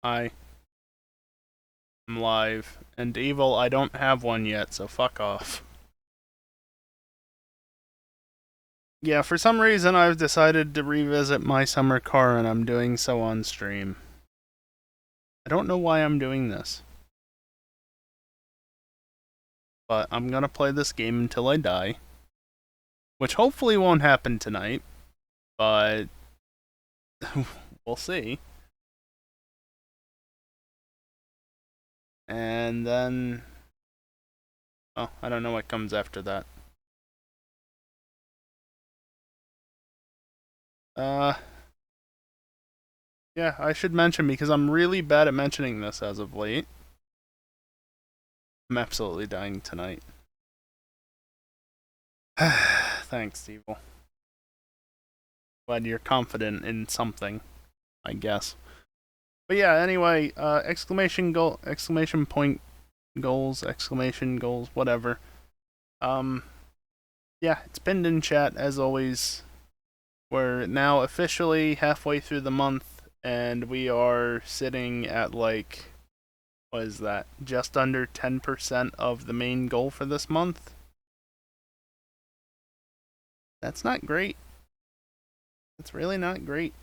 I'm live. And Evil, I don't have one yet, so fuck off. Yeah, for some reason I've decided to revisit my summer car and I'm doing so on stream. I don't know why I'm doing this. But I'm gonna play this game until I die. Which hopefully won't happen tonight, but we'll see. And then... oh, I don't know what comes after that. Uh... Yeah, I should mention because I'm really bad at mentioning this as of late. I'm absolutely dying tonight. Thanks, Evil. Glad you're confident in something, I guess. But yeah, anyway, exclamation point goals, exclamation goals, whatever. Um, yeah, it's pinned in chat as always. We're now officially halfway through the month, and we are sitting at like, what is that? Just under 10% of the main goal for this month. That's not great. It's really not great.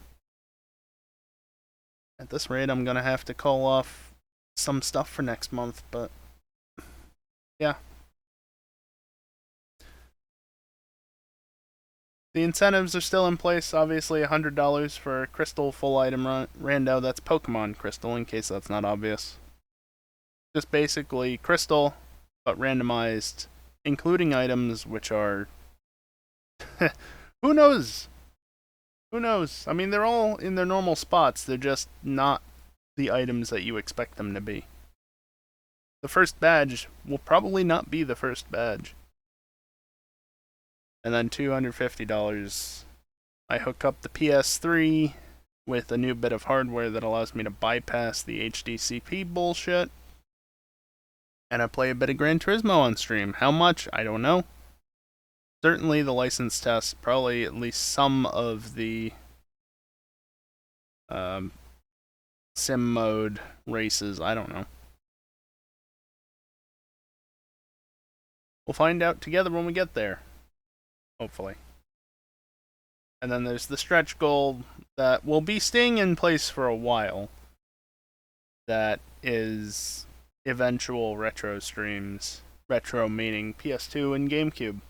At this rate, I'm gonna have to call off some stuff for next month, but yeah. The incentives are still in place. Obviously, $100 for Crystal full item rando. That's Pokemon Crystal, in case that's not obvious. Just basically Crystal, but randomized, including items which are. Who knows? Who knows? I mean, they're all in their normal spots. They're just not the items that you expect them to be. The first badge will probably not be the first badge. And then $250, I hook up the PS3 with a new bit of hardware that allows me to bypass the HDCP bullshit. And I play a bit of Gran Turismo on stream. How much? I don't know. Certainly the license test, probably at least some of the sim mode races. I don't know. We'll find out together when we get there. Hopefully. And then there's the stretch goal that will be staying in place for a while. That is eventual retro streams. Retro meaning PS2 and GameCube.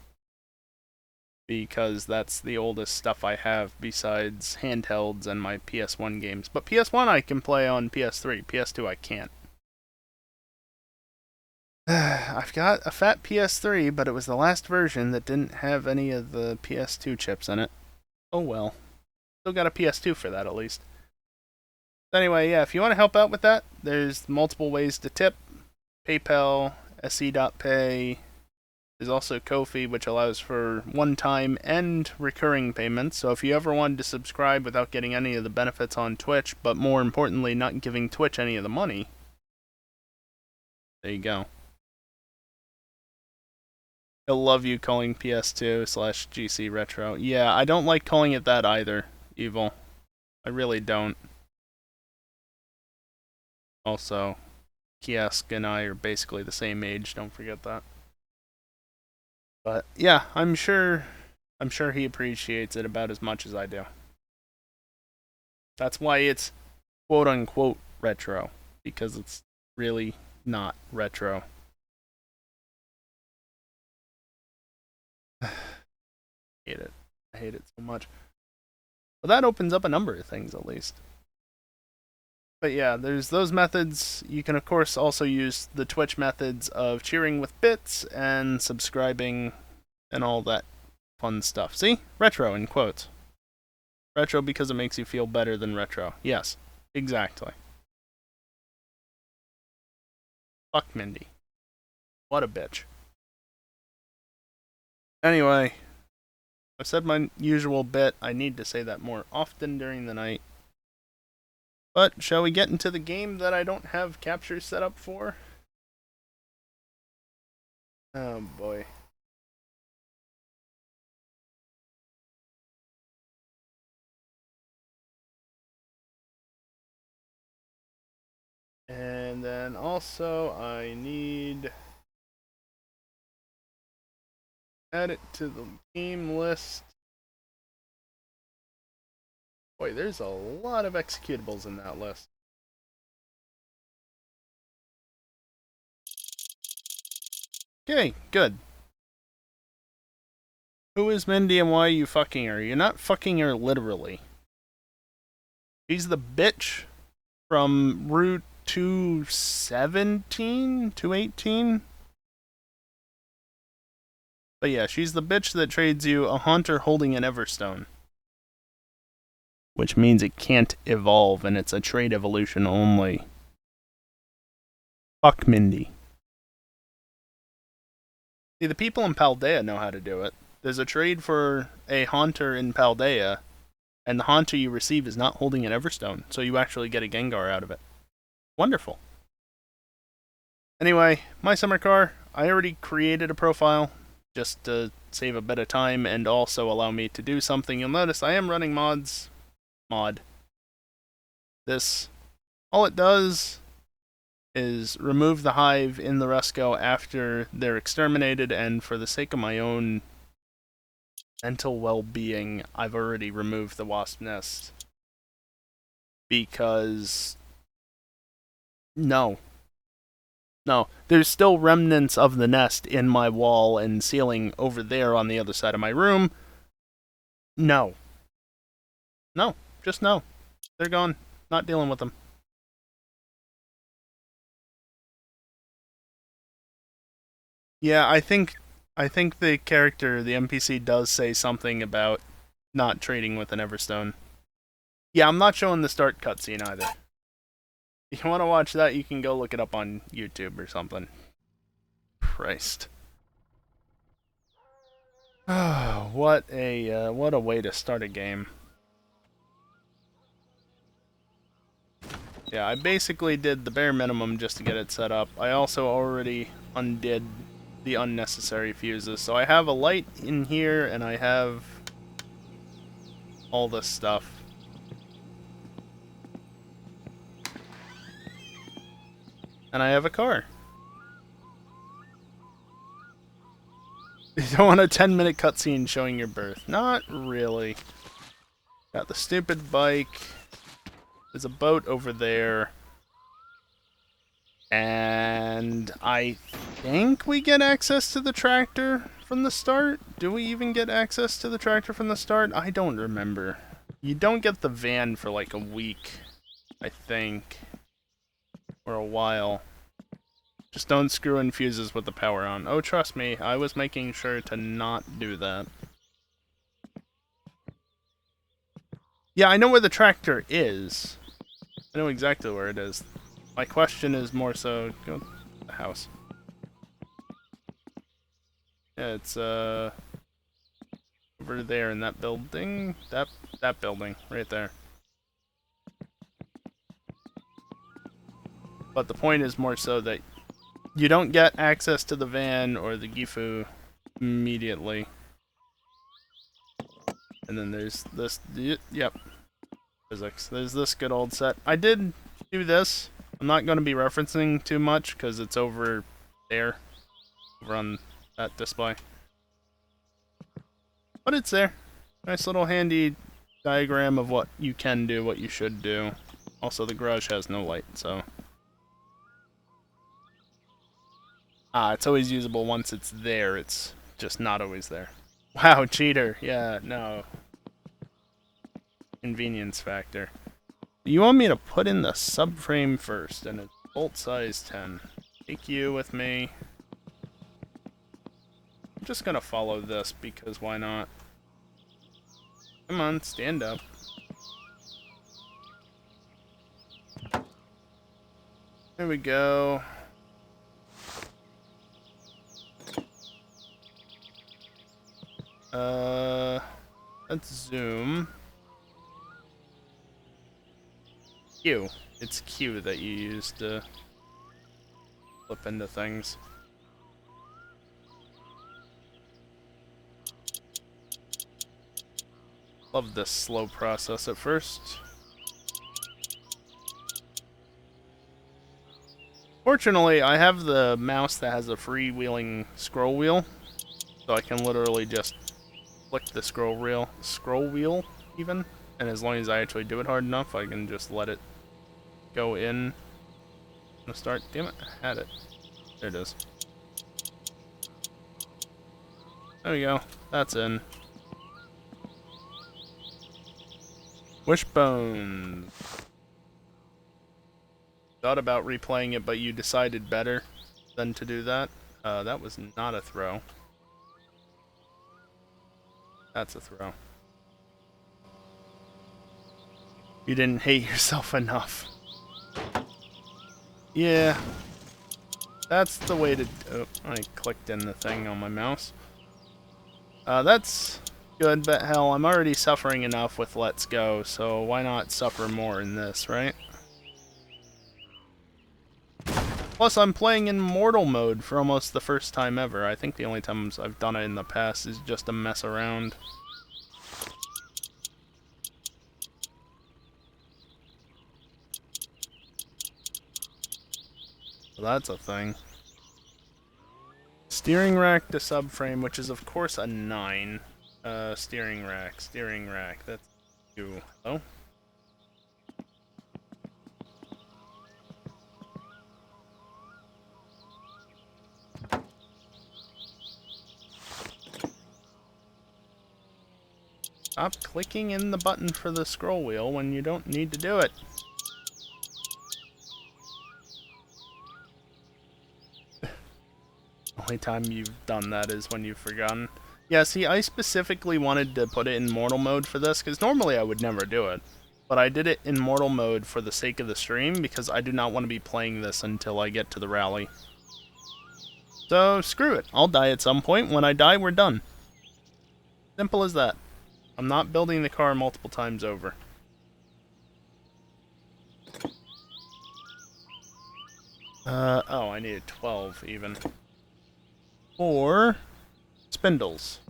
Because that's the oldest stuff I have besides handhelds and my PS1 games. But PS1 I can play on PS3, PS2 I can't. I've got a fat PS3, but it was the last version that didn't have any of the PS2 chips in it. Oh well. Still got a PS2 for that at least. Anyway, yeah, if you want to help out with that, there's multiple ways to tip. PayPal, se.pay. There's also Ko-fi, which allows for one-time and recurring payments. So if you ever wanted to subscribe without getting any of the benefits on Twitch, but more importantly, not giving Twitch any of the money, there you go. He'll love you calling PS2/GC Retro. Yeah, I don't like calling it that either, Evil. I really don't. Also, Kiosk and I are basically the same age, don't forget that. But yeah, I'm sure he appreciates it about as much as I do. That's why it's quote unquote retro, because it's really not retro. I hate it. I hate it so much. But that opens up a number of things at least. But yeah, there's those methods. You can, of course, also use the Twitch methods of cheering with bits and subscribing and all that fun stuff. See? Retro in quotes. Retro because it makes you feel better than retro. Yes, exactly. Fuck Mindy. What a bitch. Anyway, I've said my usual bit. I need to say that more often during the night. But shall we get into the game that I don't have capture set up for? Oh boy. And then also I need add it to the game list. Boy, there's a lot of executables in that list. Okay, good. Who is Mindy and why are you fucking her? You're not fucking her literally. She's the bitch from Route 217? 218? But yeah, she's the bitch that trades you a Haunter holding an Everstone. Which means it can't evolve and it's a trade evolution only. Fuck Mindy. See, the people in Paldea know how to do it. There's a trade for a Haunter in Paldea, and the Haunter you receive is not holding an Everstone, so you actually get a Gengar out of it. Wonderful. Anyway, my summer car, I already created a profile just to save a bit of time and also allow me to do something. You'll notice I am running this. All it does is remove the hive in the Resco after they're exterminated, and for the sake of my own mental well-being, I've already removed the wasp nest. Because no, there's still remnants of the nest in my wall and ceiling over there on the other side of my room. No, just no. They're gone. Not dealing with them. Yeah, I think the character, the NPC, does say something about not trading with an Everstone. Yeah, I'm not showing the start cutscene either. If you want to watch that, you can go look it up on YouTube or something. Christ. What a way to start a game. Yeah, I basically did the bare minimum just to get it set up. I also already undid the unnecessary fuses. So I have a light in here, and I have all this stuff. And I have a car. You don't want a 10-minute cutscene showing your birth. Not really. Got the stupid bike. There's a boat over there. And I think we get access to the tractor from the start? Do we even get access to the tractor from the start? I don't remember. You don't get the van for like a week, I think. Or a while. Just don't screw in fuses with the power on. Oh, trust me, I was making sure to not do that. Yeah, I know where the tractor is. I know exactly where it is. My question is more so, go to the house. Yeah, it's over there in that building. That building right there. But the point is more so that you don't get access to the van or the Gifu immediately. And then there's this, yep, physics. There's this good old set. I did do this. I'm not going to be referencing too much because it's over there, over on that display. But it's there. Nice little handy diagram of what you can do, what you should do. Also, the garage has no light, so... it's always usable once it's there, it's just not always there. Wow, cheater. Yeah, no. Convenience factor. You want me to put in the subframe first, and it's bolt size 10. Take you with me. I'm just gonna follow this, because why not? Come on, stand up. There we go. Let's zoom. Q. It's Q that you use to flip into things. Love this slow process at first. Fortunately, I have the mouse that has a freewheeling scroll wheel, so I can literally just flick the scroll wheel even, and as long as I actually do it hard enough, I can just let it go in. I'm gonna start. Damn it, I had it. There it is. There we go. That's in. Wishbone. Thought about replaying it, but you decided better than to do that. That was not a throw. That's a throw. You didn't hate yourself enough. Yeah. That's the way to... Oh, I clicked in the thing on my mouse. That's good, but hell, I'm already suffering enough with Let's Go, so why not suffer more in this, right? Plus, I'm playing in mortal mode for almost the first time ever. I think the only times I've done it in the past is just to mess around. So that's a thing. Steering rack to subframe, which is of course a 9. Steering rack, that's you. Hello? Stop clicking in the button for the scroll wheel when you don't need to do it. Only time you've done that is when you've forgotten. Yeah, see, I specifically wanted to put it in mortal mode for this, because normally I would never do it. But I did it in mortal mode for the sake of the stream, because I do not want to be playing this until I get to the rally. So, screw it. I'll die at some point. When I die, we're done. Simple as that. I'm not building the car multiple times over. Oh, I needed 12, even. Or... spindles.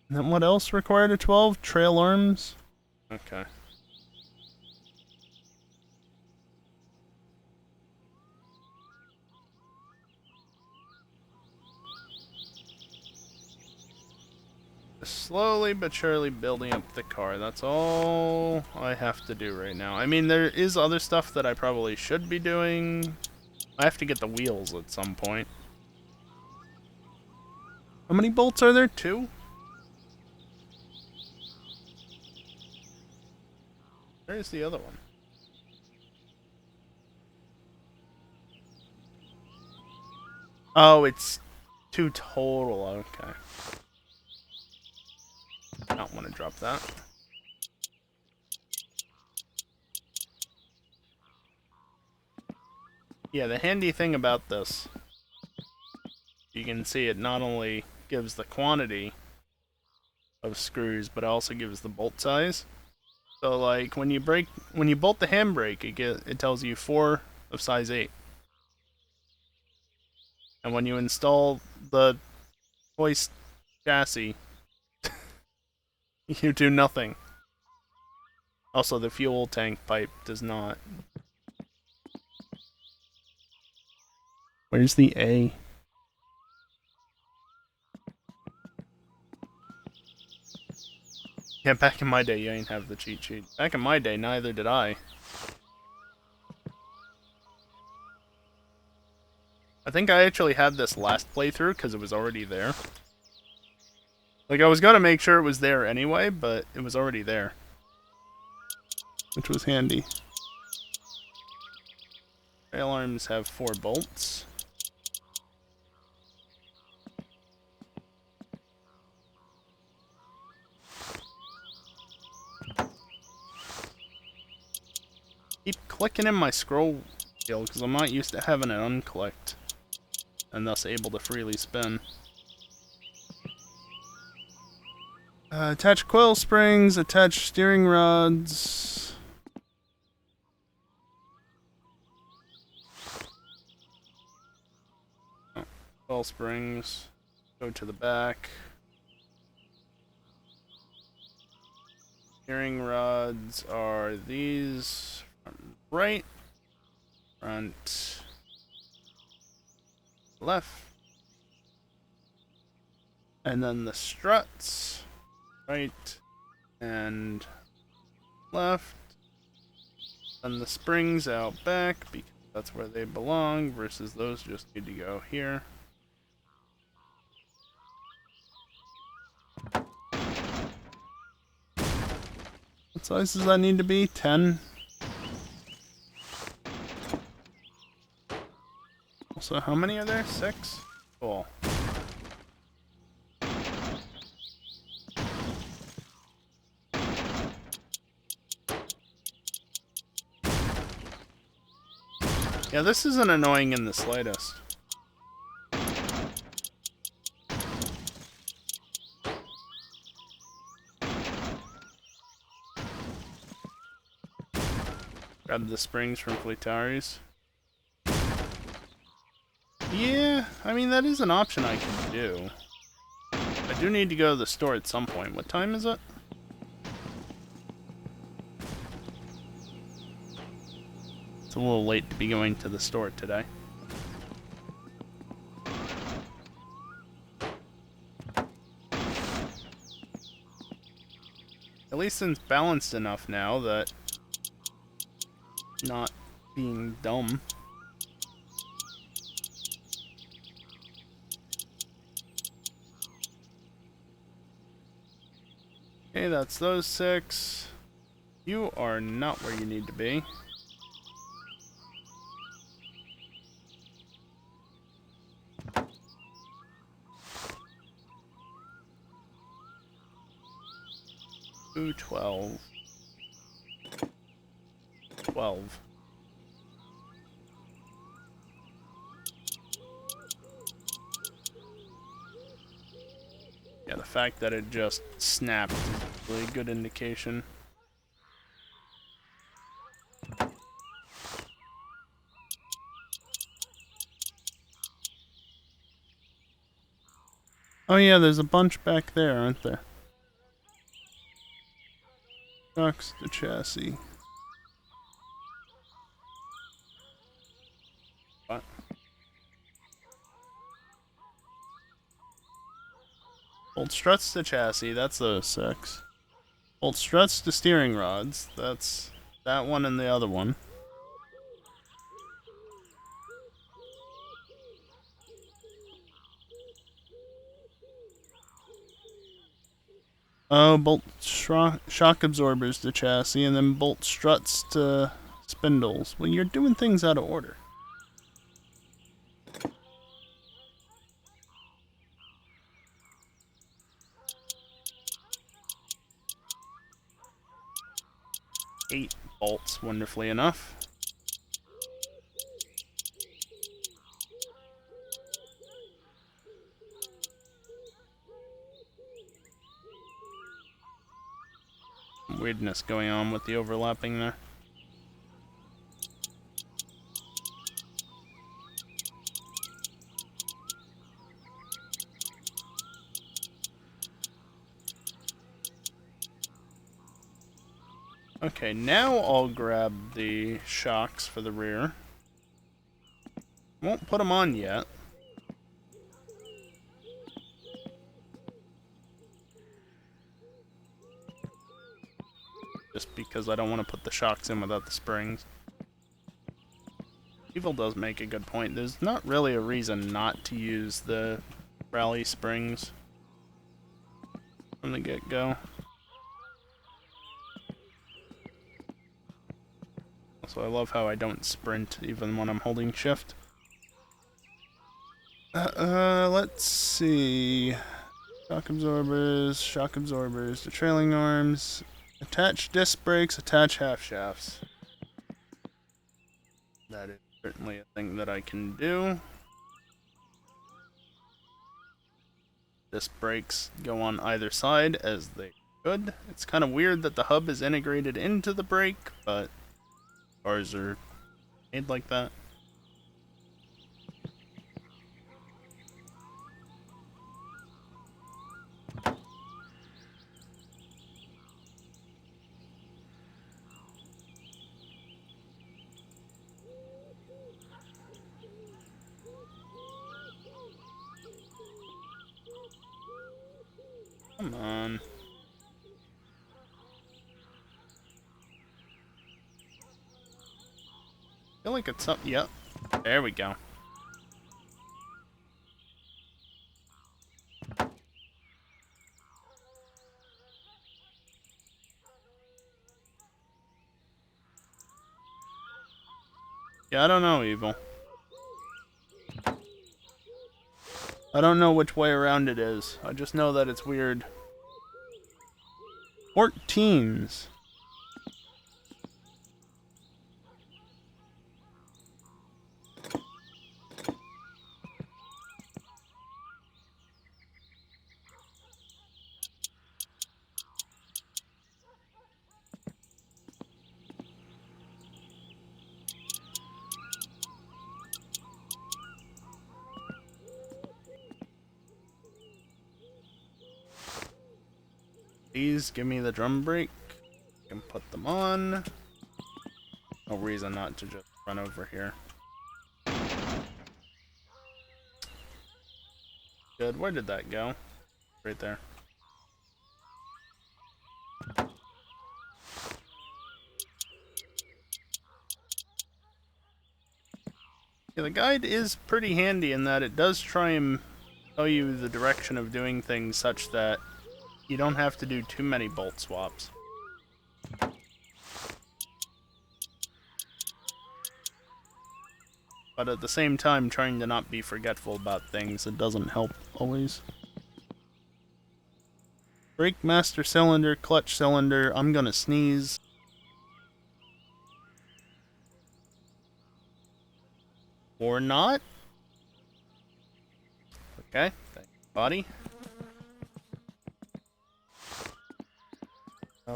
And then what else required a 12? Trail arms? Okay. Slowly but surely building up the car. That's all I have to do right now. I mean, there is other stuff that I probably should be doing. I have to get the wheels at some point. How many bolts are there? 2? Where's the other one? Oh, it's 2 total. Okay. I don't want to drop that. Yeah, the handy thing about this, you can see it not only gives the quantity of screws, but also gives the bolt size. So like when you bolt the handbrake, it tells you 4 of size 8. And when you install the hoist chassis, you do nothing. Also, the fuel tank pipe does not. Where's the A? Yeah, back in my day, you ain't have the cheat sheet. Back in my day, neither did I. I think I actually had this last playthrough because it was already there. Like, I was gonna make sure it was there anyway, but it was already there. Which was handy. Rail arms have 4 bolts. Keep clicking in my scroll wheel because I'm not used to having it unclicked. And thus able to freely spin. Attach coil springs, attach steering rods. Oh, coil springs. Go to the back. Steering rods are these from right, front, left, and then the struts, right and left, and the springs out back because that's where they belong, versus those just need to go here. What size does that need to be? 10? So how many are there? 6? Cool. Yeah, this isn't annoying in the slightest. Grab the springs from Fleetari's. Yeah, I mean, that is an option I can do. I do need to go to the store at some point. What time is it? It's a little late to be going to the store today. At least it's balanced enough now that not being dumb. Okay, that's those 6. You are not where you need to be. Ooh, 12. 12. Yeah, the fact that it just snapped is a really good indication. Oh yeah, there's a bunch back there, aren't there? Shocks the chassis. What? Bolt struts to chassis, that's those 6. Bolt struts to steering rods, that's that one and the other one. Oh, bolt shock absorbers to chassis, and then bolt struts to spindles. Well, you're doing things out of order. Eight bolts, wonderfully enough. Weirdness going on with the overlapping there. Okay, now I'll grab the shocks for the rear. Won't put them on yet. Just because I don't want to put the shocks in without the springs. Evil does make a good point. There's not really a reason not to use the rally springs from the get-go. So I love how I don't sprint even when I'm holding shift. Let's see. Shock absorbers, the trailing arms, attach disc brakes, attach half shafts. That is certainly a thing that I can do. Disc brakes go on either side as they should. It's kind of weird that the hub is integrated into the brake, but cars are made like that. Come on. I feel like it's something. Yep. There we go. Yeah, I don't know, Evil. I don't know which way around it is. I just know that it's weird. 14s. Please give me the drum brake. I can put them on. No reason not to just run over here. Good. Where did that go? Right there. Yeah, the guide is pretty handy in that it does try and tell you the direction of doing things such that you don't have to do too many bolt swaps. But at the same time, trying to not be forgetful about things, it doesn't help always. Brake master cylinder, clutch cylinder, I'm gonna sneeze. Or not. Okay, thank you, body.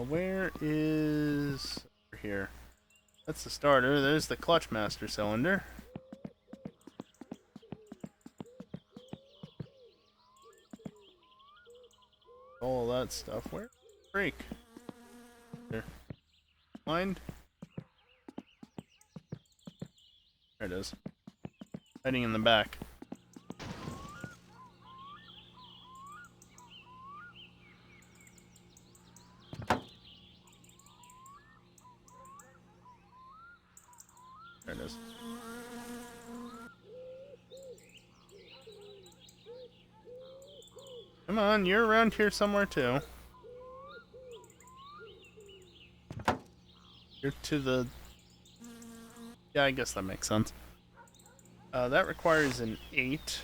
Where is... over here. That's the starter, there's the clutch master cylinder. All that stuff. Where's the brake? There. Mind? There it is. Hiding in the back. There it is. Come on, you're around here somewhere too. You're to the... yeah, I guess that makes sense. That requires an 8.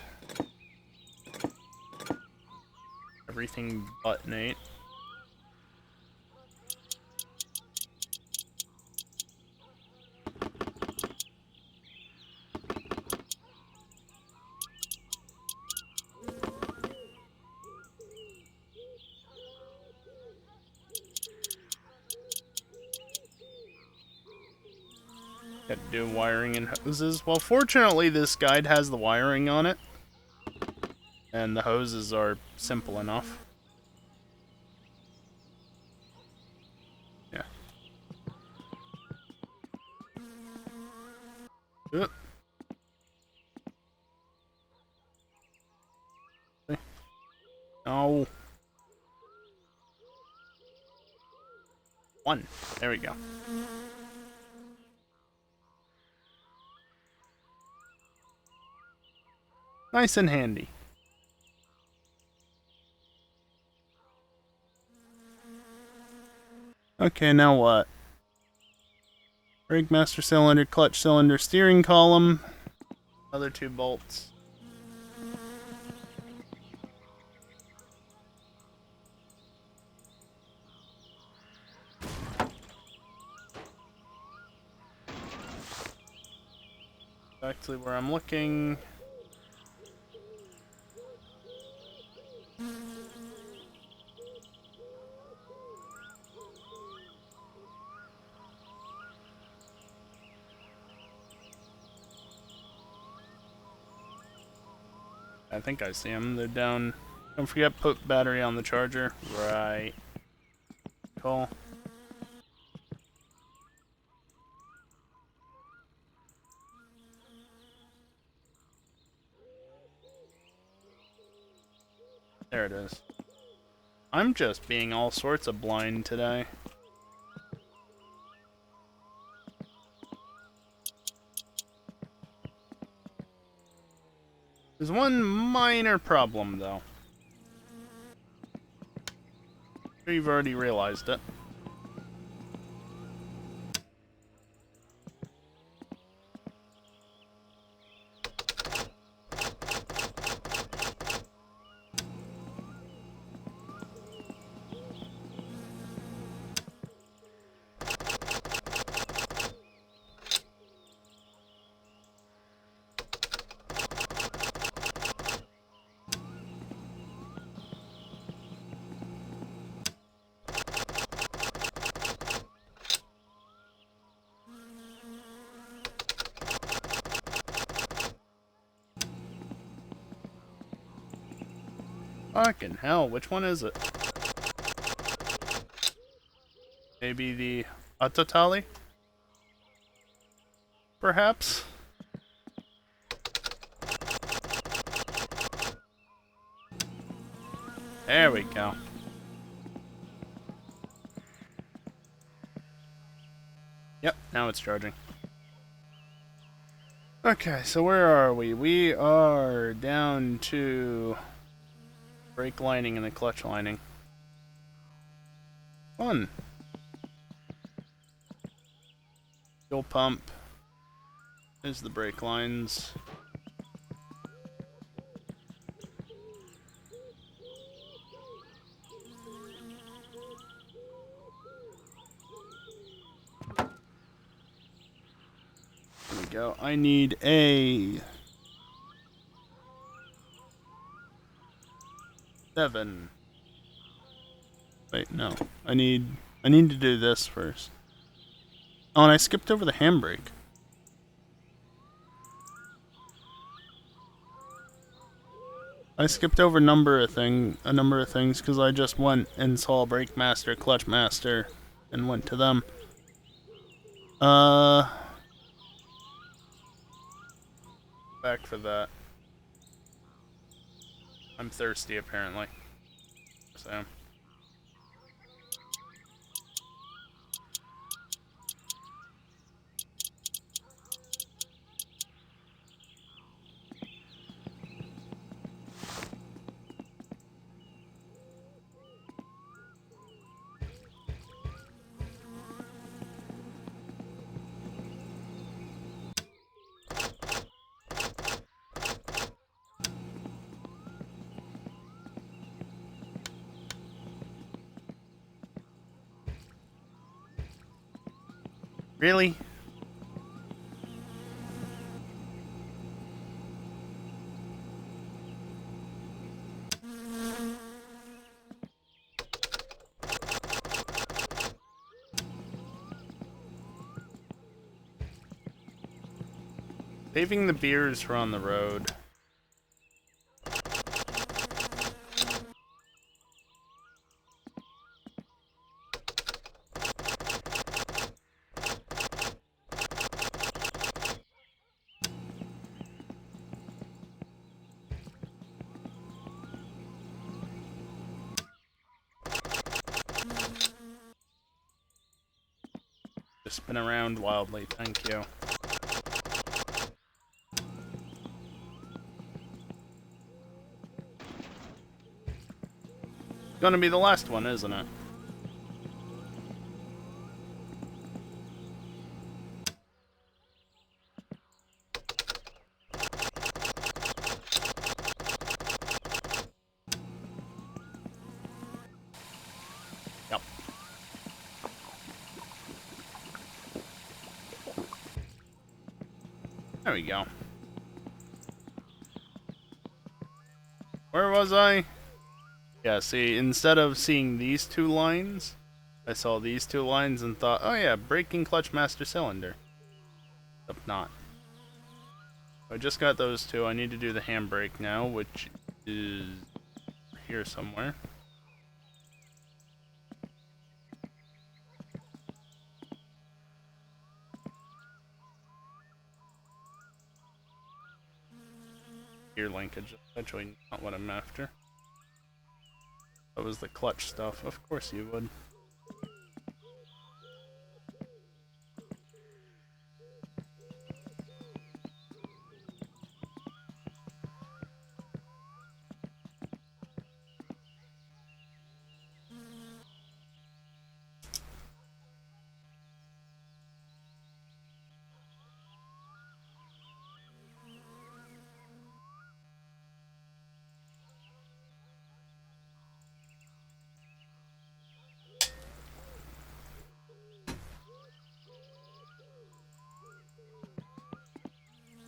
Everything but an 8. Got to do wiring and hoses. Well, fortunately, this guide has the wiring on it. And the hoses are simple enough. Yeah. Oop. No. 1. There we go. Nice and handy. Okay, now what? Brake master cylinder, clutch cylinder, steering column. Other 2 bolts. Actually, where I'm looking. I think I see them. They're down. Don't forget, put battery on the charger. Right. Cool. There it is. I'm just being all sorts of blind today. There's one minor problem, though. I'm sure you've already realized it. Fucking hell, which one is it? Maybe the Atatali? Perhaps? There we go. Yep, now it's charging. Okay, so where are we? We are down to brake lining and the clutch lining. Fun. Fuel pump. There's the brake lines. There we go. I need a 7. Wait, no. I need to do this first. Oh, and I skipped over the handbrake. I skipped over a number of things because I just went and saw brake master, clutch master, and went to them. Back for that. I'm thirsty apparently. So. Really? Saving the beers for on the road. Just spin around wildly, thank you. Gonna be the last one, isn't it? Yep. There we go. Where was I? Yeah, see, instead of seeing these two lines, I saw these two lines and thought, oh yeah, braking clutch master cylinder. Except not. I just got those two. I need to do the handbrake now, which is here somewhere. Gear linkage, actually not what I'm after. That was the clutch stuff. Of course you would.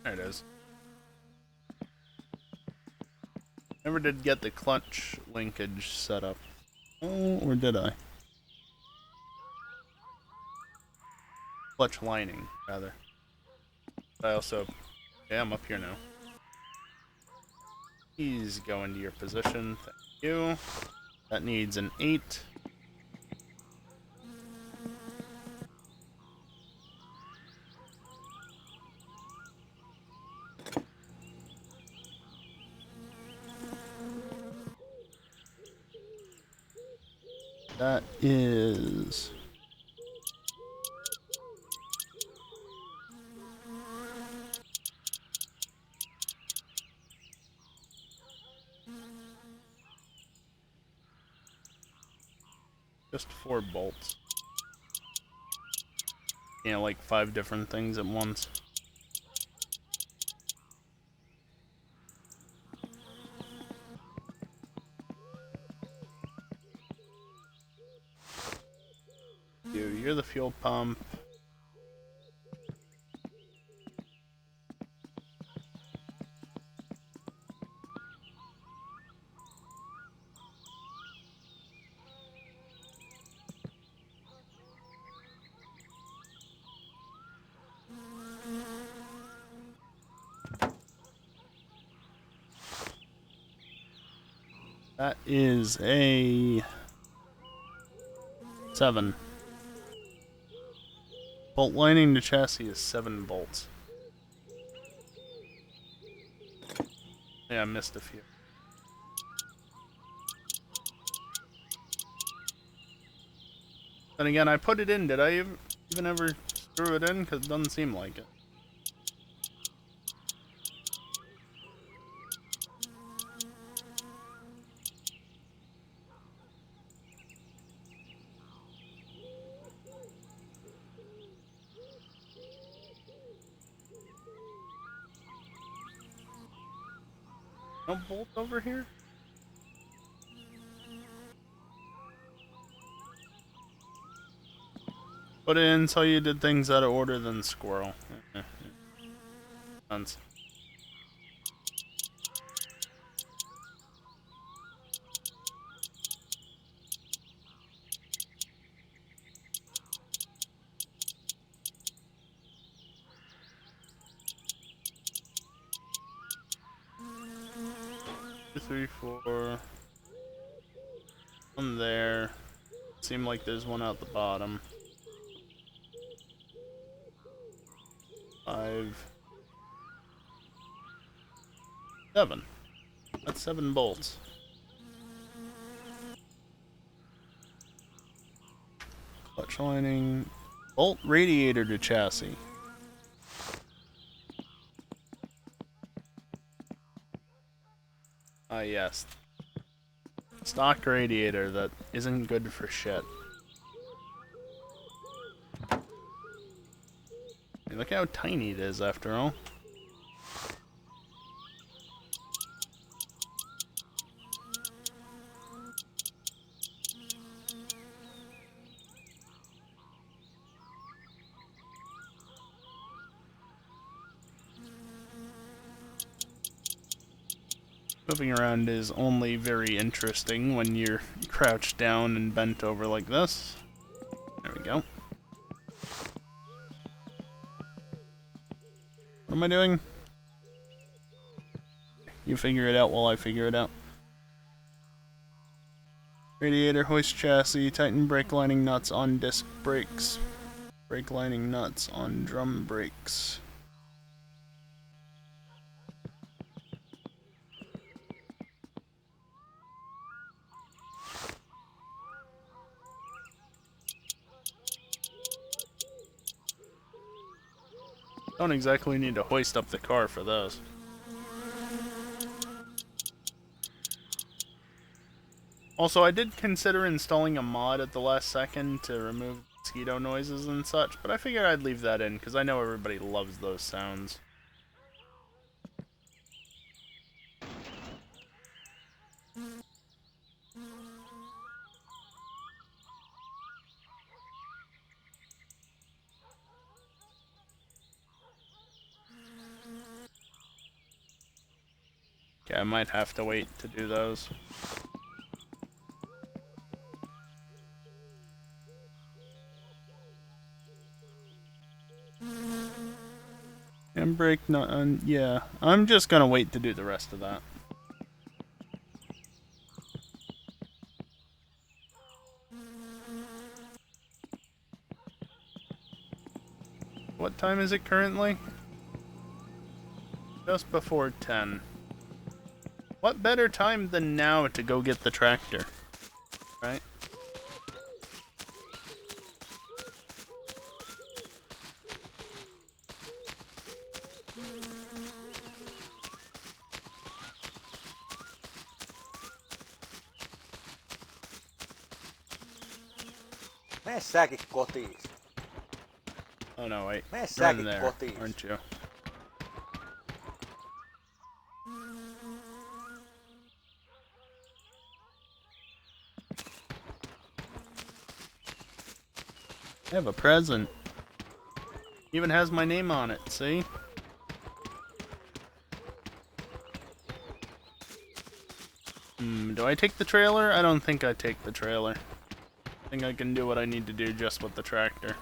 There it is. Never did get the clutch linkage set up. Oh, or did I? Clutch lining, rather. I also... Yeah, I'm up here now. Please go into your position. Thank you. That needs an 8. That is... just 4 bolts. You know, like 5 different things at once. You're the fuel pump. That is a 7. Bolt lining the chassis is 7 bolts. Yeah, I missed a few. Then again, I put it in. Did I even ever screw it in? Because it doesn't seem like it. No bolt over here? Put it in so you did things out of order than squirrel. Nonsense. Two, 3, 4. One there. Seemed like there's one out the bottom. 5. 7. That's 7 bolts. Clutch lining. Bolt radiator to chassis. Ah, yes. Stock radiator that isn't good for shit. Hey, look how tiny it is after all. Moving around is only very interesting when you're crouched down and bent over like this. There we go. What am I doing? You figure it out while I figure it out. Radiator hoist chassis, tighten brake lining nuts on disc brakes. Brake lining nuts on drum brakes. Don't exactly need to hoist up the car for those. Also, I did consider installing a mod at the last second to remove mosquito noises and such, but I figured I'd leave that in because I know everybody loves those sounds. Okay, I might have to wait to do those. Handbrake not on. Yeah, I'm just gonna wait to do the rest of that. What time is it currently? Just before 10. What better time than now to go get the tractor? Right? Mene säkin kotiin. Oh no, wait. Mene You're in säkin there, kotiin. aren't you? I have a present. Even has my name on it, see? Do I take the trailer? I don't think I take the trailer. I think I can do what I need to do just with the tractor.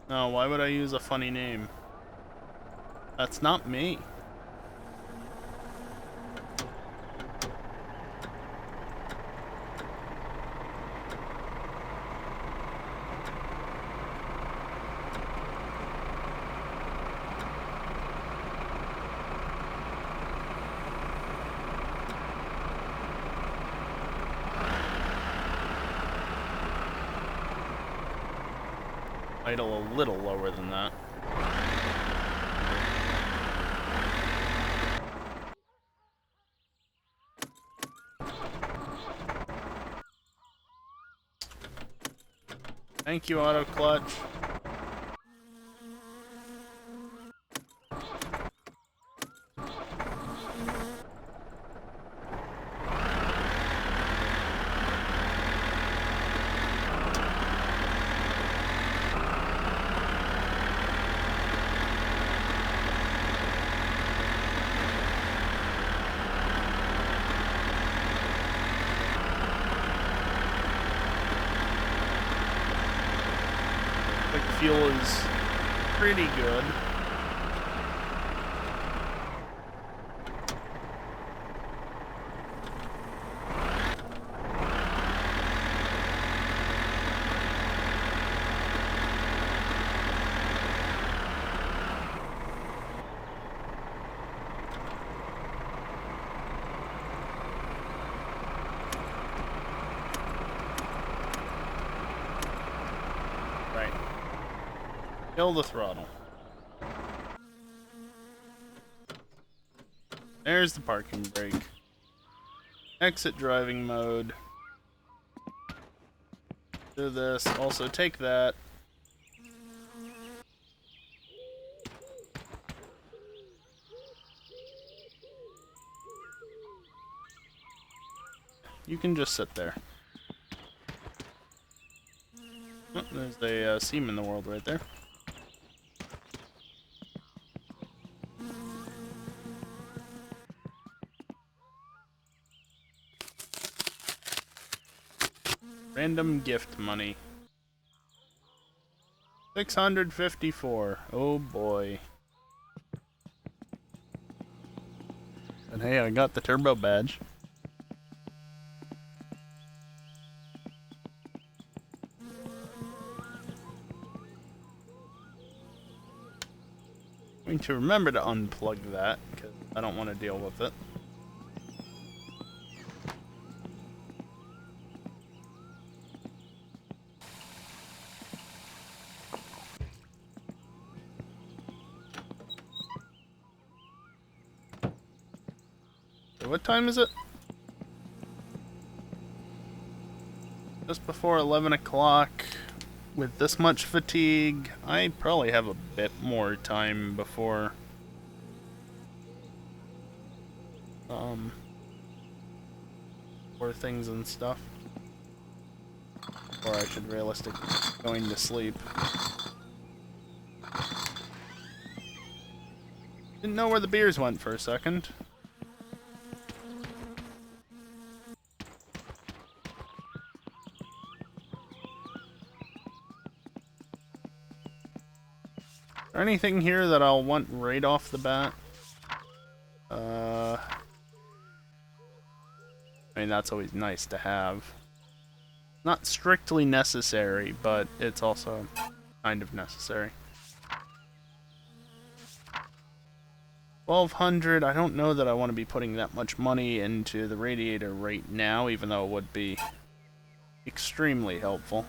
No, why would I use a funny name? That's not me. Idle a little lower than that. Thank you, auto clutch. Like fuel is pretty good. Right. Kill the throttle. There's the parking brake. Exit driving mode. Do this. Also take that. You can just sit there. Oh, there's a seam in the world right there. Random gift money. 654. Oh boy. And hey, I got the turbo badge. I need to remember to unplug that, because I don't want to deal with it. So what time is it? Just before 11 o'clock. With this much fatigue, I probably have a bit more time before for things and stuff. Or I should realistically be going to sleep. Didn't know where the beers went for a second. Is there anything here that I'll want right off the bat? I mean, that's always nice to have. Not strictly necessary, but it's also kind of necessary. 1,200, I don't know that I want to be putting that much money into the radiator right now, even though it would be extremely helpful.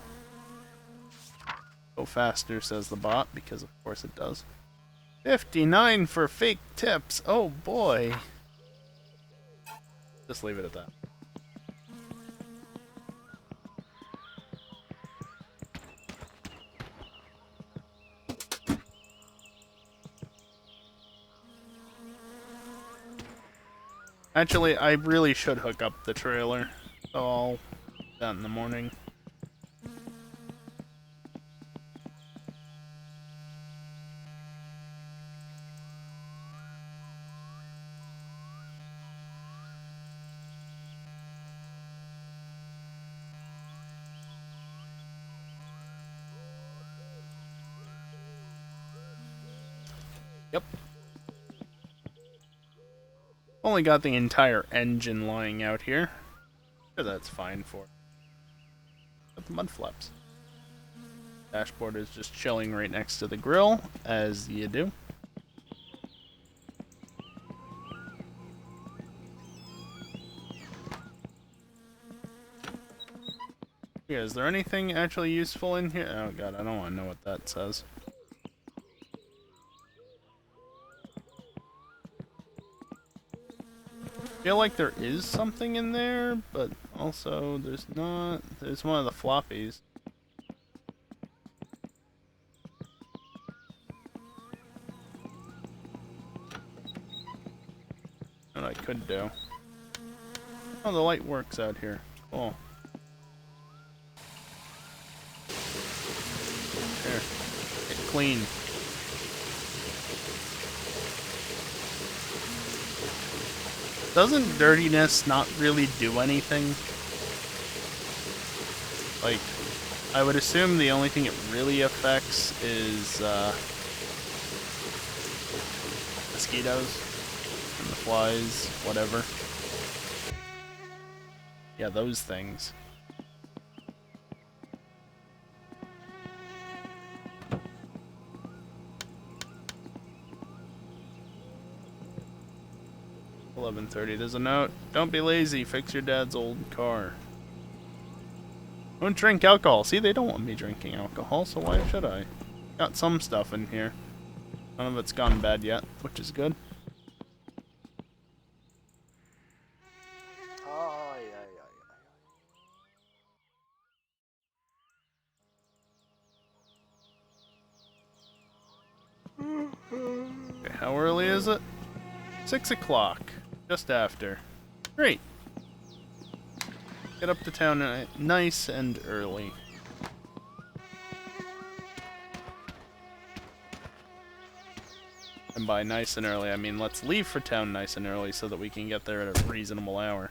Go faster, says the bot, because of course it does. 59 for fake tips, oh boy. Just leave it at that. Actually, I really should hook up the trailer, so I'll do that in the morning. Yep. Only got the entire engine lying out here. Sure, that's fine for. Got the mud flaps. Dashboard is just chilling right next to the grill, as you do. Yeah, is there anything actually useful in here? Oh god, I don't want to know what that says. I feel like there is something in there, but also there's not. There's one of the floppies. What I could do. Oh, the light works out here. Cool. Here. Get clean. Doesn't dirtiness not really do anything? Like, I would assume the only thing it really affects is mosquitoes and the flies, whatever. Yeah, those things. $11:30. There's a note. Don't be lazy. Fix your dad's old car. Don't drink alcohol. See, they don't want me drinking alcohol, so why should I? Got some stuff in here. None of it's gone bad yet, which is good. Okay, how early is it? 6 o'clock. Just after. Great. Get up to town nice and early. And by nice and early, I mean let's leave for town nice and early so that we can get there at a reasonable hour.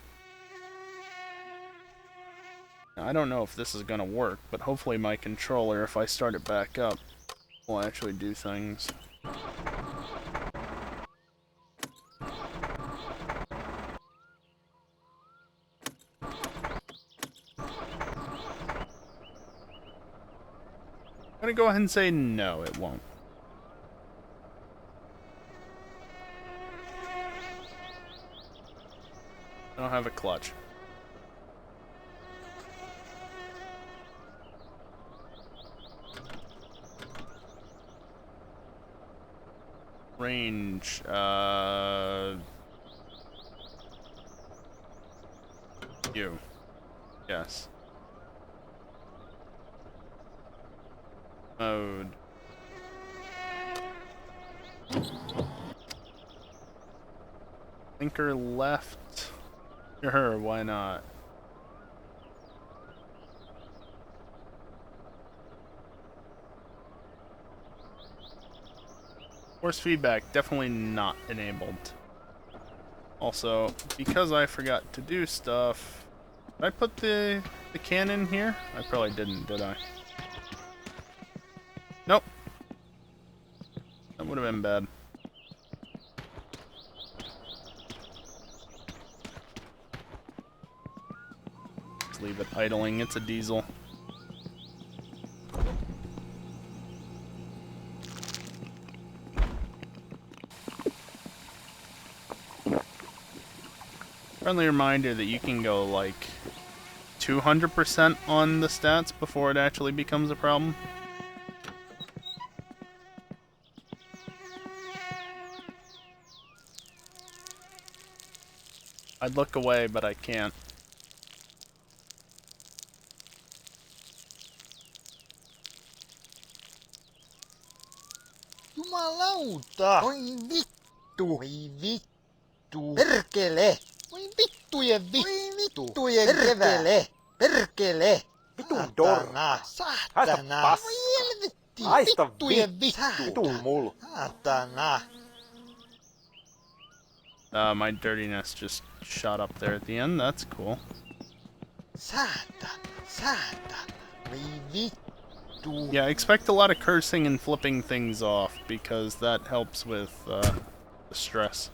Now, I don't know if this is gonna work, but hopefully my controller, if I start it back up, will actually do things. I'm gonna go ahead and say no, it won't. I don't have a clutch. Range, you. Yes. Mode. Blinker left. Sure, why not? Force feedback, definitely not enabled. Also, because I forgot to do stuff, did I put the cannon here? I probably didn't, did I? Nope. That would have been bad. Just leave it idling, it's a diesel. Friendly reminder that you can go like 200% on the stats before it actually becomes a problem. I'd look away, but I can't. Jumalauta! Oi vittu! Oi vittu! Perkele! Oi vittujen vittu! Vittujen perkele! Perkele! Vitun dorra. Haista Saatana! paskaa. Oi helvetti! Haista Vittujen vittu. vittu! Vitun mul. Saatana! My dirtiness just shot up there at the end. That's cool. Saatana! Saatana! Oi vittu! Yeah, I expect a lot of cursing and flipping things off because that helps with the stress.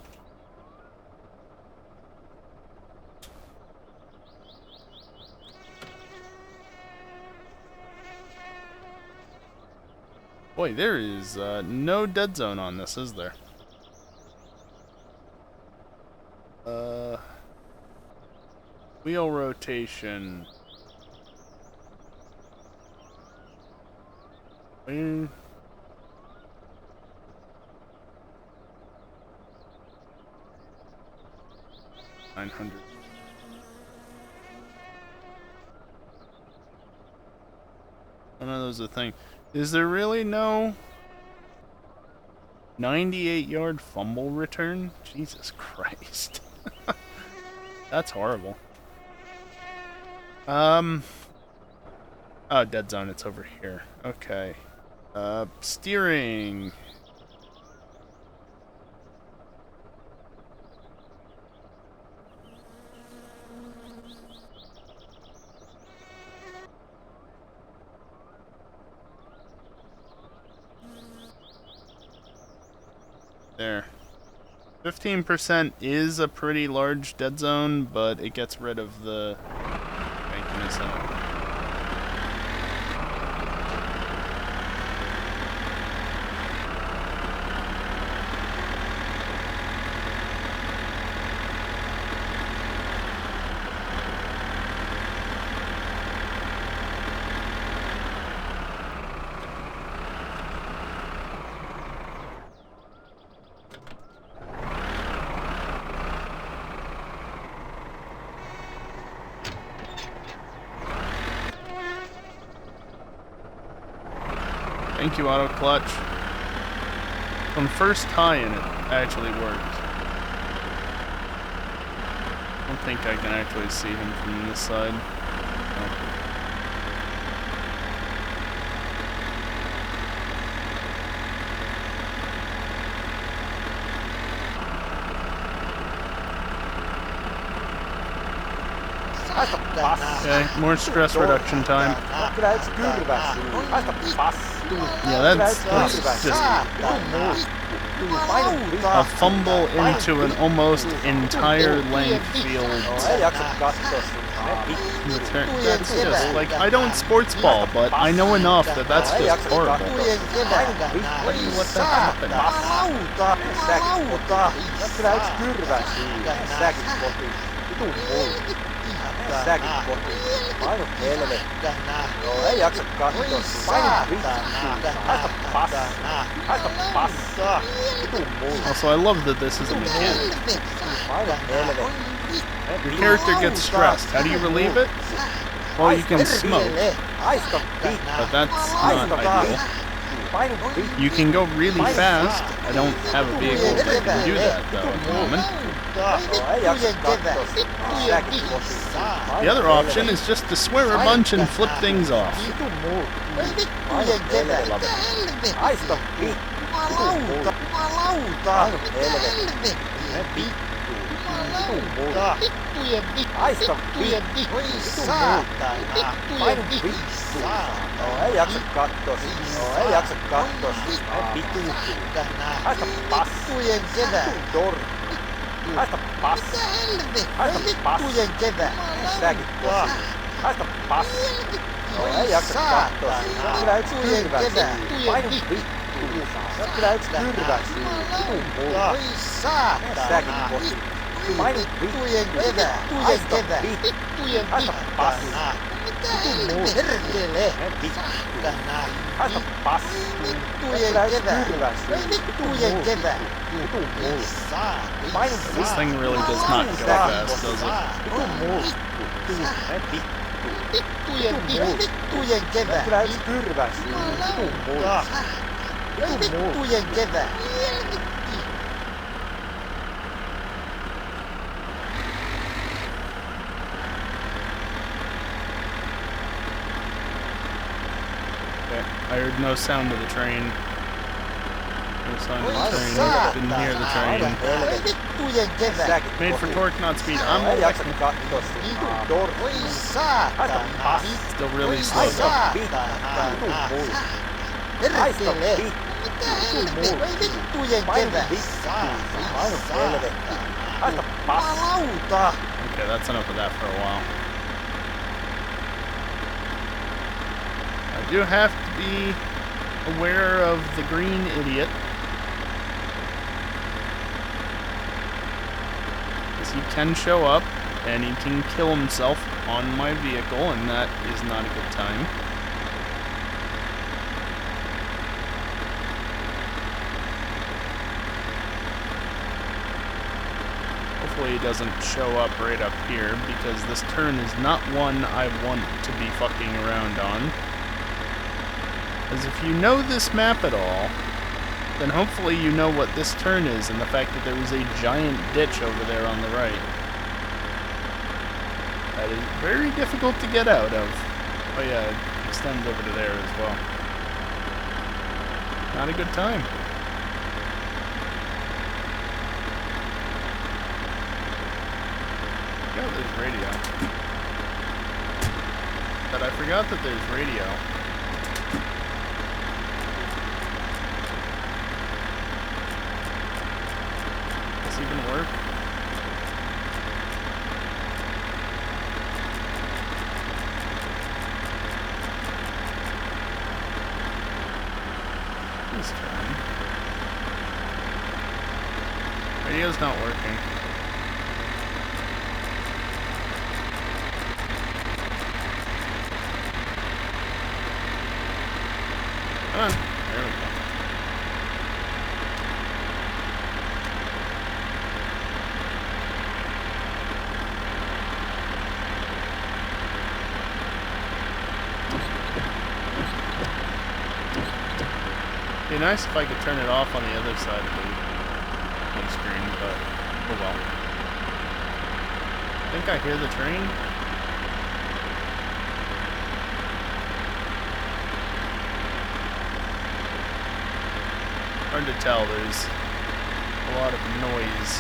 Boy, there is no dead zone on this, is there? Wheel rotation. Where? 900. None of those a thing. Is there really no 98-yard fumble return? Jesus Christ. That's horrible. Oh, dead zone, it's over here. Okay. Steering. There. 15% is a pretty large dead zone, but it gets rid of the bankiness in it. Thank you, auto clutch. From first tie-in, it actually worked. I don't think I can actually see him from this side. No. Haista paskaa. Okay, more stress reduction time. Kyllä et kylvää sinua. Haista paskaa. Yeah, that's Kyllä et kylvää just sinua. A fumble into an almost entire length field. That's just like, I don't sports ball, but I know enough that that's just horrible. Why do you let that happen? Säkin kotiin. Ainut helvetti. Joo, ei jaksa katsoa. Painu vittu. Haista passaa. Haista passaa. Vitun muu. Also, I love that this is a mechanic. Ainut helvetti. Your character gets stressed. How do you relieve it? Well, you can smoke, Haista vittu. but that's not ideal. You can go really fast. I don't have a vehicle that can do that, though, at the moment. The other option is just to swear a bunch and flip things off. Ei jaksa kattoa. Ei jaksa kattoa. Vitu. Haista passujen kevää. Torni. Haista passaa. Haista passaa. Säkin kotiin. Haista passaa. Ei jaksa kattoa. Kyllä yks kyrvä syy. Painu vittu. Kyllä yks kyrvä syy. Vitun mulla. Säkin kotiin. Painu vittujen kevää. Haista vittu. Haista passaa. Vitun mulla. Perkele. Vittu. Haista passaa. Vittujen kevää. Vittujen kevää. Vitun mulla. This thing really does not go fast, does it? Vitun mulla. Vittujen kevää. Kyllä yks kyrvä syy. Vitun mulla. Vittujen kevää. Okay, I heard no sound of the train. No sound of the train. Didn't hear the train. Vittujen kevää. Made for torque, not speed. I'm Ei jaksa electric. kattoa. Vitun torni. Haista passaa. Still really slow though. Haista vittu. Vitun mulla. Haista vittu. Vitun mulla. Vittujen kevää. Ainut helvetti. Haista passaa. Okay, that's enough of that for a while. I do have to be aware of the green idiot. Because he can show up, and he can kill himself on my vehicle, and that is not a good time. Hopefully he doesn't show up right up here, because this turn is not one I want to be fucking around on. As if you know this map at all, then hopefully you know what this turn is and the fact that there was a giant ditch over there on the right. That is very difficult to get out of. Oh yeah, it extends over to there as well. Not a good time. Oh, there's radio. But I forgot that there's radio. Even work? This turn. Radio's not working. Come on. There we go. It'd be nice if I could turn it off on the other side of the screen, but oh well. I think I hear the train. Hard to tell, there's a lot of noise.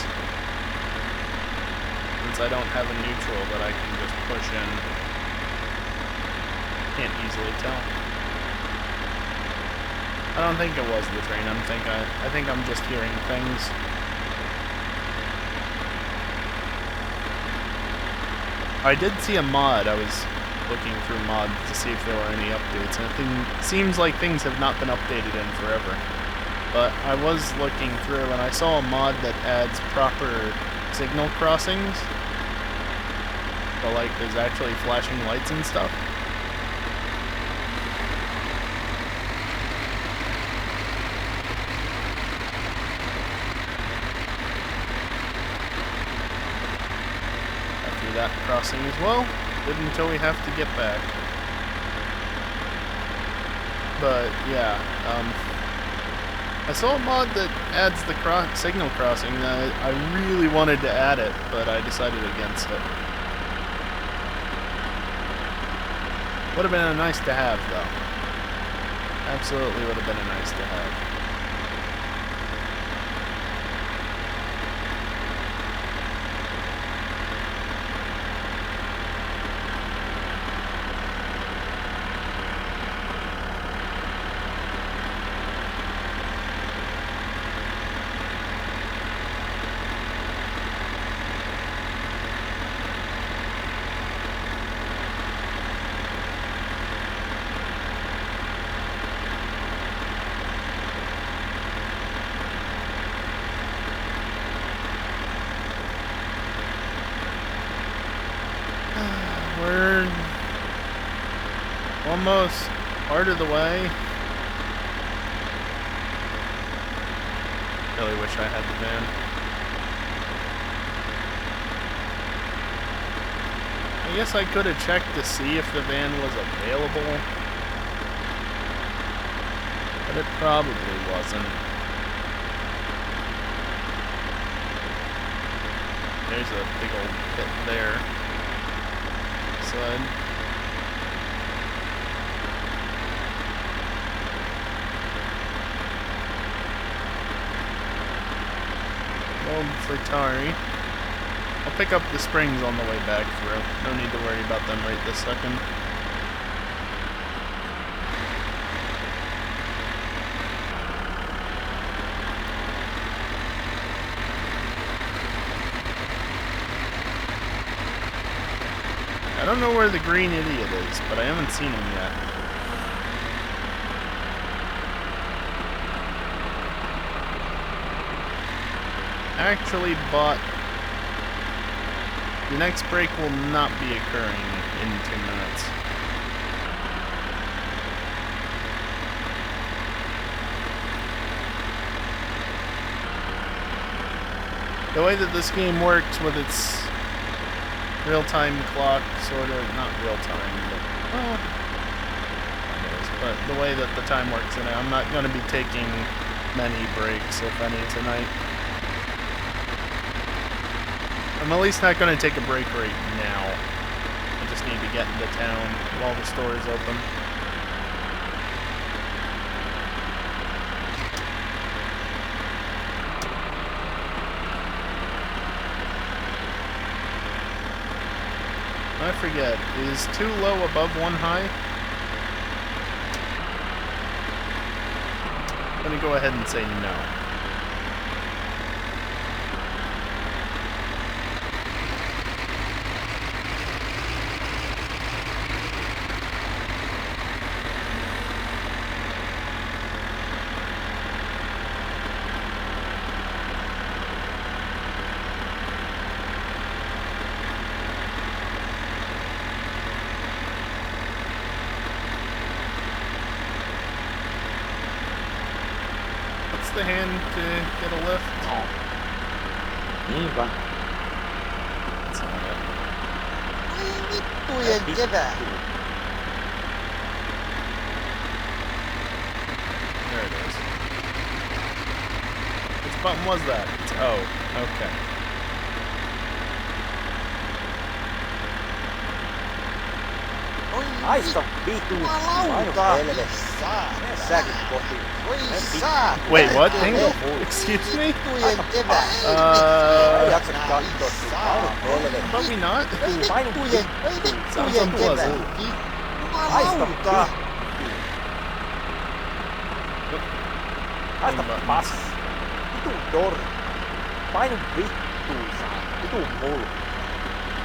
Since I don't have a neutral that I can just push in. Can't easily tell. I don't think it was the train. I think I'm just hearing things. I did see a mod. I was looking through mods to see if there were any updates, and it seems like things have not been updated in forever. But I was looking through, and I saw a mod that adds proper signal crossings. So, like, there's actually flashing lights and stuff. After that crossing as well. Good until we have to get back. But, yeah, I saw a mod that adds the signal crossing. I really wanted to add it, but I decided against it. Would have been a nice to have, though. Absolutely would have been a nice to have. We're almost part of the way. Really wish I had the van. I guess I could have checked to see if the van was available, but it probably wasn't. There's a big old pit there. Side. Old Fritari. I'll pick up the springs on the way back through. No need to worry about them right this second. I don't know where the green idiot is, but I haven't seen him yet. Actually, but the next break will not be occurring in 2 minutes. The way that this game works with its real-time clock, sort of, not real-time, but, well, it is, but the way that the time works in it, I'm not going to be taking many breaks, if any, tonight. I'm at least not going to take a break right now. I just need to get into town while the store is open. I forget, is 2 low above 1 high? I'm gonna go ahead and say no. The hand to get a lift. Niinpä. That's not it. Vittujen kevää. There it is. Which button was that? It's O. Okay. Haista vittu. Jumalauta. Säkin kotiin. Oi saatana. Wait, what? Angle? Excuse me? Vittujen kevää. Ei jaksa katsoa sun. Painu helvetti. But we not? Vittujen Sounds kevää. unpleasant. Jumalauta. Yep. Haista buttons. pass. Vitun torni. Painu vittuisaan. Vitun mulkku.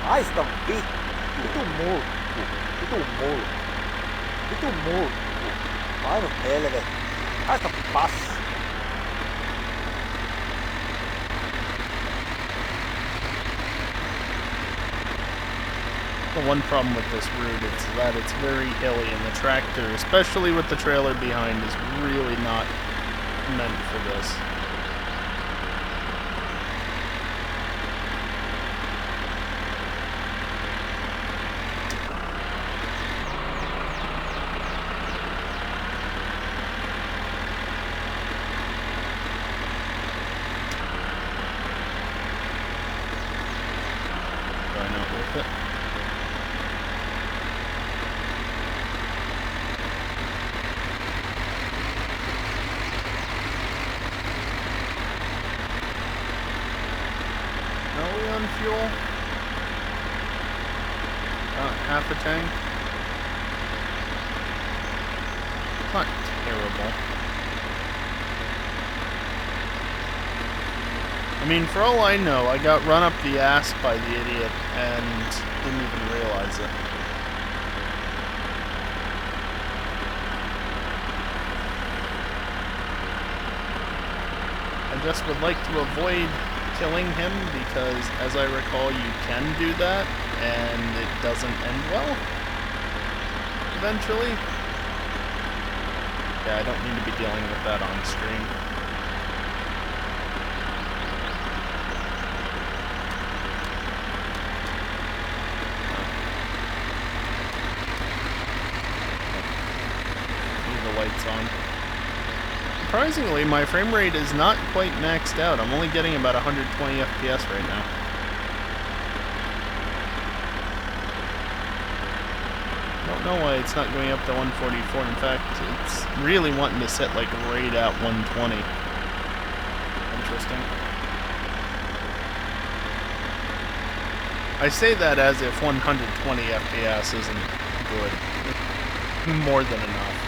Haista vittu. Vitun mulkku. Vitun mulkku. Vitun mulkku. Painu helvetti. Haista pass. The one problem with this route is that it's very hilly, and the tractor, especially with the trailer behind, is really not meant for this. Probably not worth it. Are we on fuel? Half a tank? Not terrible. I mean, for all I know, I got run up the ass by the idiot and didn't even realize it. I just would like to avoid killing him because, as I recall, you can do that and it doesn't end well. Eventually. Yeah, I don't need to be dealing with that on stream. Leave the lights on. Surprisingly, my frame rate is not quite maxed out. I'm only getting about 120 FPS right now. Don't know why it's not going up to 144. In fact, it's really wanting to sit like right at 120. Interesting. I say that as if 120 FPS isn't good. More than enough.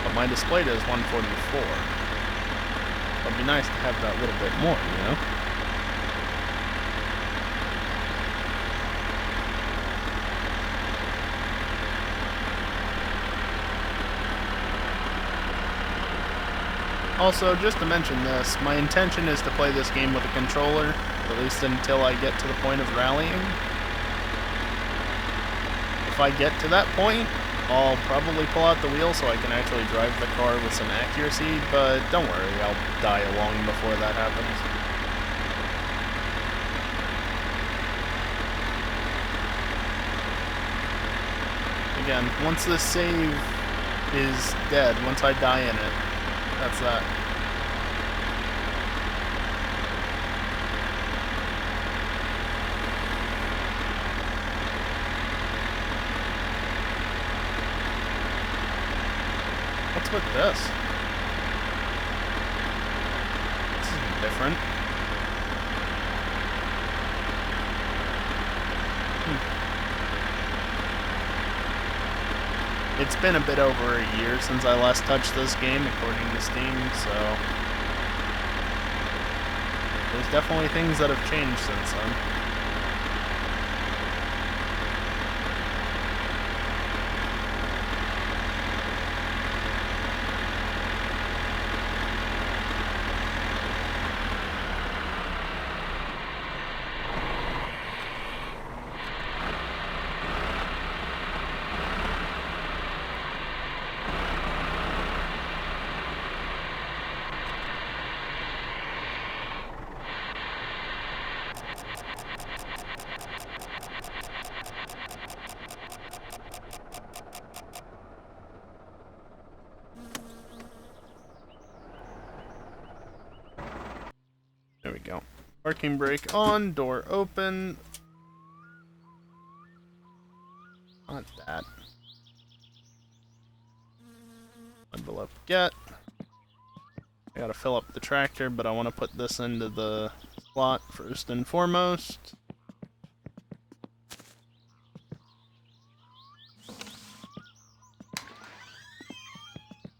But my display does 144. It'd be nice to have that little bit more, you know? Also, just to mention this, my intention is to play this game with a controller, at least until I get to the point of rallying. If I get to that point, I'll probably pull out the wheel so I can actually drive the car with some accuracy, but don't worry, I'll die along before that happens. Again, once this save is dead, once I die in it, that's that. What's with this? This is different. It's been a bit over a year since I last touched this game, according to Steam, so there's definitely things that have changed since then. There we go. Parking brake on, door open. Not that. Envelope get. I gotta fill up the tractor, but I want to put this into the slot first and foremost.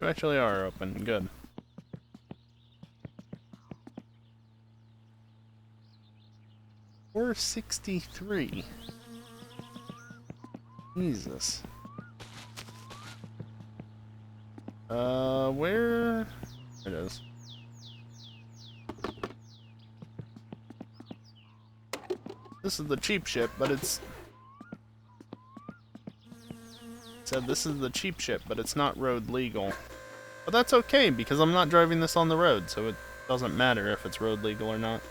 You actually are open. Good. $463. Jesus. Where? There it is. This is the cheap ship, but it's... It said this is the cheap ship, but it's not road legal. But that's okay, because I'm not driving this on the road, so it doesn't matter if it's road legal or not.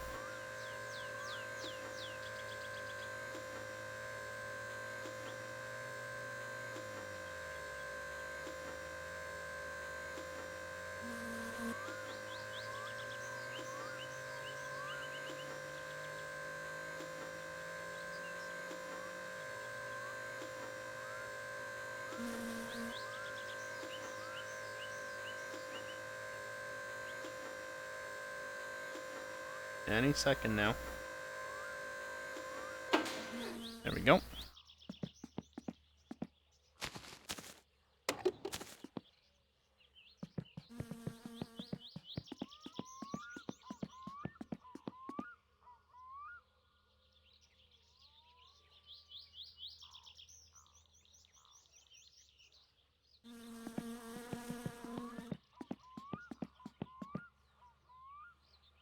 Any second now. There we go.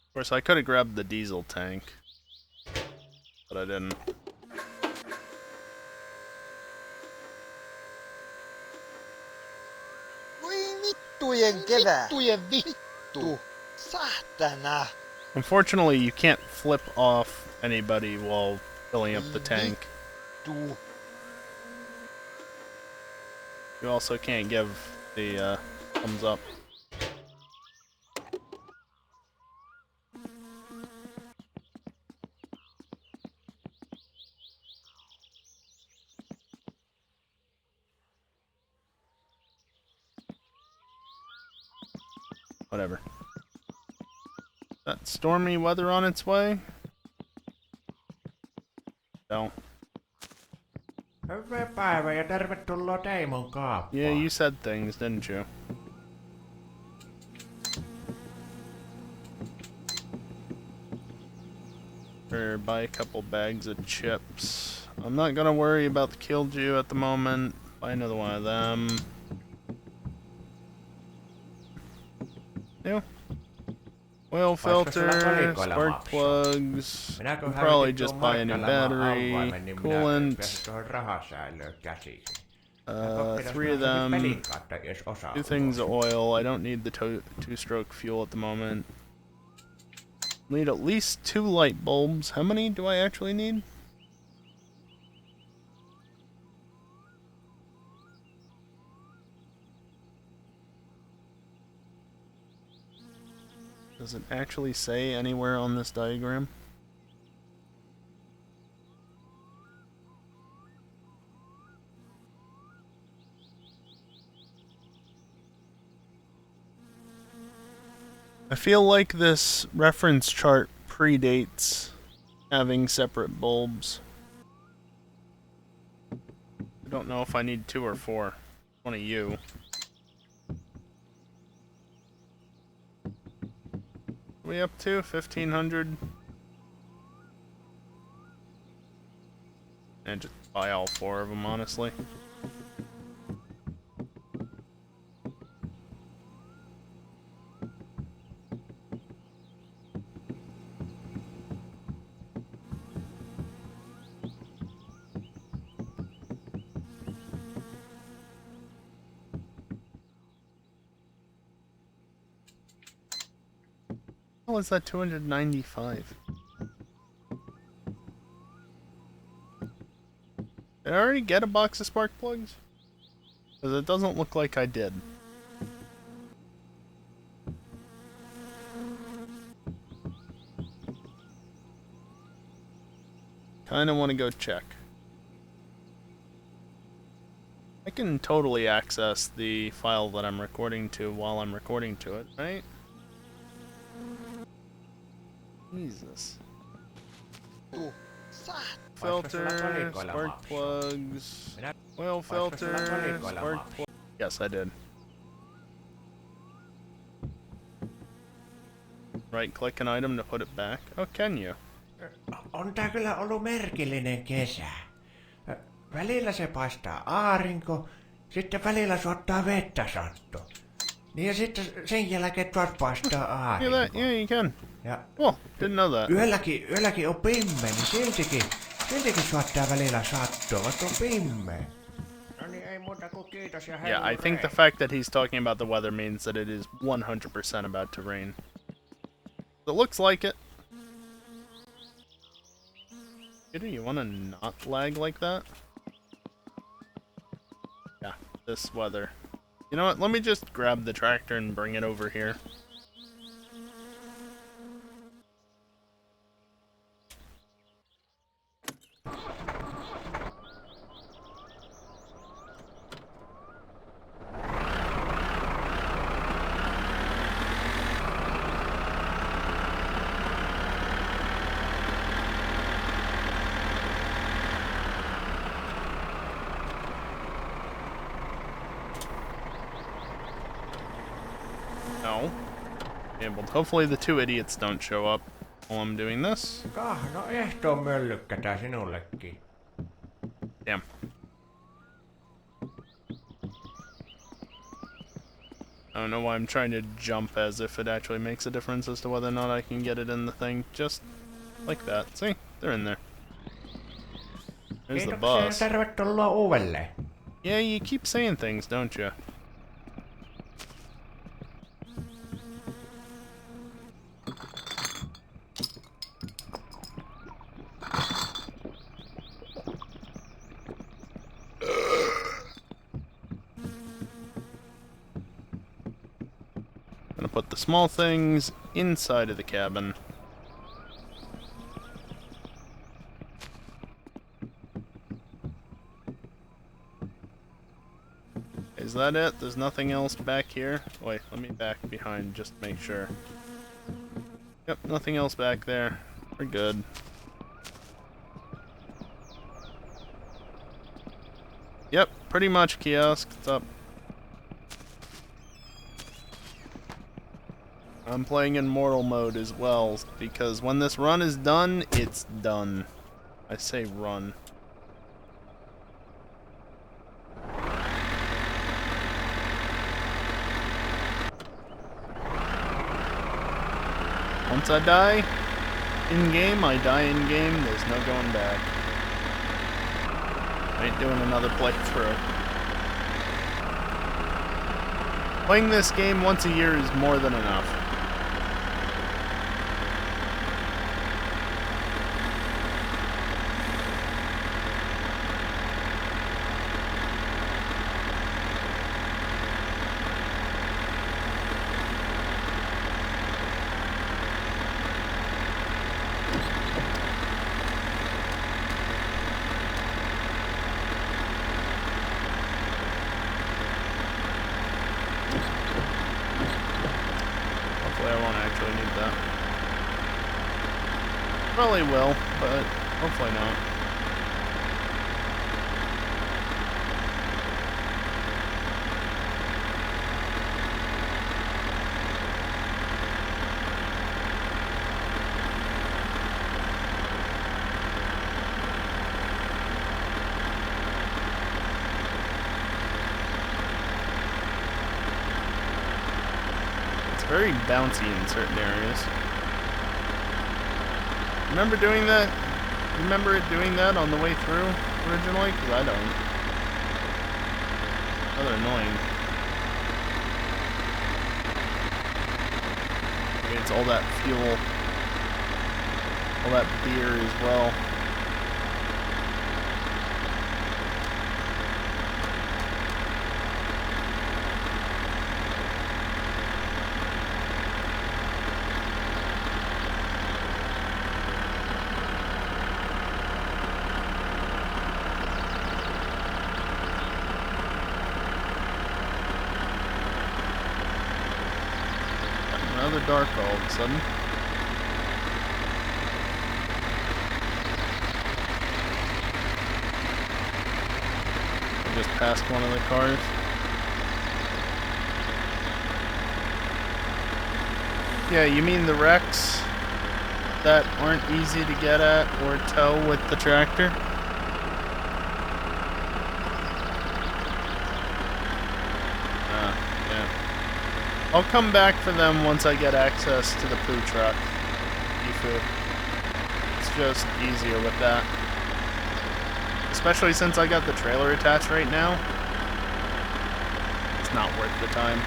Of course, I could have grabbed the diesel tank, but I didn't. Voi vittujen kevää. Vittujen vittu. Saatana. Unfortunately, you can't flip off anybody while filling up the tank. Vittu. You also can't give the thumbs up. Whatever. That stormy weather on its way? No. Hyvää päivää ja tervetuloa Teimon kaappaan. Yeah, you said things, didn't you? Or buy a couple bags of chips. I'm not gonna worry about the Killdew at the moment. Buy another one of them. Yeah. Oil filter, spark plugs. I'll probably just buy a new battery, coolant. 3 of them. 2 things of oil. I don't need the 2-stroke fuel at the moment. Need at least 2 light bulbs. How many do I actually need? Does it actually say anywhere on this diagram? I feel like this reference chart predates having separate bulbs. I don't know if I need 2 or 4. One of you. What are we up to? 1,500? And just buy all 4 of them, honestly. How is that 295? Did I already get a box of spark plugs? Because it doesn't look like I did. Kinda want to go check. I can totally access the file that I'm recording to while I'm recording to it, right? Jesus. Filter, spark plugs, oil filter, spark plug. Yes, I did. right-click an item to put it back? Oh, can you? On tää kyllä ollut merkillinen kesä. Välillä se paistaa aurinko, sitten välillä suottaa vettä satto. Niin ja sitten sen jälkeen taas paistaa Yeah, aurinko. yeah, you can. Ja Oh, didn't know that. yölläkin on pimme, niin siltikin suottaa välillä sattoa, vaikka on pimme. No niin, ei muuta kuin kiitos ja Yeah, I think the fact that he's talking about the weather means that it is 100% about to rain. It looks like it. Peter, you wanna not lag like that? Yeah, this weather. You know what, let me just grab the tractor and bring it over here. No. Enabled. Hopefully the two idiots don't show up while I'm doing this. No ehtoon möllykkä tää sinullekin. Damn. I don't know why I'm trying to jump as if it actually makes a difference as to whether or not I can get it in the thing. Just like that. See? They're in there. There's the Kiitoksia ja bus. tervetuloa uudelleen. Yeah, you keep saying things, don't you? Gonna put the small things inside of the cabin. Is that it? There's nothing else back here? Wait, let me back behind just to make sure. Yep, nothing else back there. We're good. Yep, pretty much kiosk. It's up. I'm playing in mortal mode as well, because when this run is done, it's done. I say run. Once I die in-game, I die in-game. There's no going back. I ain't doing another playthrough. Playing this game once a year is more than enough. Hopefully I won't actually need that. Probably will, but hopefully not. Very bouncy in certain areas. Remember doing that? Remember it doing that on the way through originally? Because I don't. Rather annoying. Maybe it's all that fuel. All that beer as well. Another dark all of a sudden. I just passed one of the cars. Yeah, you mean the wrecks that aren't easy to get at or tow with the tractor? Yeah. I'll come back for them once I get access to the poo truck. Eevee. It's just easier with that. Especially since I got the trailer attached right now. It's not worth the time.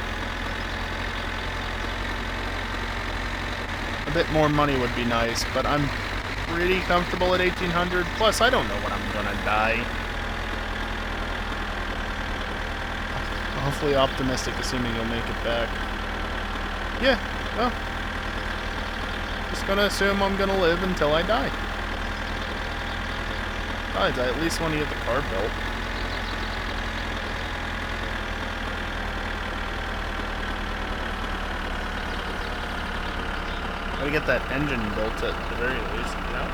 A bit more money would be nice, but I'm pretty comfortable at 1800. Plus, I don't know when I'm gonna die. Hopefully optimistic, assuming you'll make it back. Yeah, well, just gonna assume I'm gonna live until I die. Besides, I at least want to get the car built. Gotta get that engine built at the very least, you know?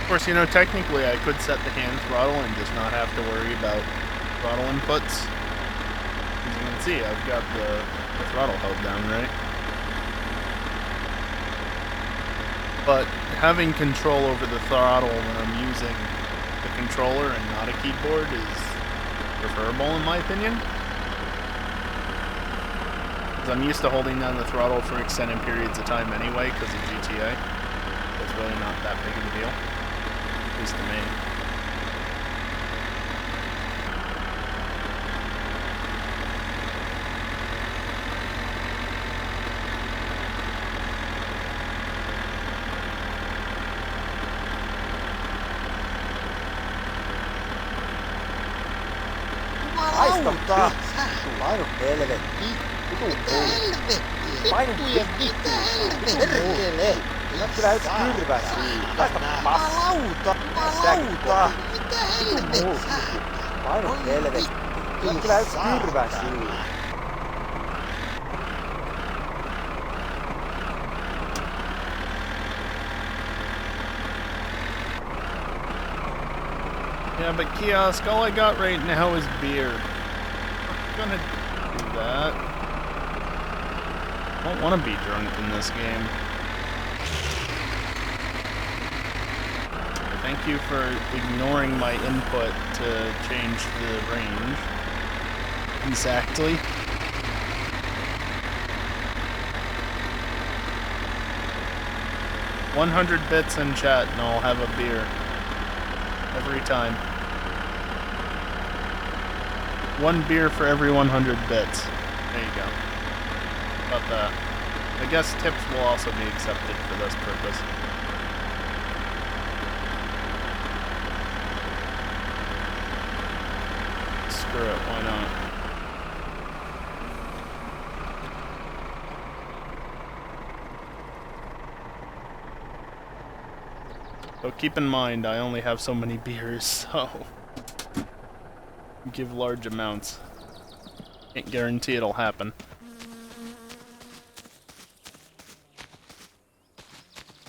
Of course, you know, technically I could set the hand throttle and just not have to worry about throttle inputs. As you can see, I've got the throttle held down, right? But having control over the throttle when I'm using the controller and not a keyboard is preferable in my opinion. Because I'm used to holding down the throttle for extended periods of time anyway because of GTA. It's really not that big of a deal. At least to me. Haista painu helvetti. Painu Perkele! Nyt lähdet kyrvän siihen. Haista paskaa. Jumalauta! Mitä helvettiä? Painu helvetti. Nyt lähdet kyrvän siihen. Yeah, but kiosk, all I got right now is beer. I'm gonna do that. I don't want to be drunk in this game. Thank you for ignoring my input to change the range. Exactly. $100 bits in chat and I'll have a beer. Every time. 1 beer for every 100 bits. There you go. But I guess tips will also be accepted for this purpose. Screw it, why not? So keep in mind, I only have so many beers, so give large amounts. Can't guarantee it'll happen.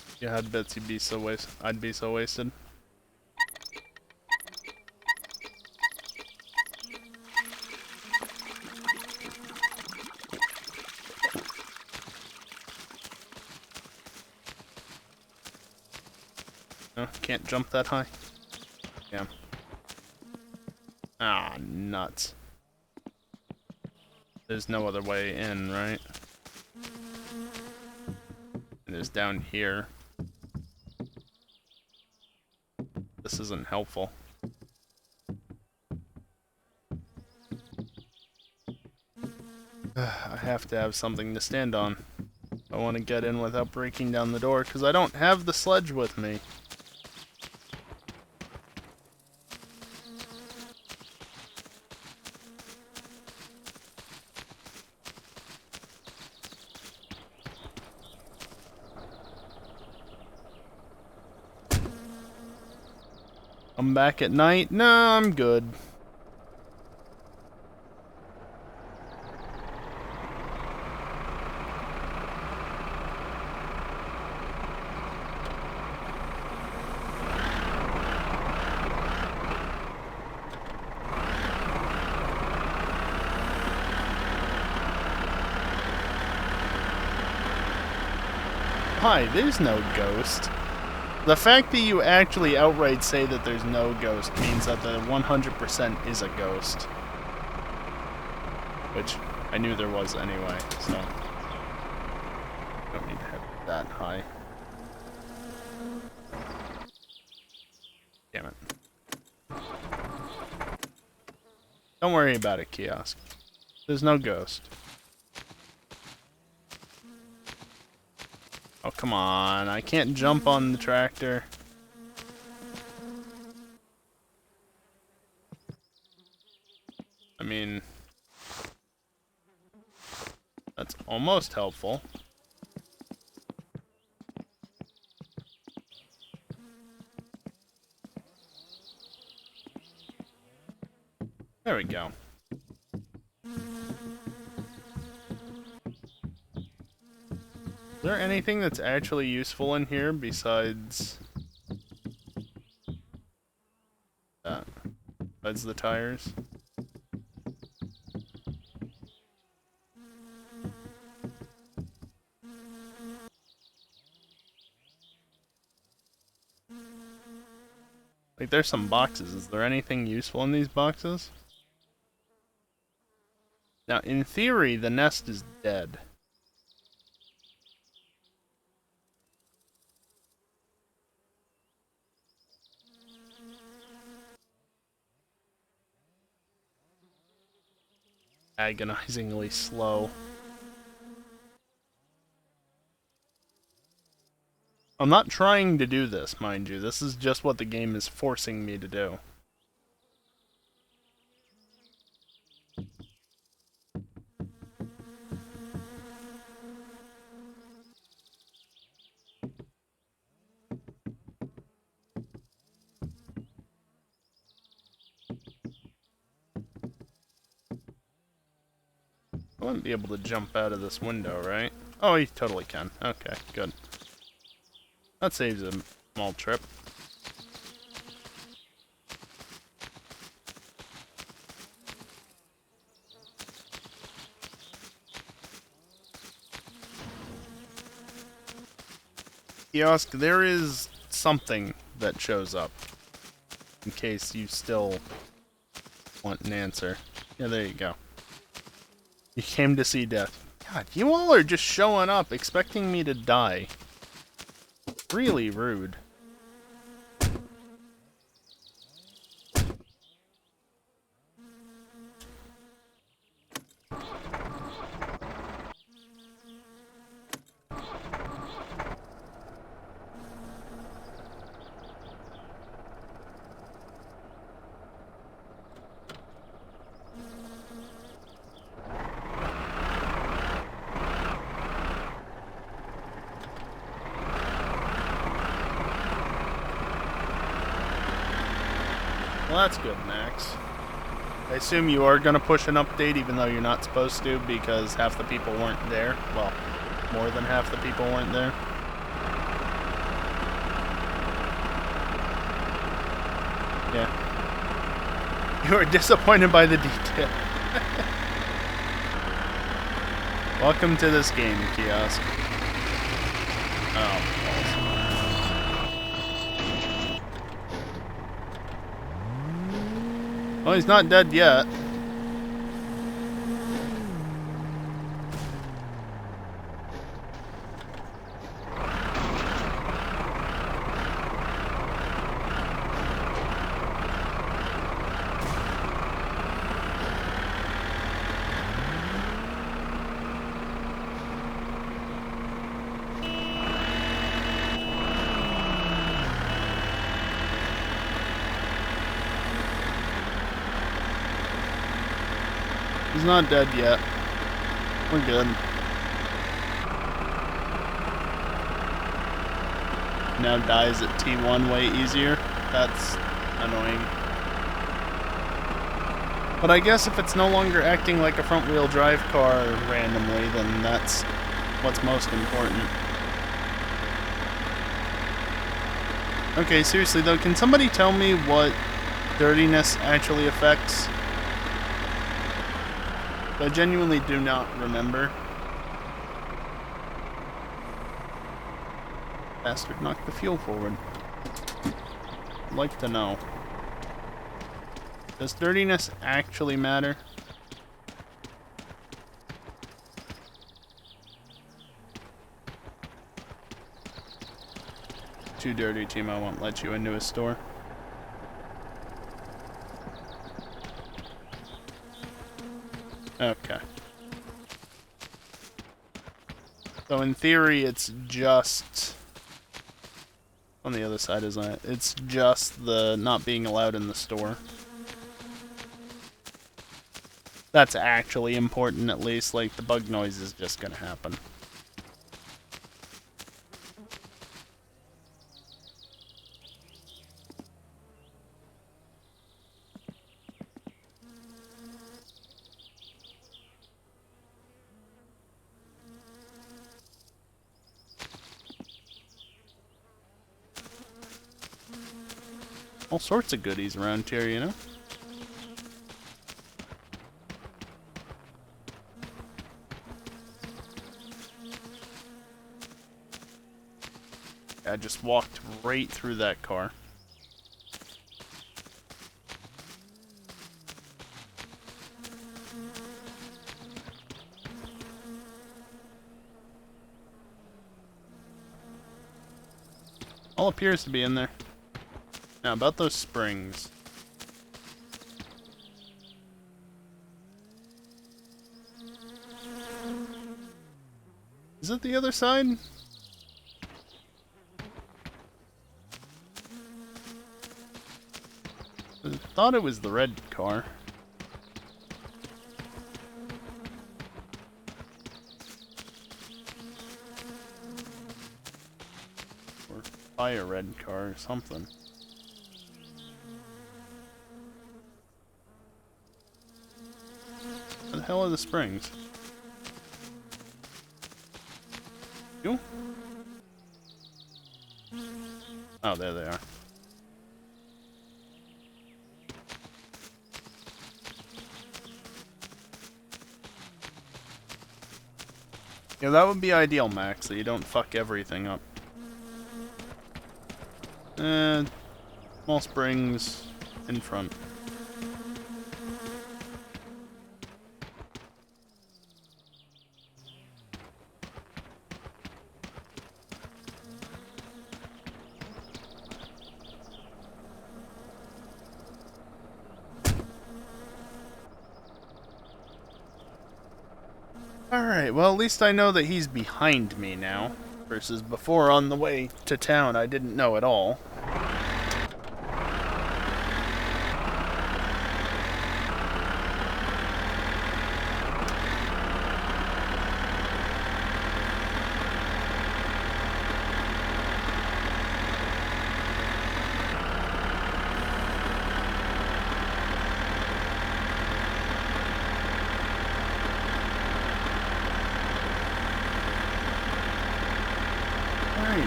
If you had bits, you'd be so wasted. I'd be so wasted. No, can't jump that high. Yeah. Ah, nuts. There's no other way in, right? It is down here. isn't helpful. I have to have something to stand on. I want to get in without breaking down the door, because I don't have the sledge with me. I'm back at night? No, I'm good. Hi, there's no ghost. The fact that you actually outright say that there's no ghost means that the 100% is a ghost. Which I knew there was anyway, so don't need to have it that high. Damn it. Don't worry about it, kiosk. There's no ghost. Oh, come on. I can't jump on the tractor. I mean, that's almost helpful. There we go. Is there anything that's actually useful in here besides that? Besides the tires? Like, there's some boxes. Is there anything useful in these boxes? Now, in theory, the nest is dead. Agonizingly slow. I'm not trying to do this, mind you. This is just what the game is forcing me to do. I wouldn't be able to jump out of this window, right? Oh, you totally can. Okay, good. That saves a small trip. Kiosk, there is something that shows up. In case you still want an answer. Yeah, there you go. You came to see death. God, you all are just showing up, expecting me to die. Really rude. Well, that's good, Max. I assume you are going to push an update even though you're not supposed to because half the people weren't there. Well, more than half the people weren't there. Yeah. You are disappointed by the detail. Welcome to this game, Kiosk. Oh. Well, he's not dead yet. He's not dead yet. We're good. Now dies at T1 way easier. That's annoying. But I guess if it's no longer acting like a front-wheel drive car randomly, then that's what's most important. Okay, seriously though, can somebody tell me what dirtiness actually affects? I genuinely do not remember. Bastard knocked the fuel forward. I'd like to know. Does dirtiness actually matter? Too dirty, Timo won't let you into his store. Okay. So in theory, it's just... on the other side, isn't it? It's just the not being allowed in the store. That's actually important, at least. Like, the bug noise is just gonna happen. All sorts of goodies around here, you know? I just walked right through that car. All appears to be in there. Now, about those springs. Is it the other side? I thought it was the red car. Or fire red car or something. Where the hell are the springs? You? Oh, there they are. Yeah, that would be ideal, Max, so you don't fuck everything up. Small springs in front. Alright, well at least I know that he's behind me now. Versus before on the way to town I didn't know at all.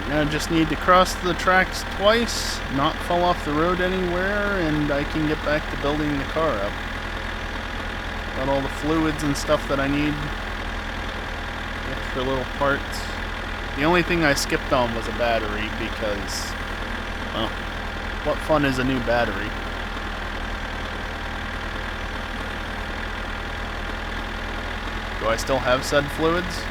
Now I just need to cross the tracks twice, not fall off the road anywhere, and I can get back to building the car up. Got all the fluids and stuff that I need. Extra little parts. The only thing I skipped on was a battery because, well, what fun is a new battery? Do I still have said fluids?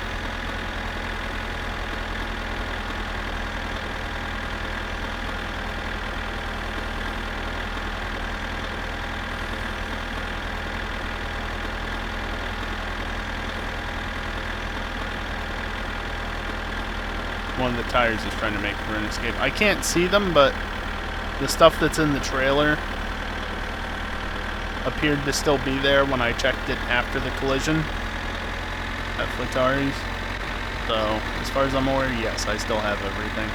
One of the tires is trying to make for an escape. I can't see them, but the stuff that's in the trailer appeared to still be there when I checked it after the collision at Flatari's. So, as far as I'm aware, yes, I still have everything.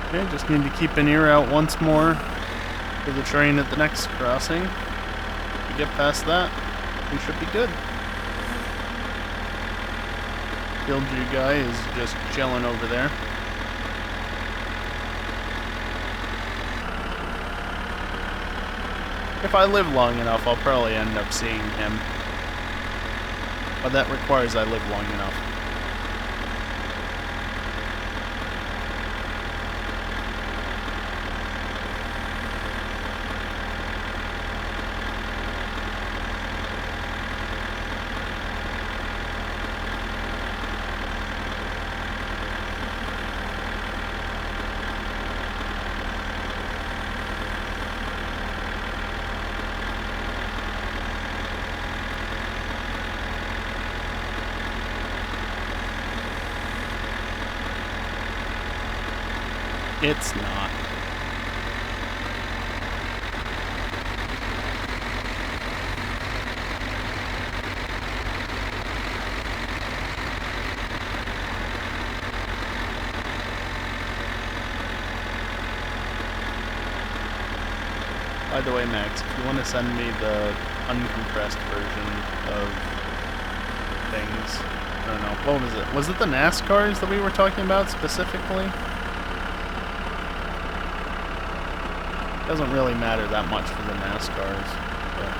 Okay, just need to keep an ear out once more for the train at the next crossing. If we get past that, we should be good. Field Jew guy is just chilling over there. If I live long enough, I'll probably end up seeing him. But that requires I live long enough. It's not. By the way, Max, if you want to send me the uncompressed version of things, I don't know, what was it? Was it the NASCARs that we were talking about specifically? Doesn't really matter that much for the NASCARs. But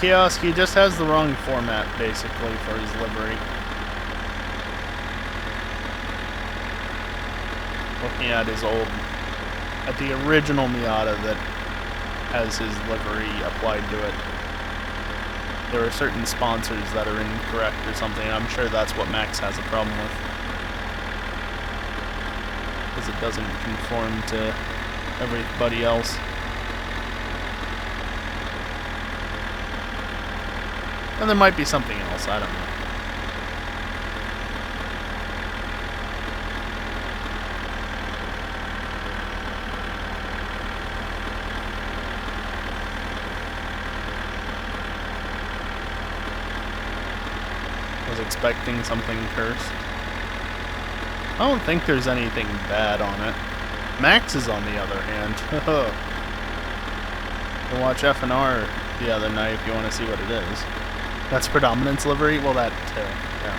Kiosk, he just has the wrong format, basically, for his livery. Looking at his at the original Miata that has his livery applied to it. There are certain sponsors that are incorrect or something, and I'm sure that's what Max has a problem with. Because it doesn't conform to everybody else. And there might be something else, I don't know. I was expecting something cursed. I don't think there's anything bad on it. Max is on the other hand. Go watch F&R the other night if you want to see what it is. That's Predominance livery? Well, that too, yeah.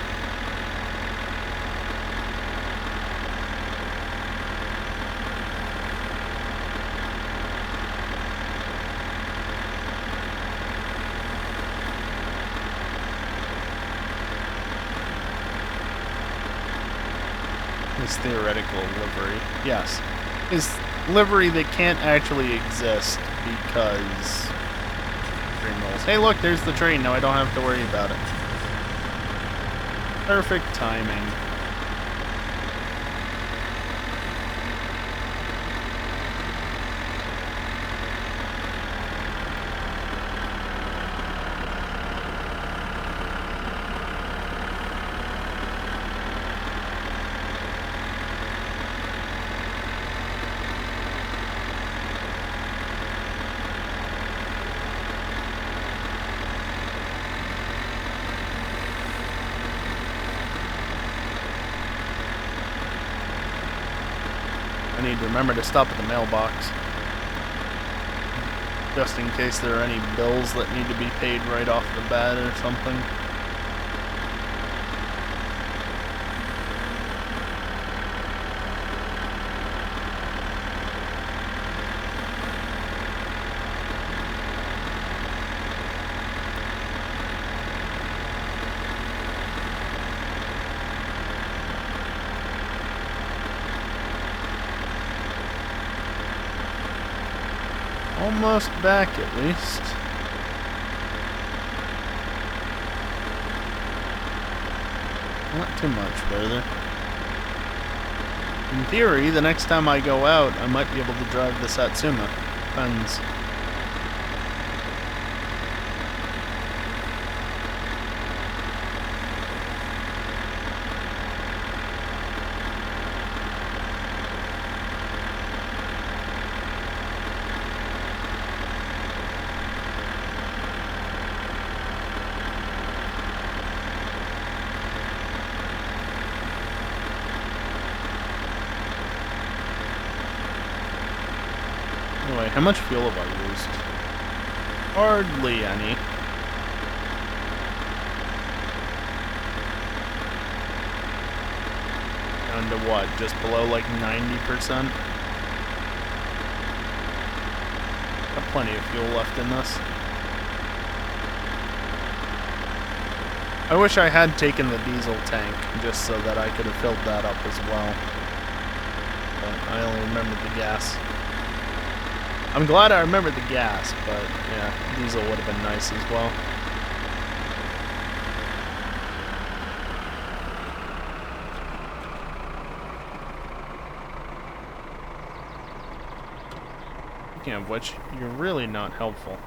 His theoretical livery. Yes. His livery that can't actually exist because train rolls. Hey look, there's the train. Now I don't have to worry about it. Perfect timing. I need to remember to stop at the mailbox. Just in case there are any bills that need to be paid right off the bat or something. Almost back, at least. Not too much further. In theory, the next time I go out, I might be able to drive the Satsuma. Depends. Anyway, how much fuel have I used? Hardly any. Down to what? Just below like 90%? Got plenty of fuel left in this. I wish I had taken the diesel tank, just so that I could have filled that up as well. But I only remembered the gas. I'm glad I remembered the gas, but yeah, diesel would have been nice as well. Speaking of which, you're really not helpful.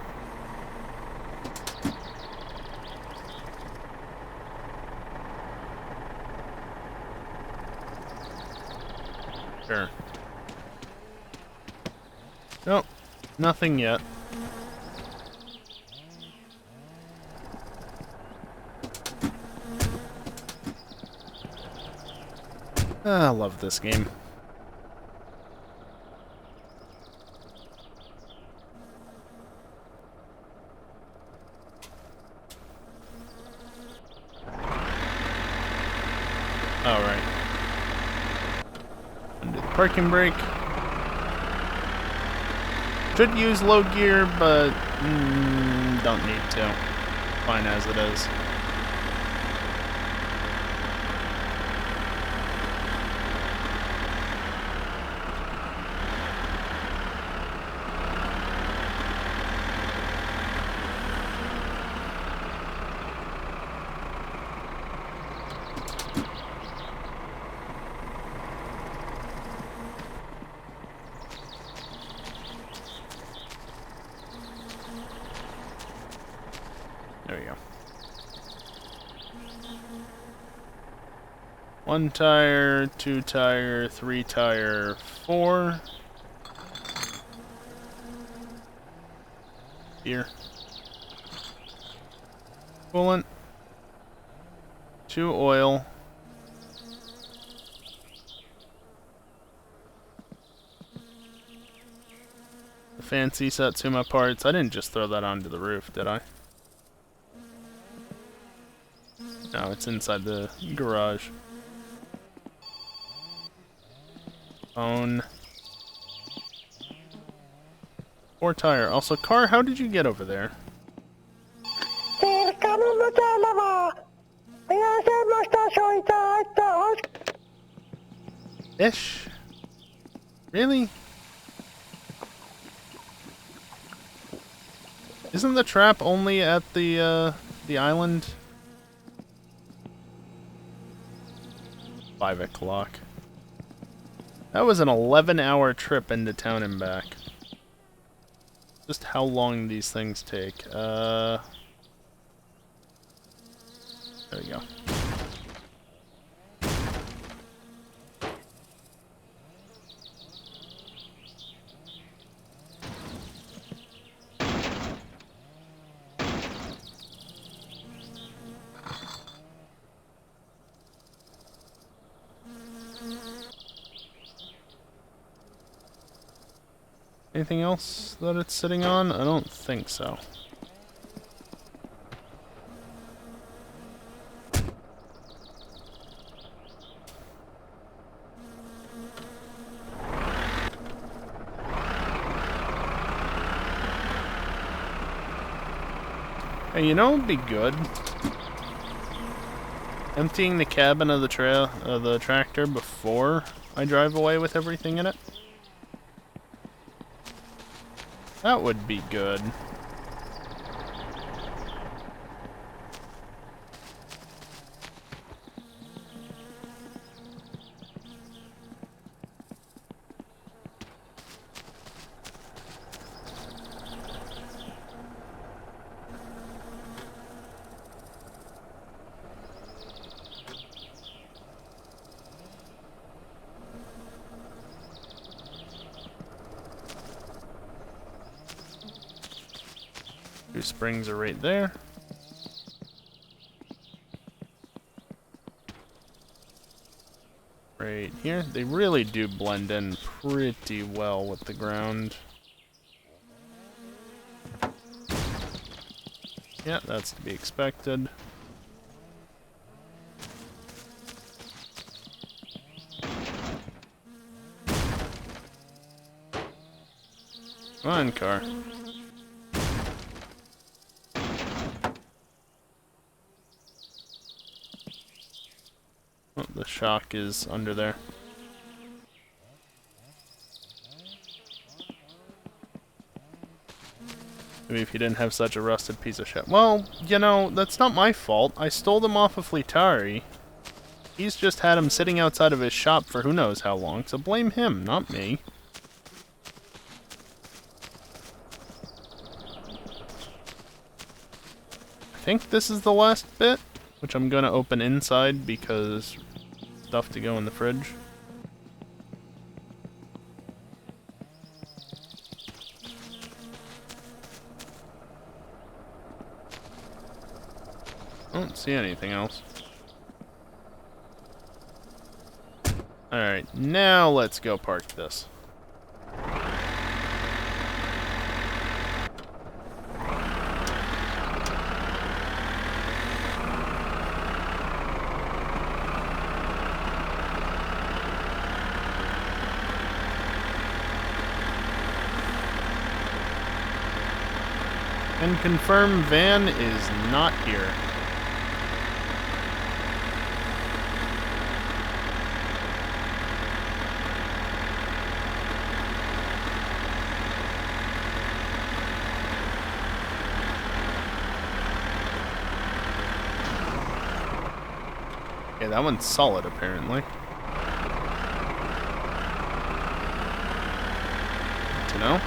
Sure. Nope, nothing yet. I love this game. Alright. Undo the parking brake. Should use low gear, but don't need to. Fine as it is. There we go. 1 tire, 2 tire, 3 tire, 4. Beer. Coolant. 2 oil. The fancy Satsuma parts. I didn't just throw that onto the roof, did I? No, it's inside the garage. Phone. 4 tire. Also, car, how did you get over there? Fish? Really? Isn't the trap only at the island? 5 o'clock. That was an 11-hour trip into town and back. Just how long these things take. There we go. Anything else that it's sitting on? I don't think so. Hey, you know, it'd be good. Emptying the cabin of the tractor before I drive away with everything in it. That would be good. Two springs are right there. Right here. They really do blend in pretty well with the ground. Yeah, that's to be expected. Come on, car. Oh, the shock is under there. Maybe if you didn't have such a rusted piece of shit. Well, you know, that's not my fault. I stole them off of Fleetari. He's just had them sitting outside of his shop for who knows how long, so blame him, not me. I think this is the last bit, which I'm gonna open inside because stuff to go in the fridge. I don't see anything else. Alright, now let's go park this. And confirm van is not here. Okay, that one's solid apparently. Good to know.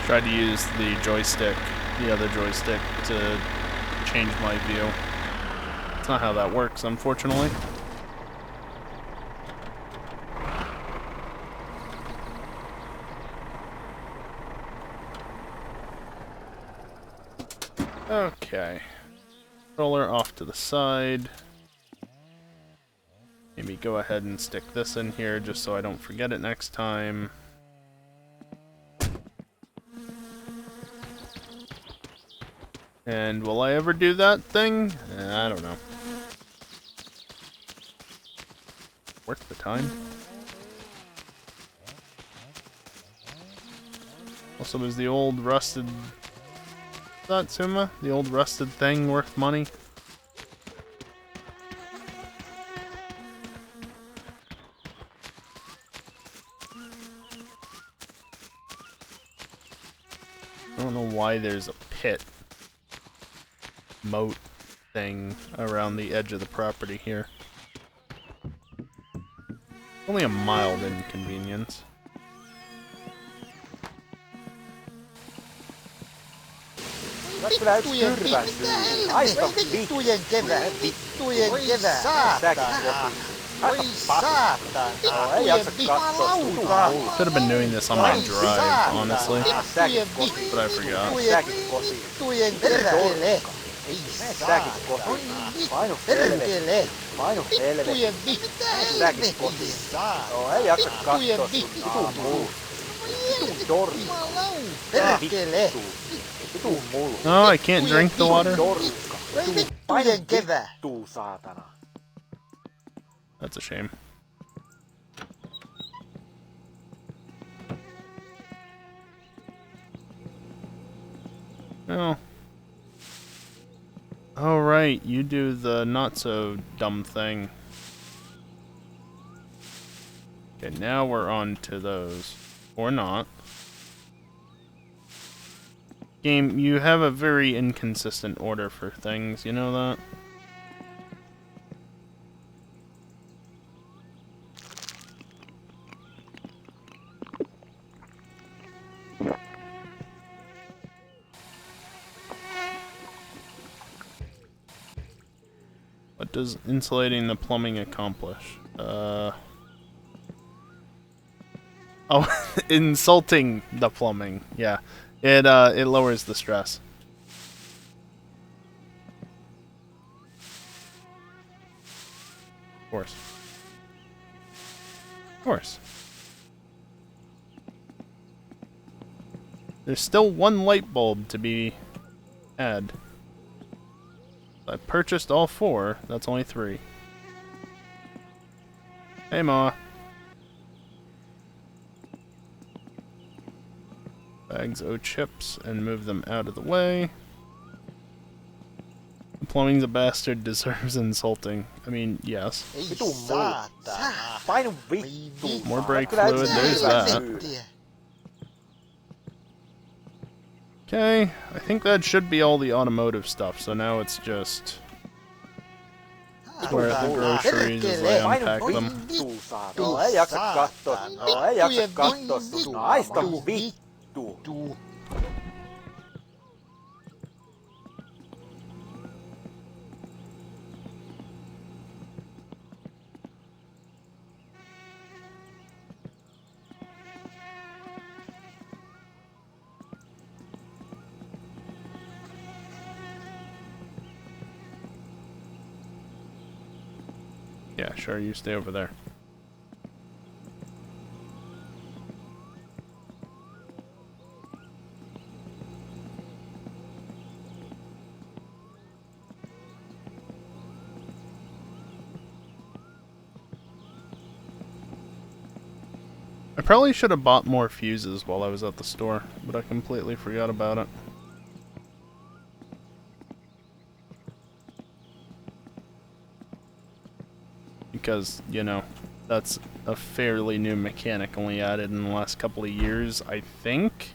Tried to use the joystick, the other joystick, to change my view. That's not how that works, unfortunately. Okay. Controller off to the side. Maybe go ahead and stick this in here just so I don't forget it next time. And will I ever do that thing? I don't know. Worth the time. Also, is the old rusted Satsuma? The old rusted thing worth money? I don't know why there's a pit moat thing around the edge of the property here. Only a mild inconvenience. Vittujen kevät, vittujen kevät, saatana. Oi saatana, vittujen jumalauta. Should have been doing this on my drive, honestly, but I forgot. Vittujen keväälle. Mene säkin kotiin. Painu helvetti. Painu helvetti. Mene säkin kotiin. No ei jaksa kattoo sun naamuu. Vitun dorkka. Vittu. Vitun mulu. Oh, I can't drink the water? Dorkka. Painu vittuu, saatana. That's a shame. Oh. Oh, right. You do the not so dumb thing. Okay, now we're on to those. Or not. Game, you have a very inconsistent order for things, you know that? What does insulating the plumbing accomplish? Oh, insulting the plumbing. Yeah. It lowers the stress. Of course. Of course. There's still one light bulb to be had. I purchased all 4, that's only 3. Hey, Ma. Bags O chips and move them out of the way. The plumbing's a bastard, deserves insulting. I mean, yes. Vitun mulu. Painu vittuu. More brake fluid, there's that. Okay, I think that should be all the automotive stuff, so now it's just where at the groceries as I unpack them. No ei jaksa kattoo. No ei jaksa kattoo sun naista vittuu. Yeah, sure, you stay over there. I probably should have bought more fuses while I was at the store, but I completely forgot about it. Because, you know, that's a fairly new mechanic only added in the last couple of years, I think.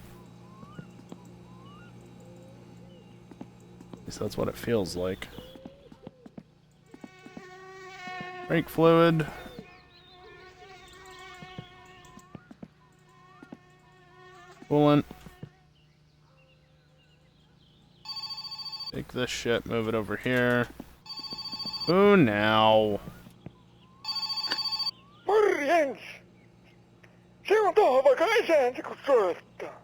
At least that's what it feels like. Brake fluid. Coolant. Take this shit, move it over here. Ooh, now. Morjens! Se on tuohon vaikka isäänsä kun soittaa.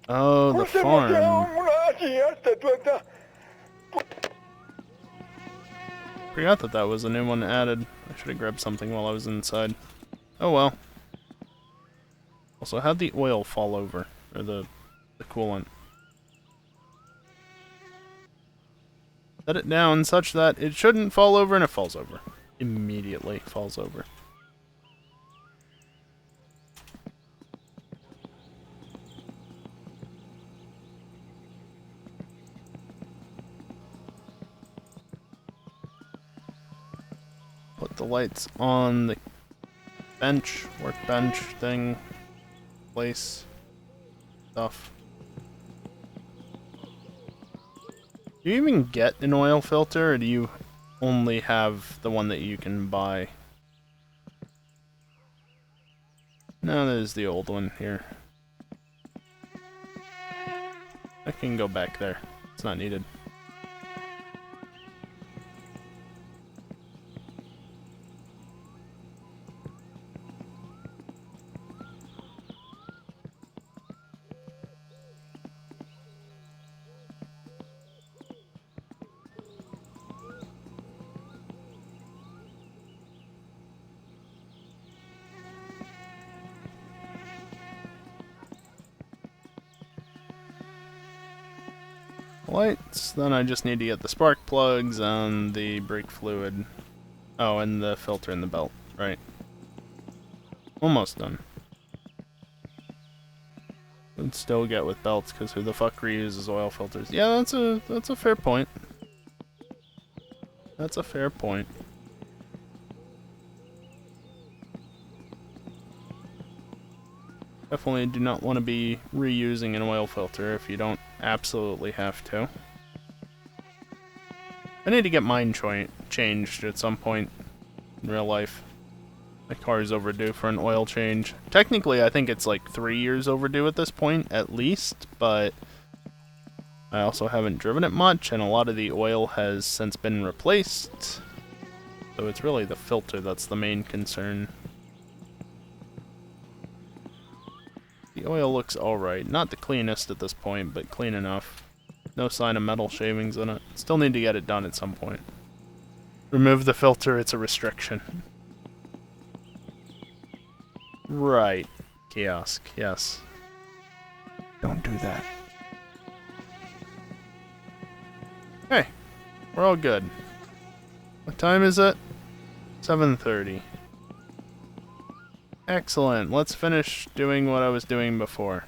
Oh, the Kun semmosia on farm. mun asiasta Forgot that that was a new one added. I should have grabbed something while I was inside. Oh well. Also, how'd the oil fall over? Or the coolant? Set it down such that it shouldn't fall over, and it falls over. Immediately falls over. Put the lights on the bench, workbench thing, place, stuff. Do you even get an oil filter, or do you only have the one that you can buy? No, there's the old one here. I can go back there. It's not needed. lights. Then I just need to get the spark plugs and the brake fluid. Oh, and the filter in the belt. Right. Almost done. Would still get with belts, because who the fuck reuses oil filters? Yeah, that's a fair point. That's a fair point. Definitely do not want to be reusing an oil filter if you don't absolutely have to. I need to get mine changed at some point in real life. My car is overdue for an oil change. Technically, I think it's like 3 years overdue at this point, at least, but I also haven't driven it much, and a lot of the oil has since been replaced. So it's really the filter that's the main concern. The oil looks alright. Not the cleanest at this point, but clean enough. No sign of metal shavings in it. Still need to get it done at some point. Remove the filter, it's a restriction. Right. Kiosk, yes. Don't do that. Hey, we're all good. What time is it? 7:30. Excellent. Let's finish doing what I was doing before.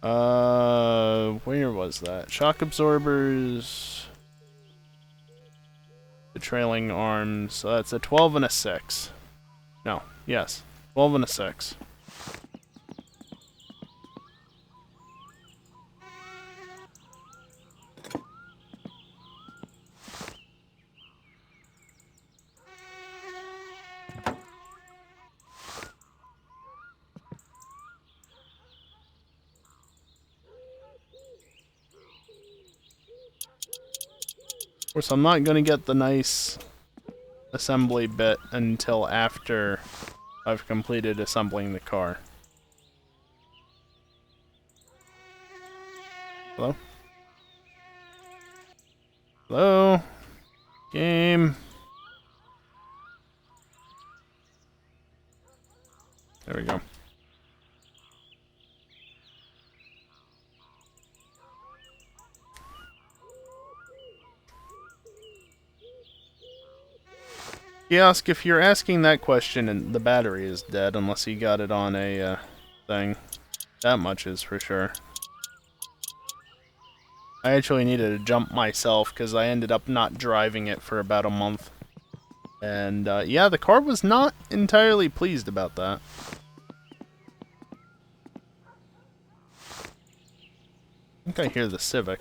Where was that? Shock absorbers. The trailing arms. So that's a 12 and a 6. No, yes. 12 and a 6. Of course, I'm not going to get the nice assembly bit until after I've completed assembling the car. Hello? Hello? Game? There we go. Kiosk, if you're asking that question and the battery is dead, unless you got it on a thing, that much is for sure. I actually needed to jump myself because I ended up not driving it for about a month. And yeah, the car was not entirely pleased about that. I think I hear the Civic.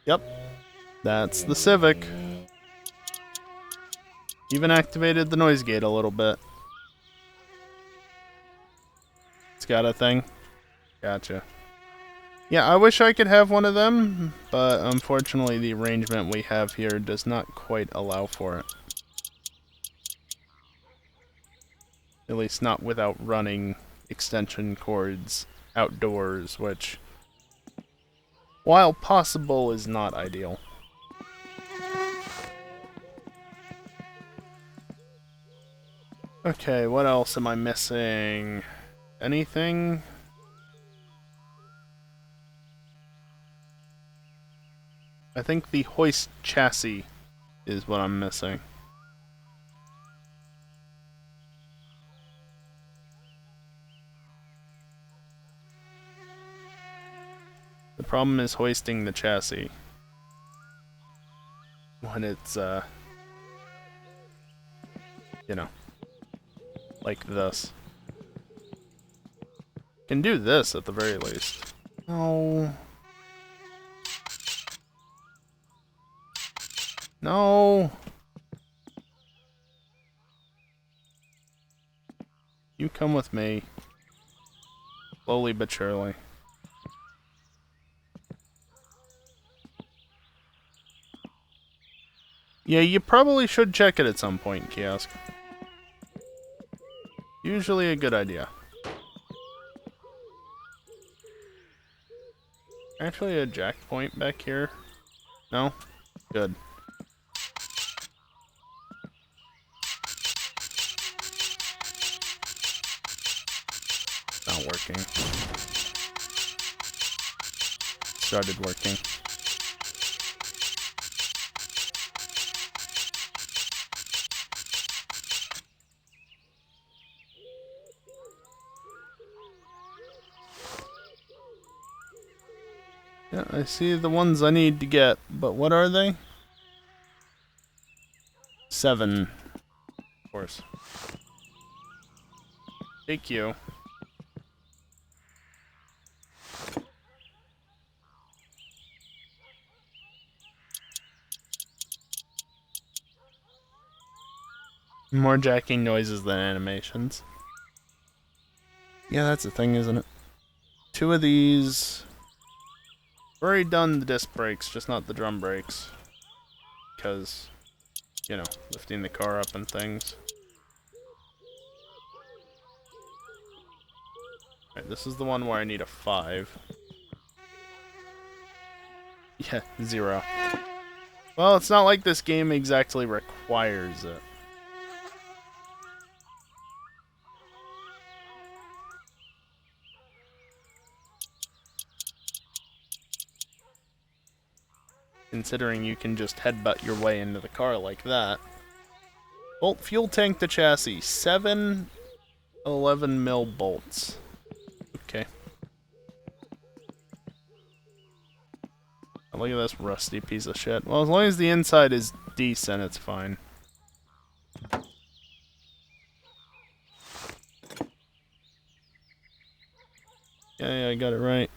Yep, that's the Civic. Even activated the noise gate a little bit. It's got a thing. Gotcha. Yeah, I wish I could have one of them, but unfortunately the arrangement we have here does not quite allow for it. At least not without running extension cords outdoors, which, while possible, is not ideal. Okay, what else am I missing? Anything? I think the hoist chassis is what I'm missing. The problem is hoisting the chassis when it's, you know, like this. Can do this at the very least. No. No. You come with me. Slowly but surely. Yeah, you probably should check it at some point, Kiosk. Usually a good idea. Actually, a jack point back here? No? Good. not working. Started working. Yeah, I see the ones I need to get, but what are they? 7. Of course. Thank you. More jacking noises than animations. Yeah, that's the thing, isn't it? 2 of these. Already done the disc brakes, just not the drum brakes. Because, you know, lifting the car up and things. Alright, this is the one where I need a 5. Yeah, 0. Well, it's not like this game exactly requires it. Considering you can just headbutt your way into the car like that. Bolt fuel tank to chassis. 7 11 mil bolts. Okay. Oh, look at this rusty piece of shit. Well, as long as the inside is decent, it's fine. Yeah, I got it right.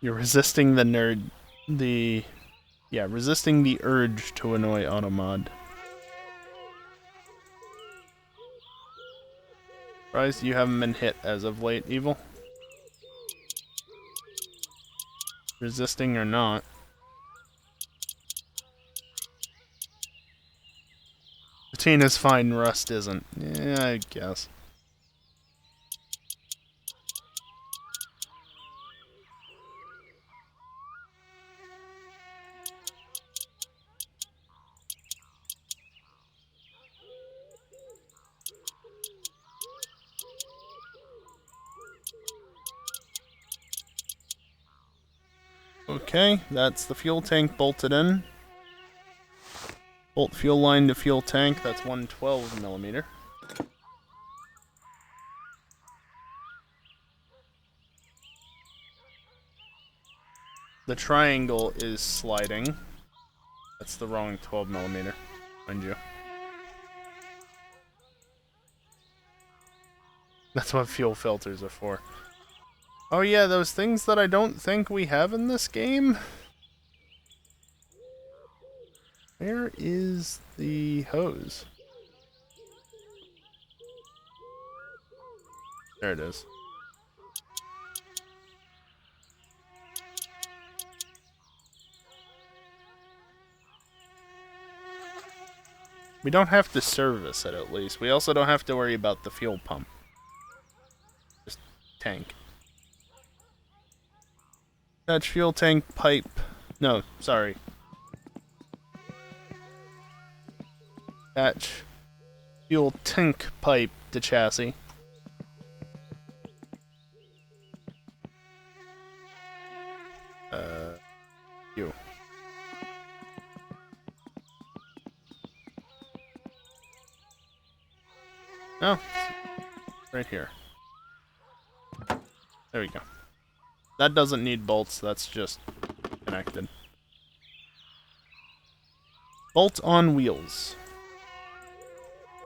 You're resisting the resisting the urge to annoy Automod. Surprised you haven't been hit as of late, Evil. Resisting or not. Patina's fine, Rust isn't. Yeah, I guess. Okay, that's the fuel tank bolted in. Bolt fuel line to fuel tank, that's 112mm. The triangle is sliding. That's the wrong 12mm, mind you. That's what fuel filters are for. Oh yeah, those things that I don't think we have in this game? Where is the hose? There it is. We don't have to service it, at least. We also don't have to worry about the fuel pump. Just tank. Attach fuel tank pipe. No, sorry. Attach fuel tank pipe to chassis. You. Oh, right here. There we go. That doesn't need bolts, that's just connected. Bolt on wheels.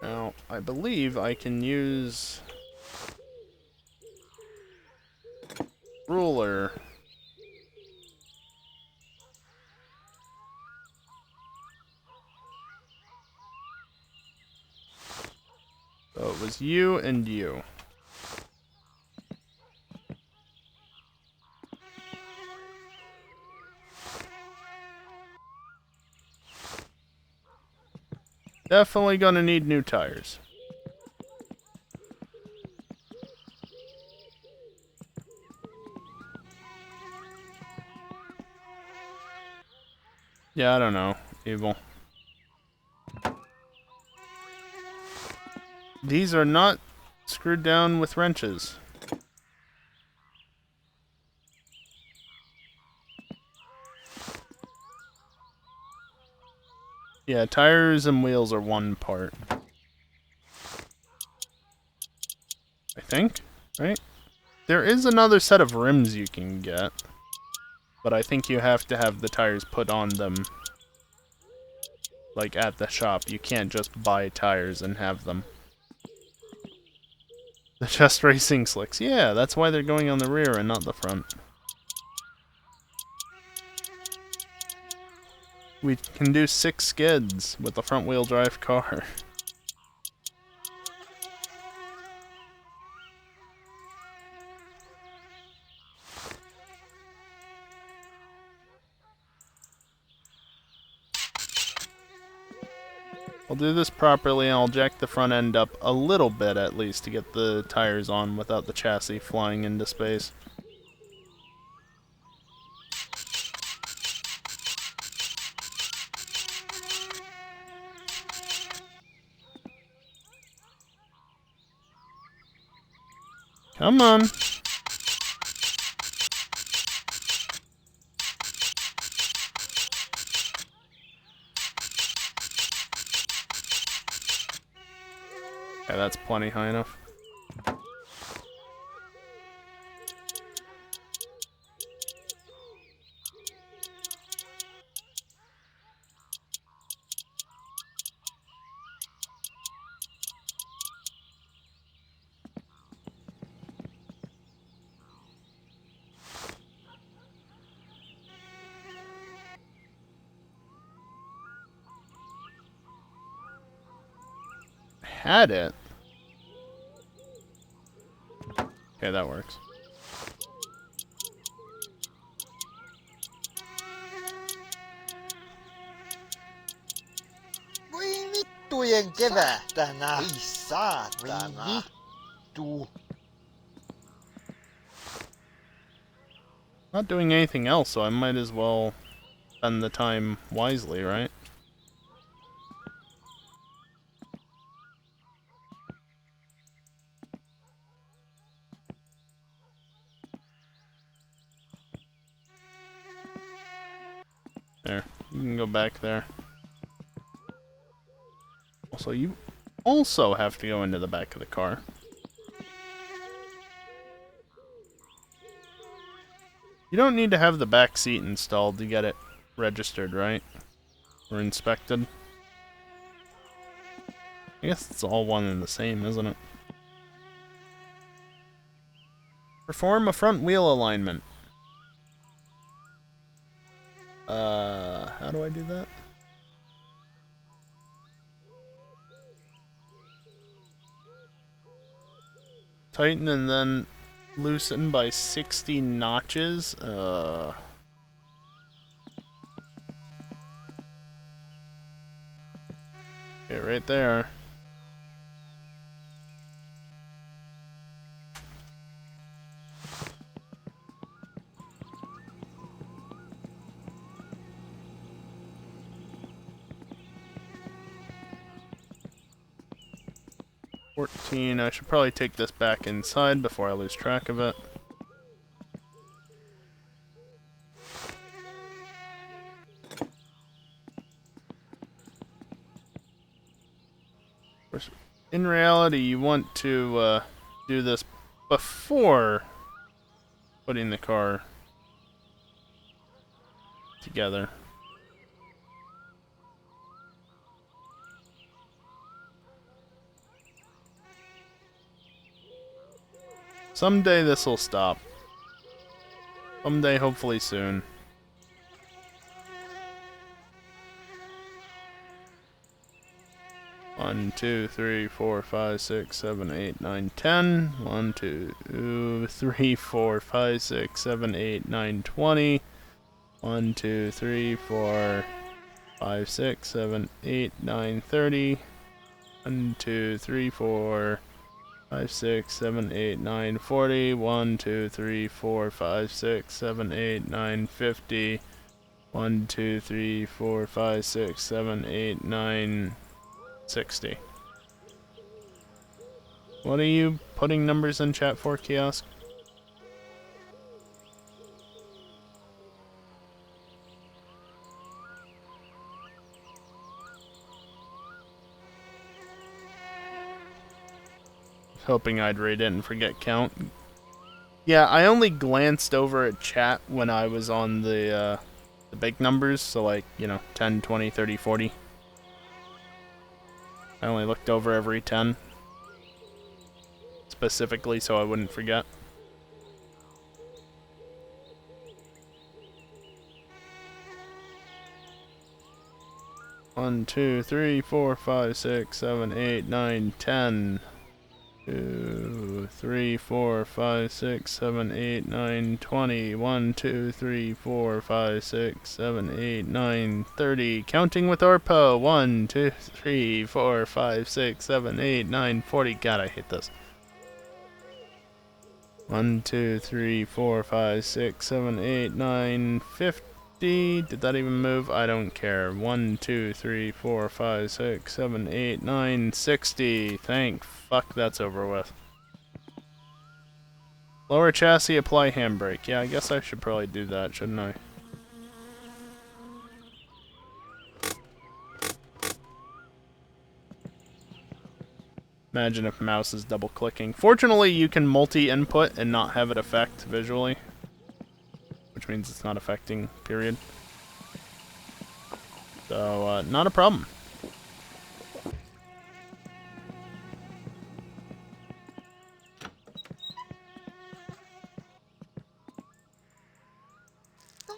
Now, I believe I can use ruler. So it was you and you. Definitely gonna need new tires. Yeah, I don't know. Evil. These are not screwed down with wrenches. Yeah, tires and wheels are one part. I think, right? There is another set of rims you can get, but I think you have to have the tires put on them, like at the shop. You can't just buy tires and have them. The Just Racing Slicks. Yeah, that's why they're going on the rear and not the front. We can do 6 skids with a front-wheel drive car. I'll do this properly and I'll jack the front end up a little bit at least to get the tires on without the chassis flying into space. Come on. Okay, that's plenty high enough. Had it. Okay, that works. Voi vittujen kevähtänä. Voi saatana. Voi vittu. Not doing anything else, so I might as well spend the time wisely, right? There. You can go back there. Also, you also have to go into the back of the car. You don't need to have the back seat installed to get it registered, right? Or inspected. I guess it's all one and the same, isn't it? Perform a front wheel alignment. How do I do that? Tighten and then loosen by 60 notches. Okay, right there. I should probably take this back inside before I lose track of it. In reality, you want to do this before putting the car together. Someday this will stop. Someday, hopefully soon. One, 2, 3, 4, 5, 6, 7, 8, 9, 10. 1, 2, 3, 4, 5, 6, 7, 8, 9, 20. 1, 2, 3, 4, 5, 6, 7, 8, 9, 30. 1, 2, 3, 4, 5, 6, 7, 8, 9, 40. 1, 2, 3, 4, 5, 6, 7, 8, 9, 50. 1, 2, 3, 4, 5, 6, 7, 8, 9, 60. What are you putting numbers in chat for, Kiosk? Hoping I'd read it and forget count. Yeah, I only glanced over at chat when I was on the big numbers, so like, 10, 20, 30, 40. I only looked over every 10. Specifically so I wouldn't forget. One, 2, 3, 4, 5, 6, 7, 8, 9, 10. 2, 3, 4, 5, 6, 7, 8, 9, 20. 1, 2, 3, 4, 5, 6, 7, 8, 9, 30. Counting with Orpo. 1, 2, 3, 4, 5, 6, 7, 8, 9, 40. God, I hate this. 1, 2, 3, 4, 5, 6, 7, 8, 9, 50. Did that even move? I don't care. 1, 2, 3, 4, 5, 6, 7, 8, 9, 60. Thank fuck that's over with. Lower chassis, apply handbrake. Yeah, I guess I should probably do that, shouldn't I? Imagine if mouse is double clicking. Fortunately, you can multi-input and not have it affect visually. Which means it's not affecting, period. So, not a problem.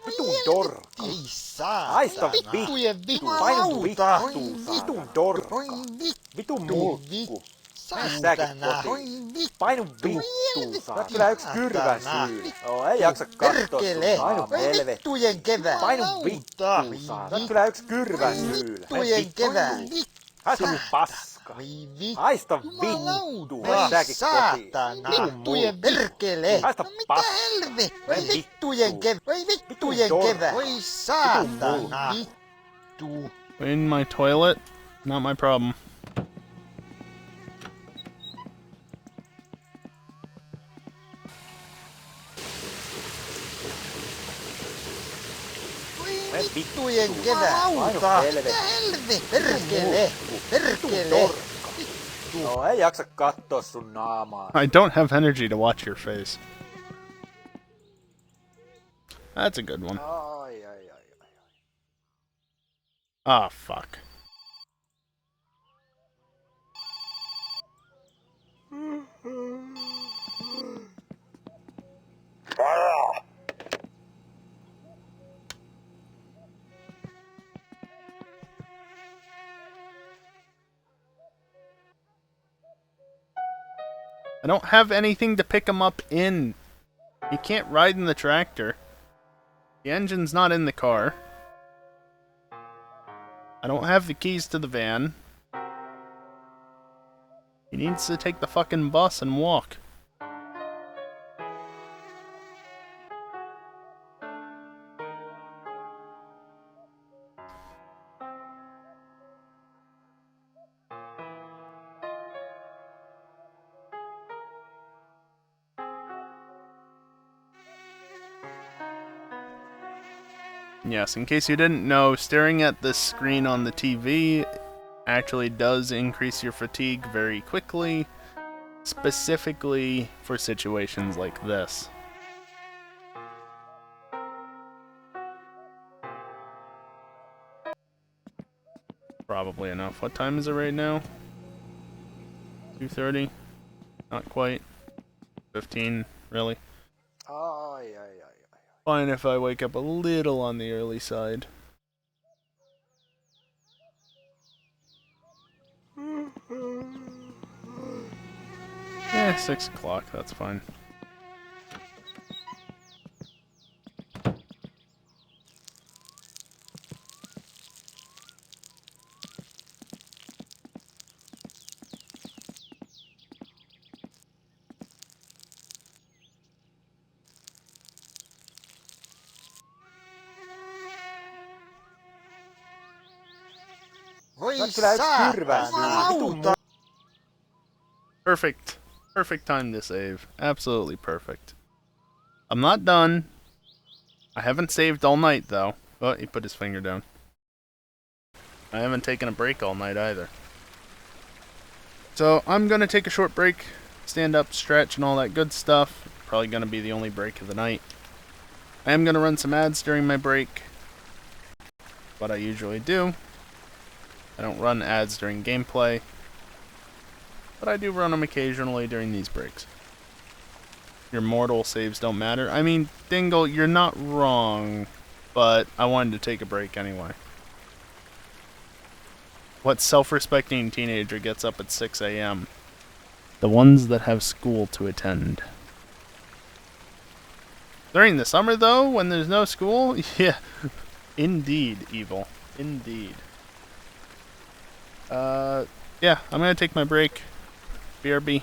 Vitun dorka. Ei saa. Haista Vittujen vittu. Painu vittu. vittuun, vitun dorka. Vitun mulkku. Säkin kotiin. Painu vittuun, saa. Kyllä yks kyrvä syy. Joo, ei jaksa kattoo sun naamaa. Helvetti. Vittujen kevää. Painu vittuun, saa. Sä oot kyllä yks kyrvä syy. Vittujen kevää. Haista paska. Haista vittuun, säkin kotiin. Vittujen perkele. Haista paska. Vittujen kevää. Vittujen kevää. Oi saatana. Vittu. In my toilet? Not my problem. Vittujen kevää. Mitä helvetti. Perkele. Perkele. Joo, ei jaksa kattoo sun naamaa. I don't have energy to watch your face. That's a good one. Ai. Ah, fuck. I don't have anything to pick him up in. He can't ride in the tractor. The engine's not in the car. I don't have the keys to the van. He needs to take the fucking bus and walk. Yes, in case you didn't know, staring at this screen on the TV actually does increase your fatigue very quickly, specifically for situations like this. Probably enough. What time is it right now? 2:30? Not quite. 15, really? Ai. Fine if I wake up a little on the early side. Yeah, 6 o'clock, that's fine. Voi Sä oot kyllä yks kyrvä syy. saatana. Vitun Perfect. Perfect time to save. Absolutely perfect. I'm not done. I haven't saved all night, though. Oh, he put his finger down. I haven't taken a break all night, either. So, I'm gonna take a short break. Stand up, stretch, and all that good stuff. Probably gonna be the only break of the night. I am gonna run some ads during my break. What I usually do. I don't run ads during gameplay. But I do run them occasionally during these breaks. Your mortal saves don't matter. I mean, Dingle, you're not wrong, but I wanted to take a break anyway. What self-respecting teenager gets up at 6 a.m.? The ones that have school to attend. During the summer, though, when there's no school? Yeah. Indeed, evil. Indeed. Yeah, I'm gonna take my break. BRB.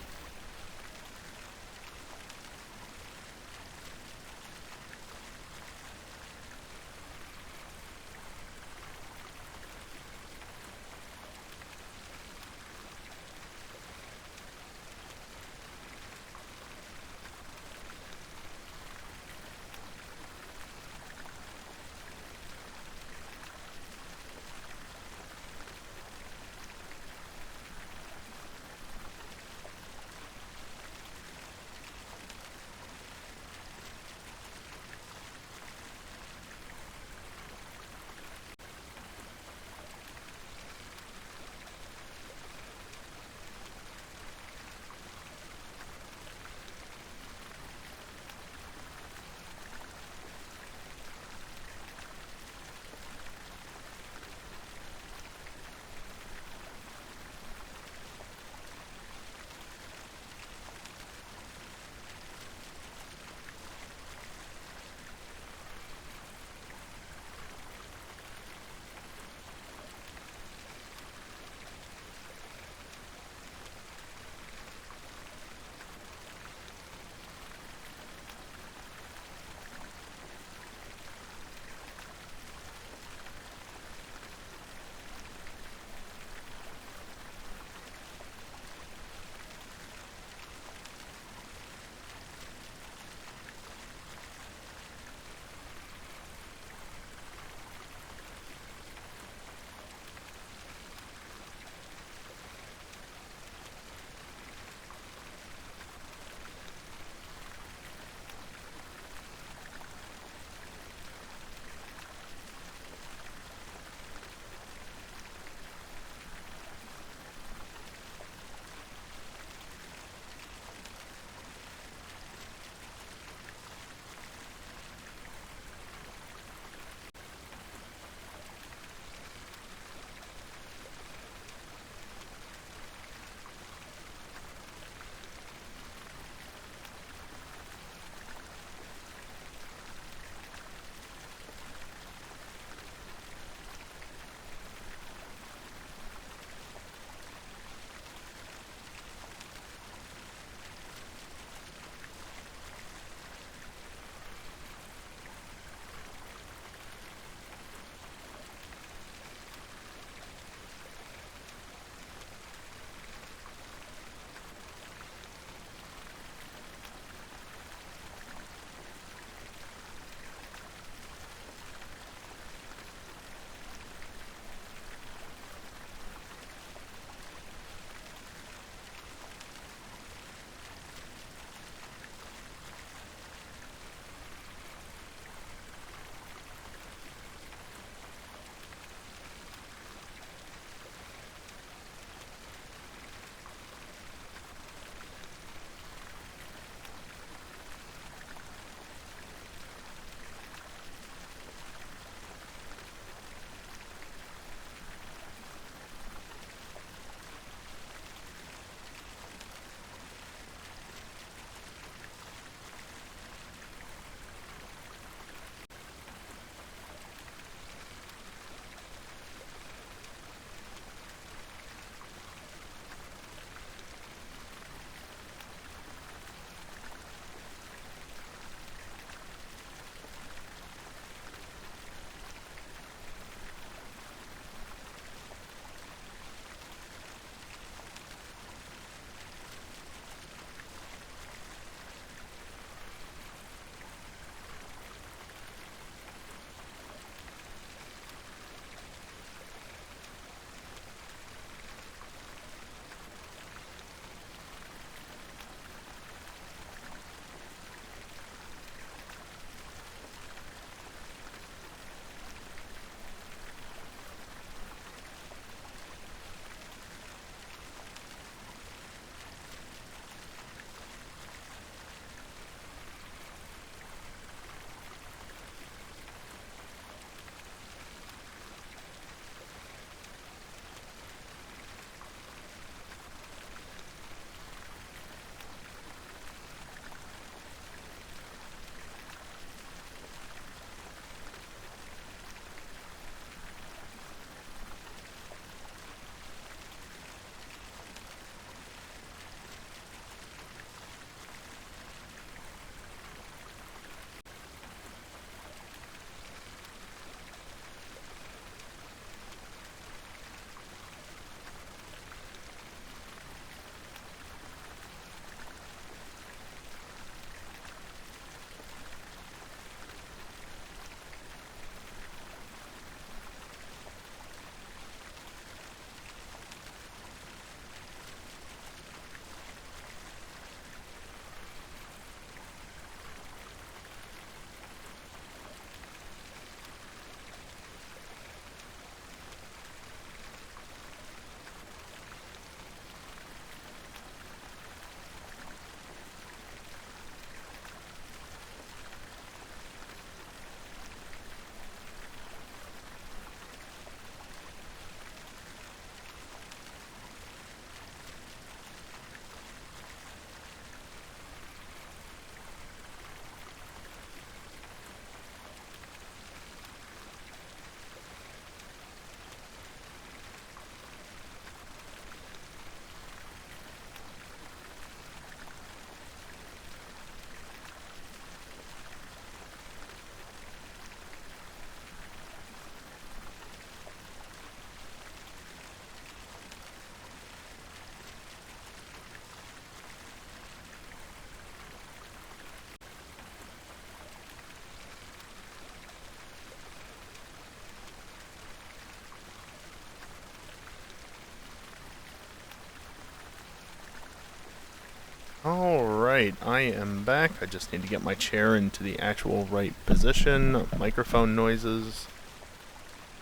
Alright, I am back. I just need to get my chair into the actual right position. Microphone noises.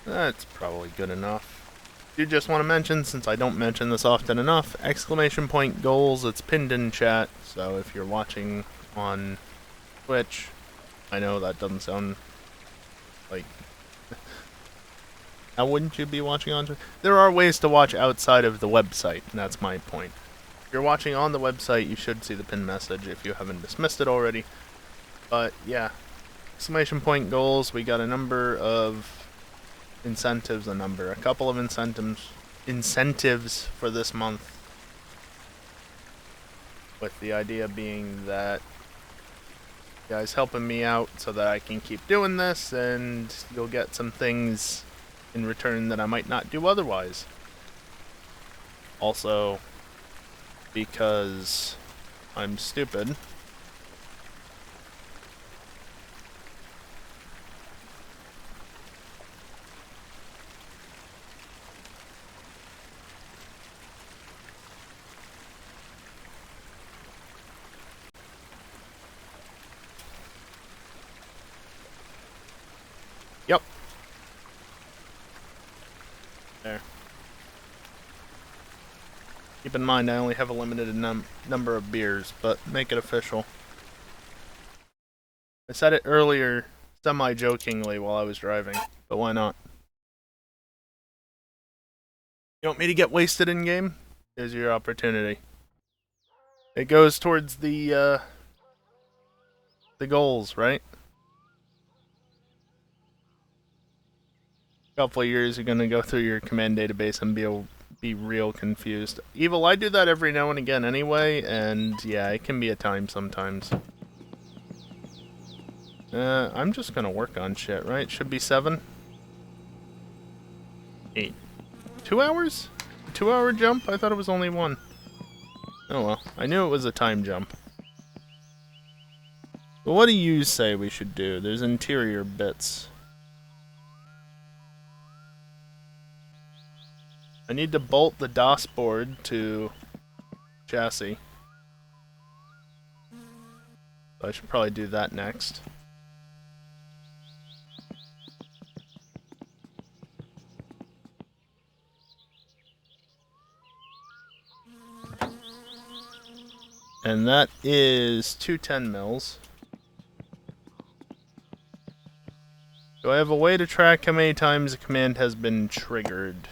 That's probably good enough. Do just want to mention, since I don't mention this often enough, exclamation point goals, it's pinned in chat, so if you're watching on Twitch, I know that doesn't sound like... How wouldn't you be watching on Twitch? There are ways to watch outside of the website, and that's my point. If you're watching on the website, you should see the pinned message if you haven't dismissed it already. But yeah, exclamation point goals, we got a number of incentives, a couple of incentives for this month, with the idea being that you guys helping me out so that I can keep doing this, and you'll get some things in return that I might not do otherwise. Also, because I'm stupid, yep. There. Keep in mind, I only have a limited number of beers, but make it official. I said it earlier, semi-jokingly, while I was driving, but why not? You want me to get wasted in-game? Here's your opportunity. It goes towards the goals, right? Couple of years, you're gonna go through your command database and be real confused. Evil, I do that every now and again anyway, and yeah, it can be a time sometimes. I'm just gonna work on shit, right? Should be 7? 8. 2 hours? A 2-hour jump? I thought it was only 1. Oh well, I knew it was a time jump. But what do you say we should do? There's interior bits. I need to bolt the DOS board to chassis. So I should probably do that next. And that is 210 mils. Do I have a way to track how many times a command has been triggered?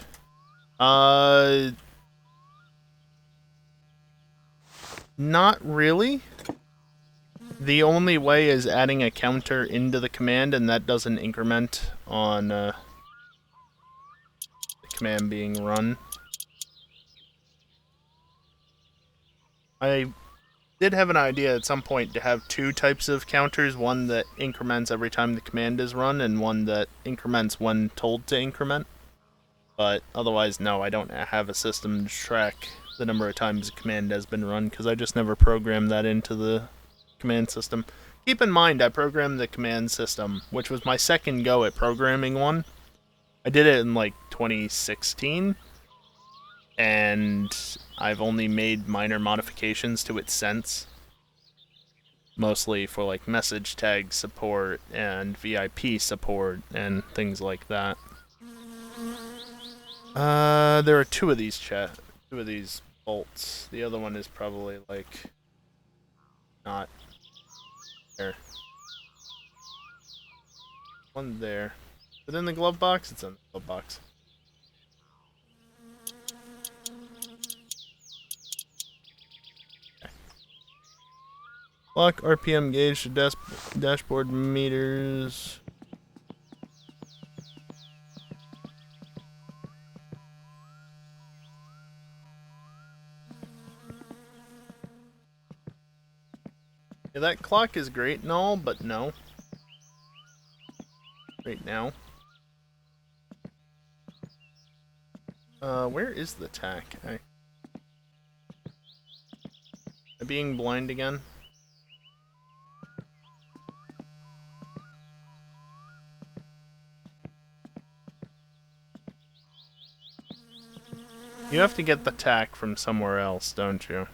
Not really. The only way is adding a counter into the command, and that doesn't increment on the command being run. I did have an idea at some point to have 2 types of counters, one that increments every time the command is run, and one that increments when told to increment. But otherwise, no, I don't have a system to track the number of times a command has been run, because I just never programmed that into the command system. Keep in mind, I programmed the command system, which was my second go at programming one. I did it in, like, 2016, and I've only made minor modifications to it since. Mostly for, like, message tag support and VIP support and things like that. There are 2 of these bolts. The other one is probably, like, not there. One there. Is it in the glove box? It's in the glove box. Okay. Lock RPM gauge to dashboard meters. Yeah, that clock is great and all, but no. Right now. Where is the tack? Am I being blind again? You have to get the tack from somewhere else, don't you?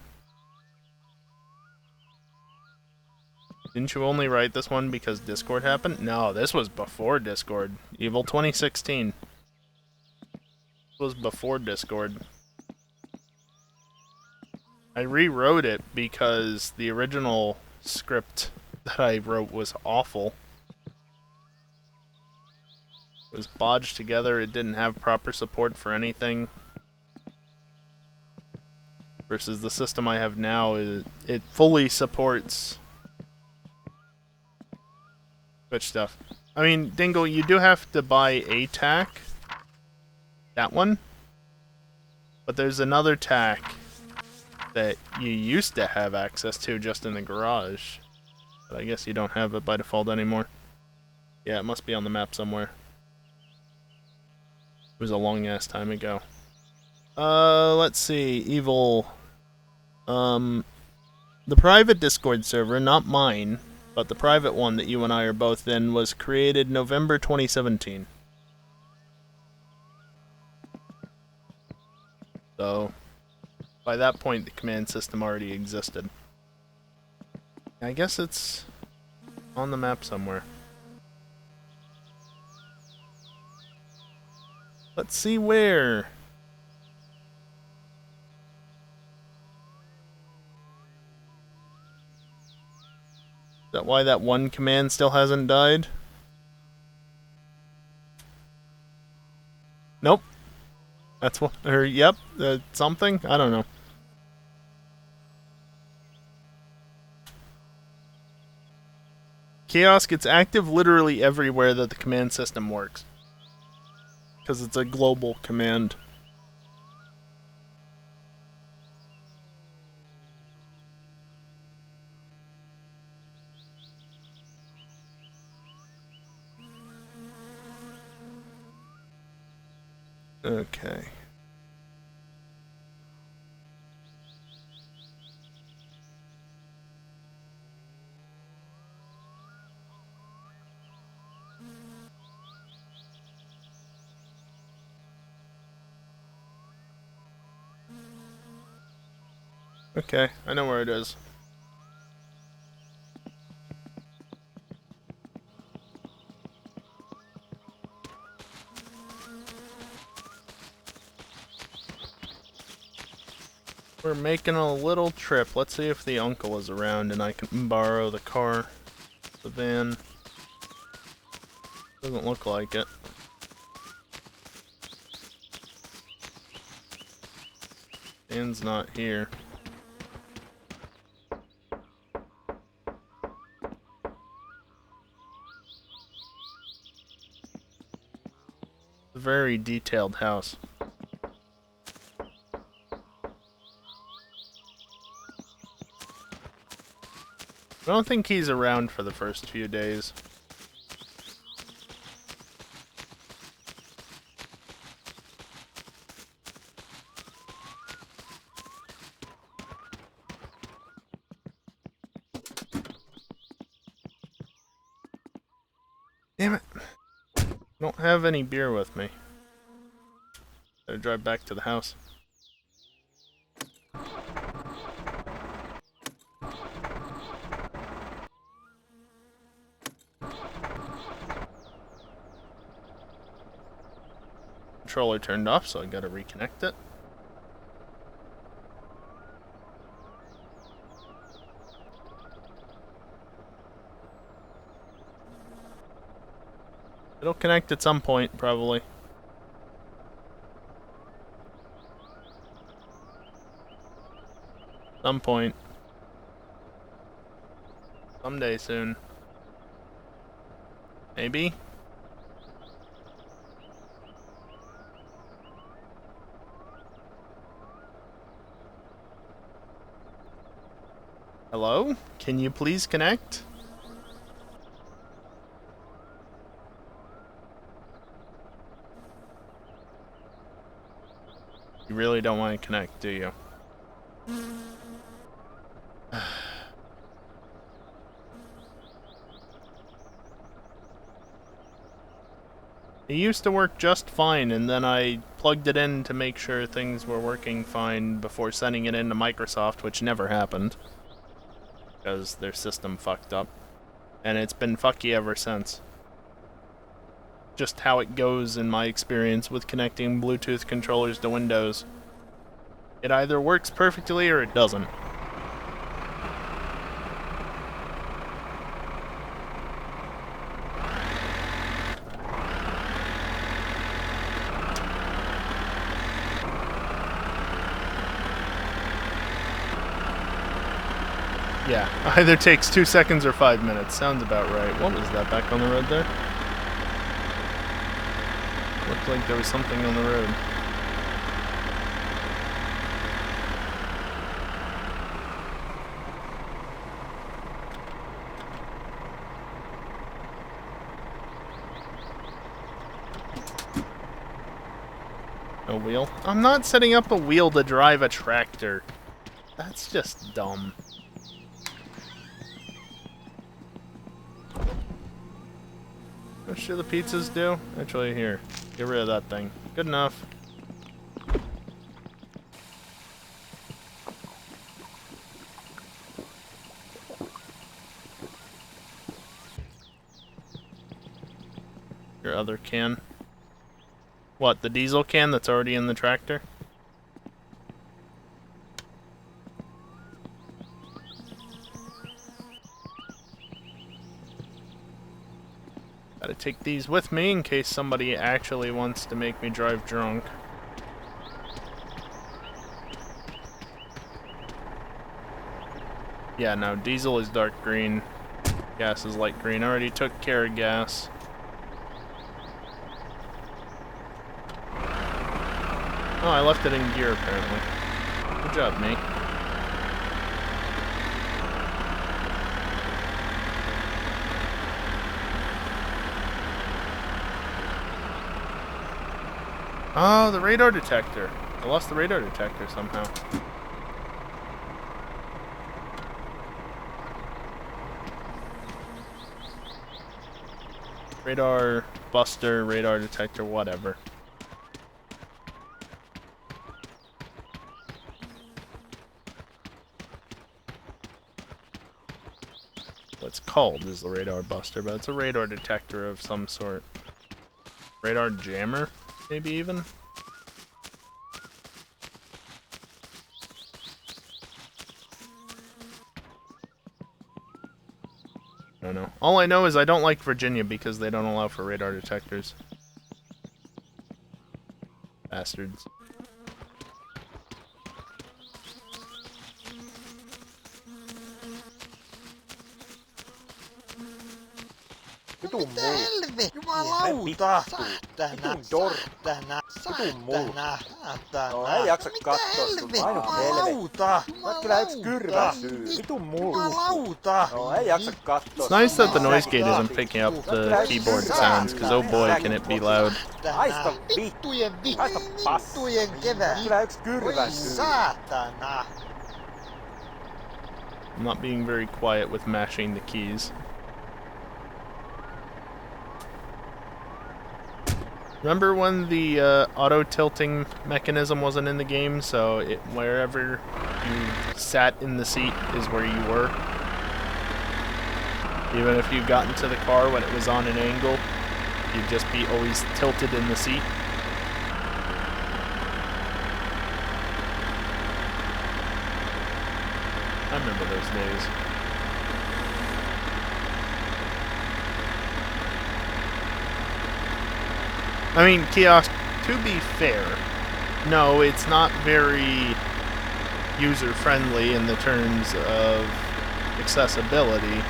Didn't you only write this one because Discord happened? No, this was before Discord. Evil 2016. This was before Discord. I rewrote it because the original script that I wrote was awful. It was bodged together, it didn't have proper support for anything. Versus the system I have now, it fully supports Twitch stuff. I mean, Dingle, you do have to buy a tack. That one. But there's another tack that you used to have access to just in the garage. But I guess you don't have it by default anymore. Yeah, it must be on the map somewhere. It was a long ass time ago. Let's see. Evil. The private Discord server, not mine, but the private one that you and I are both in, was created November 2017. So, by that point, the command system already existed. I guess it's on the map somewhere. Let's see where. Is that why that one command still hasn't died? Nope. That's what, or yep, something? I don't know. Kiosk, it's active literally everywhere that the command system works. Because it's a global command. Okay. Okay, I know where it is. We're making a little trip. Let's see if the uncle is around and I can borrow the car, the van. Doesn't look like it. Van's not here. A very detailed house. I don't think he's around for the first few days. Damn it. I don't have any beer with me. Gotta drive back to the house. Controller turned off, so I gotta reconnect it. It'll connect at some point, probably. Some point. Someday soon. Maybe? Hello? Can you please connect? You really don't want to connect, do you? It used to work just fine, and then I plugged it in to make sure things were working fine before sending it into Microsoft, which never happened. Because their system fucked up. And it's been fucky ever since. Just how it goes in my experience with connecting Bluetooth controllers to Windows. It either works perfectly or it doesn't. Yeah, either takes 2 seconds or 5 minutes. Sounds about right. What was that back on the road there? Looked like there was something on the road. A wheel? I'm not setting up a wheel to drive a tractor. That's just dumb. What should the pizzas do? Actually, here. Get rid of that thing. Good enough. Your other can. What, the diesel can that's already in the tractor? Gotta take these with me in case somebody actually wants to make me drive drunk. Yeah, no, diesel is dark green. Gas is light green. I already took care of gas. Oh, I left it in gear apparently. Good job, mate. Oh, the radar detector. I lost the radar detector somehow. Radar buster, radar detector, whatever. What's called is the radar buster, but it's a radar detector of some sort. Radar jammer, maybe even? I don't know. All I know is I don't like Virginia because they don't allow for radar detectors. Bastards. Vitun muu. Helve! Jumalauta! Saatana! Saatana! Saatana! Saatana! No ei jaksa kattoo sun aina helvetti. Jumalauta! Mä oot kyllä yks kyrvä syy. Vitun muu. Jumalauta! No ei jaksa kattoo. It's nice that the noise gate isn't picking up the keyboard sounds, because oh boy, can it be loud. Haista vittu. Vittujen Haista pass. vittujen kevät! Kyllä yks kyrvä Voi syy. saatana! I'm not being very quiet with mashing the keys. Remember when the auto-tilting mechanism wasn't in the game, so wherever you sat in the seat is where you were? Even if you got into the car when it was on an angle, you'd just be always tilted in the seat? I remember those days. I mean, kiosk, to be fair, no, it's not very user-friendly in the terms of accessibility.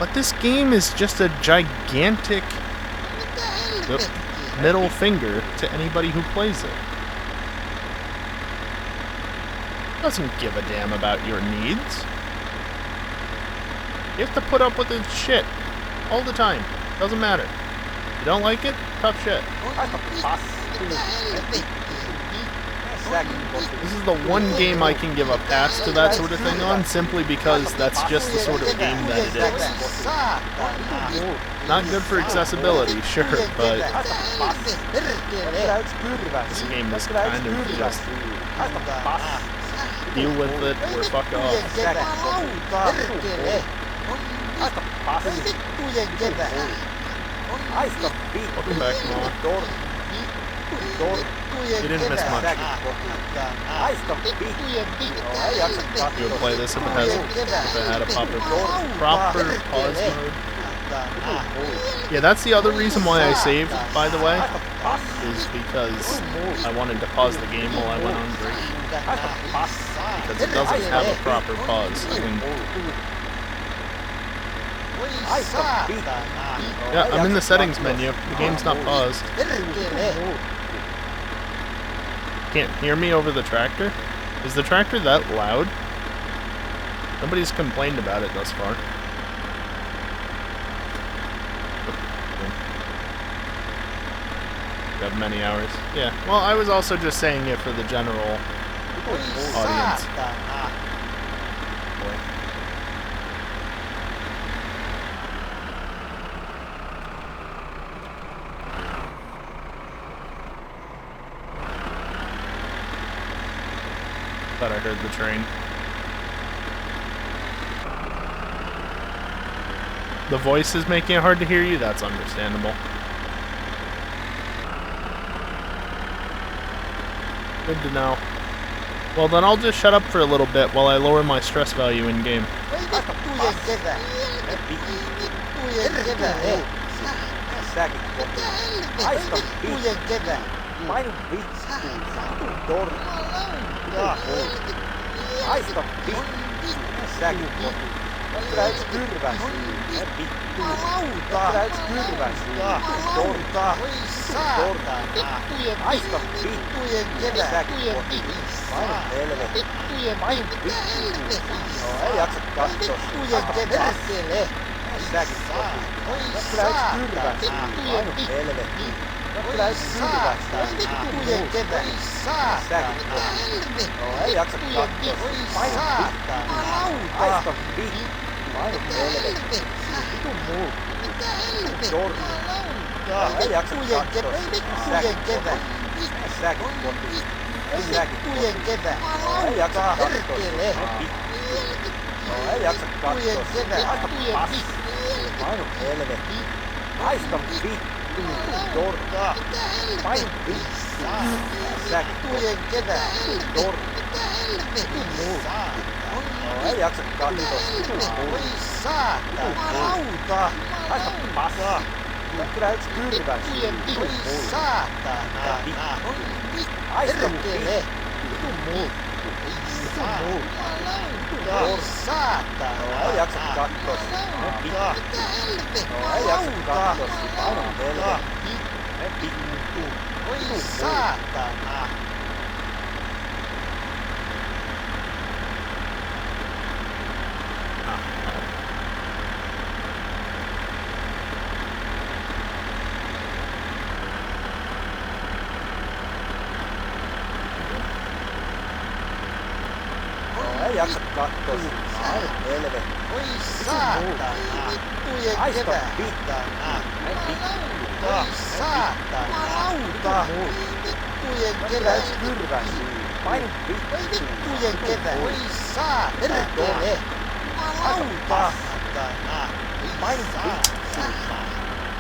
But this game is just a gigantic middle finger to anybody who plays it. Doesn't give a damn about your needs. You have to put up with this shit all the time. Doesn't matter. You don't like it? Tough shit. Haista pass. This is the one game I can give a pass to that sort of thing on, simply because that's just the sort of game that it is. Not good for accessibility, sure, but Kyllä yks kyrvä this syy. game is Kyllä yks kind of kyrvä just syy. Haista pass. deal with it or fuck off. Jumalauta! Perkele! Haista passi. Vittujen kevää. Haista vittu. Welcome back, Noah. Torni. You didn't miss much. Säkin kotiin. Haista vittu. Joo, ei jaksa You would katsoa. play this if it had a proper pause mode. Yeah, that's the other reason why I saved, by the way, is because I wanted to pause the game while I went on break. Because it doesn't have a proper pause. I mean, yeah, I'm in the settings menu. The game's not paused. Can't hear me over the tractor? Is the tractor that loud? Nobody's complained about it thus far. You have many hours. Yeah, well, I was also just saying it for the general audience. Boy. Thought I heard the train. The voice is making it hard to hear you? That's understandable. Good to know. Well, then I'll just shut up for a little bit while I lower my stress value in game. Säkin kotiin. Haista vittu. Painu vittu. Torni. Haista vittu. Säkin kotiin. Kyllä yks kyrväs. Vittu. Kyllä yks kyrväs. Torni. Haista vittu. Säkin kotiin. Painu helvetti. Painu vittu. Joo, ei jaksa katsoa. Säkin kotiin. Kyllä yks kyrväs. Painu helvetti. Kyllä yks kyrväs. Säkin kotiin. Joo, ei jaksa katsoa. Painu vittu. Haista vittu. Painu helvetti. Vitun muu. Torni. Joo, ei jaksa katsoa. Säkin kotiin. Säkin kotiin. Säkin kotiin. Joo, ei jaksa katsoa. Joo, ei jaksa katsoa. Haista passi. Painu helvetti. Haista vittu. Torni. Painu vittu. Säkin kotiin. Torni. Vitun muu. Joo, ei jaksa katsoa. Vitun muu. Haista passi. Kyllä yks kyrväs. Vitun muu. Haista vittu. Vitun muu. Vitun muu. Joo, ei jaksa katsoa. Joo, ei jaksa katsoa. Painu helvetti. Vittu. Vitun muu. Ei jaksa katsoa. Painu helvetti. Haista vittu. Kyllä yks kyrväs. Painu vittu. Haista passi. Painu vittu.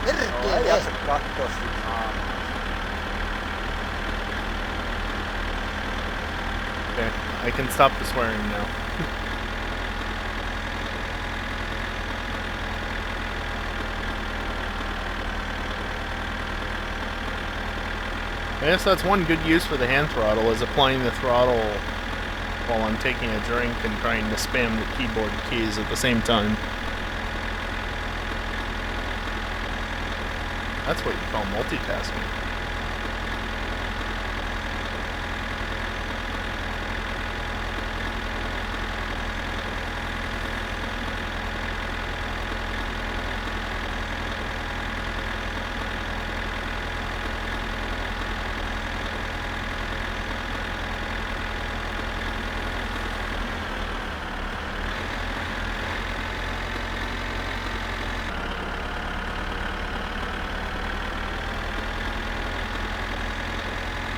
Joo, ei jaksa katsoa. Okay, I can stop the swearing now. I guess that's one good use for the hand throttle, is applying the throttle while I'm taking a drink and trying to spam the keyboard keys at the same time. That's what you call multitasking.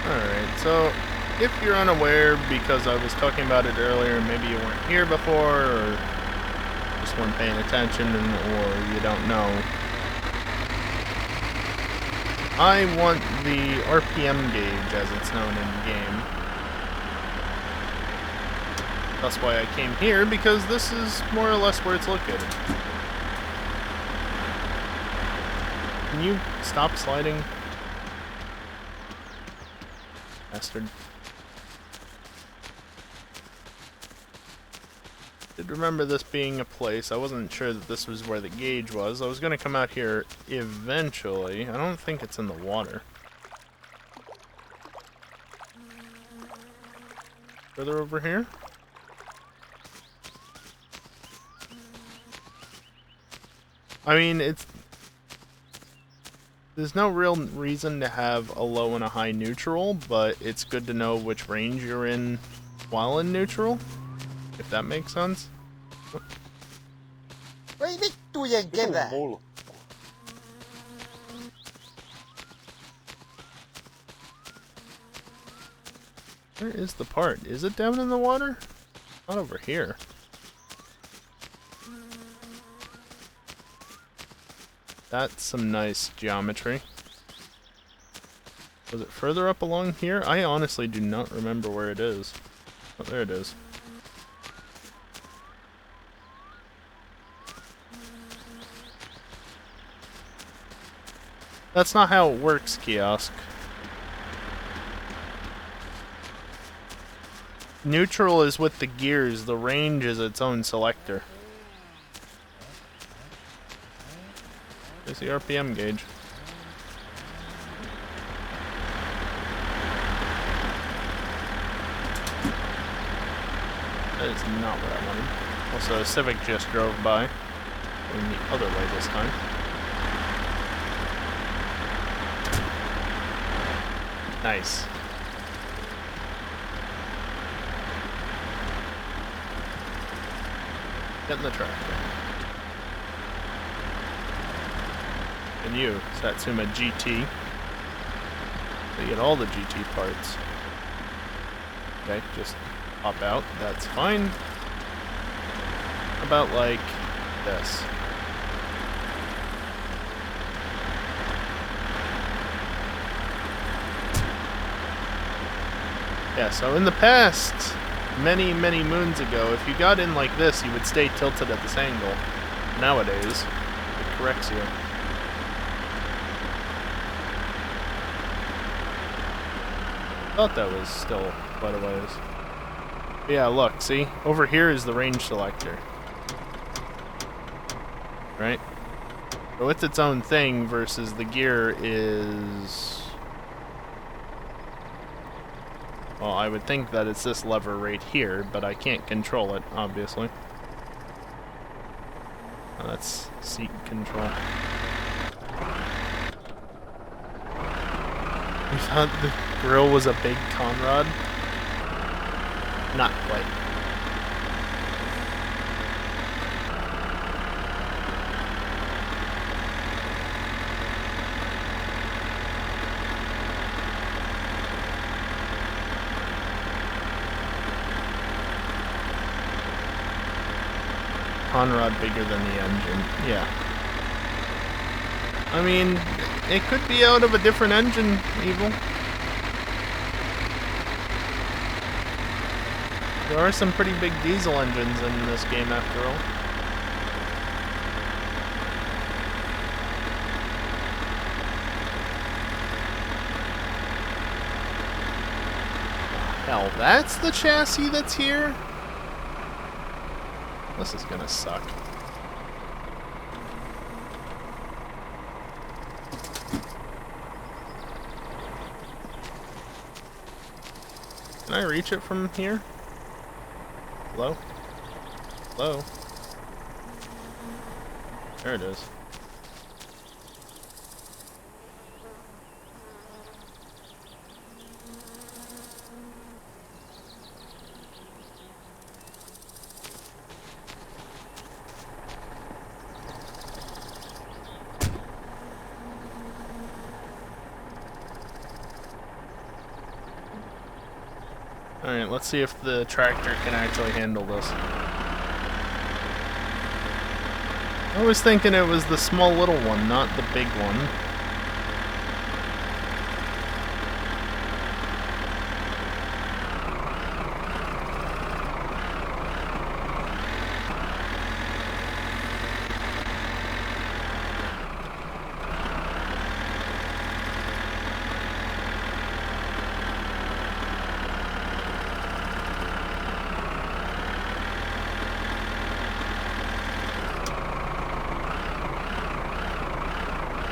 Alright, so if you're unaware, because I was talking about it earlier, maybe you weren't here before, or just weren't paying attention or you don't know. I want the RPM gauge, as it's known in the game. That's why I came here, because this is more or less where it's located. Can you stop sliding? Bastard. Did remember this being a place. I wasn't sure that this was where the gauge was. I was going to come out here eventually. I don't think it's in the water. Further over here? I mean, there's no real reason to have a low and a high neutral, but it's good to know which range you're in while in neutral, if that makes sense. Voi vittujen kevää. Mulkku. Where is the part? Is it down in the water? Not over here. That's some nice geometry. Was it further up along here? I honestly do not remember where it is. Oh, there it is. That's not how it works, Kiosk. Neutral is with the gears, the range is its own selector. There's the RPM gauge. That is not what I wanted. Also, a Civic just drove by. Going the other way this time. Nice. Get in the tractor. And you, Satsuma GT. You get all the GT parts. Okay, just pop out. That's fine. How about like this? Yeah, so in the past, many moons ago, if you got in like this, you would stay tilted at this angle. Nowadays, it corrects you. Thought that was still quite a ways. Yeah, look, see? Over here is the range selector. Right? So it's its own thing versus the gear is... Well, I would think that it's this lever right here, but I can't control it, obviously. Oh, that's seat control. You thought the grill was a big Conrad? Not quite. Conrad bigger than the engine. Yeah. I mean, it could be out of a different engine, Evil. There are some pretty big diesel engines in this game after all. Hell, that's the chassis that's here? This is gonna suck. Can I reach it from here? Hello? Hello? There it is. Alright, let's see if the tractor can actually handle this. I was thinking it was the small little one, not the big one.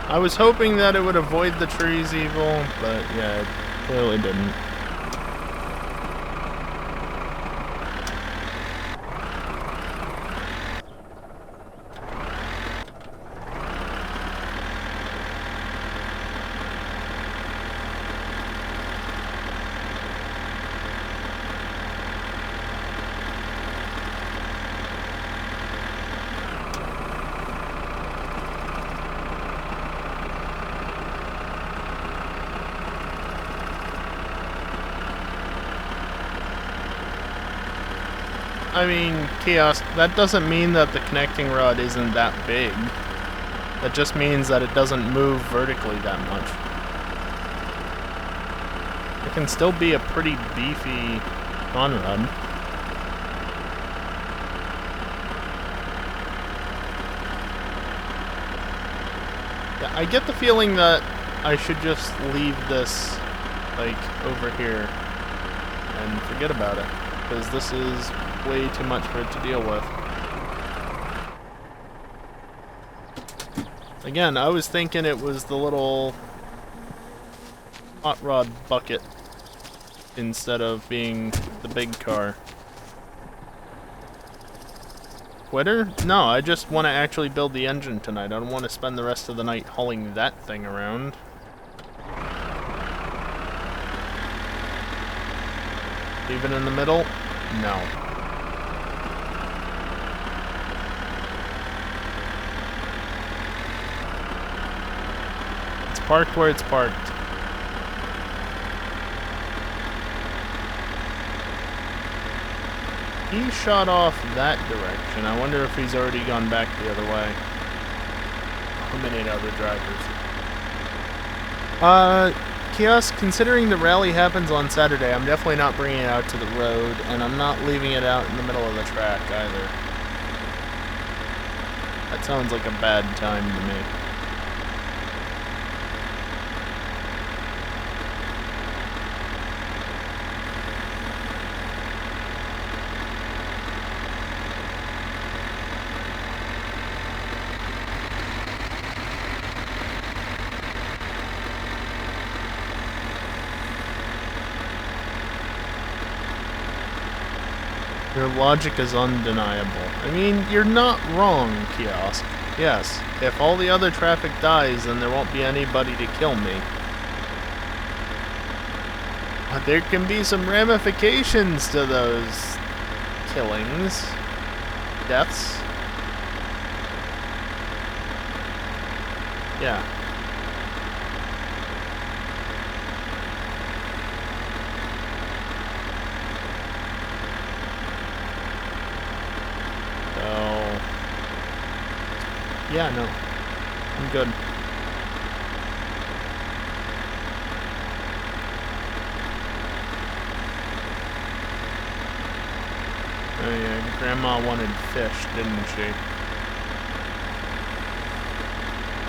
I was hoping that it would avoid the trees evil, but yeah, it clearly didn't. I mean, Kiosk, that doesn't mean that the connecting rod isn't that big. That just means that it doesn't move vertically that much. It can still be a pretty beefy on-rod. Yeah, I get the feeling that I should just leave this, like, over here and forget about it, because this is way too much for it to deal with. Again, I was thinking it was the little hot rod bucket instead of being the big car. Quitter? No, I just want to actually build the engine tonight. I don't want to spend the rest of the night hauling that thing around. Leave it in the middle? No. It's parked where it's parked. He shot off that direction. I wonder if he's already gone back the other way. Eliminate other drivers. Kiosk, considering the rally happens on Saturday, I'm definitely not bringing it out to the road, and I'm not leaving it out in the middle of the track either. That sounds like a bad time to me. Your logic is undeniable. I mean, you're not wrong, Kiosk. Yes, if all the other traffic dies, then there won't be anybody to kill me. But there can be some ramifications to those killings. Deaths. Yeah. Yeah, no. I'm good. Oh yeah, Grandma wanted fish, didn't she?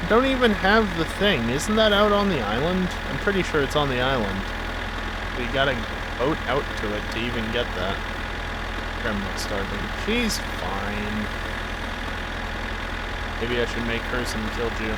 Don't even have the thing. Isn't that out on the island? I'm pretty sure it's on the island. We gotta boat out to it to even get that. Grandma's starving. She's fine. Maybe I should make her some killju.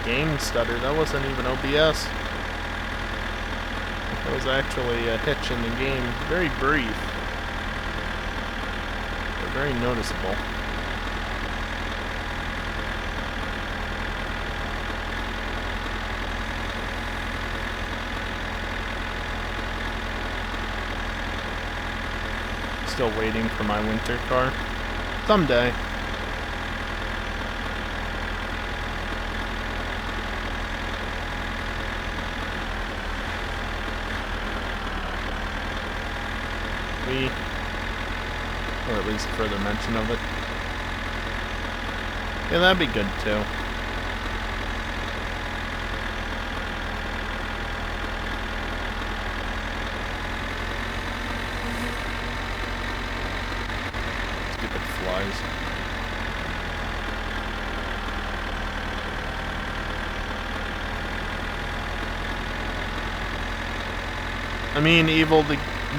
Game stutter, that wasn't even OBS. That was actually a hitch in the game. Very brief, but very noticeable. still waiting for my winter car. Someday. Or at least further mention of it. Yeah, that'd be good too. Stupid flies. I mean,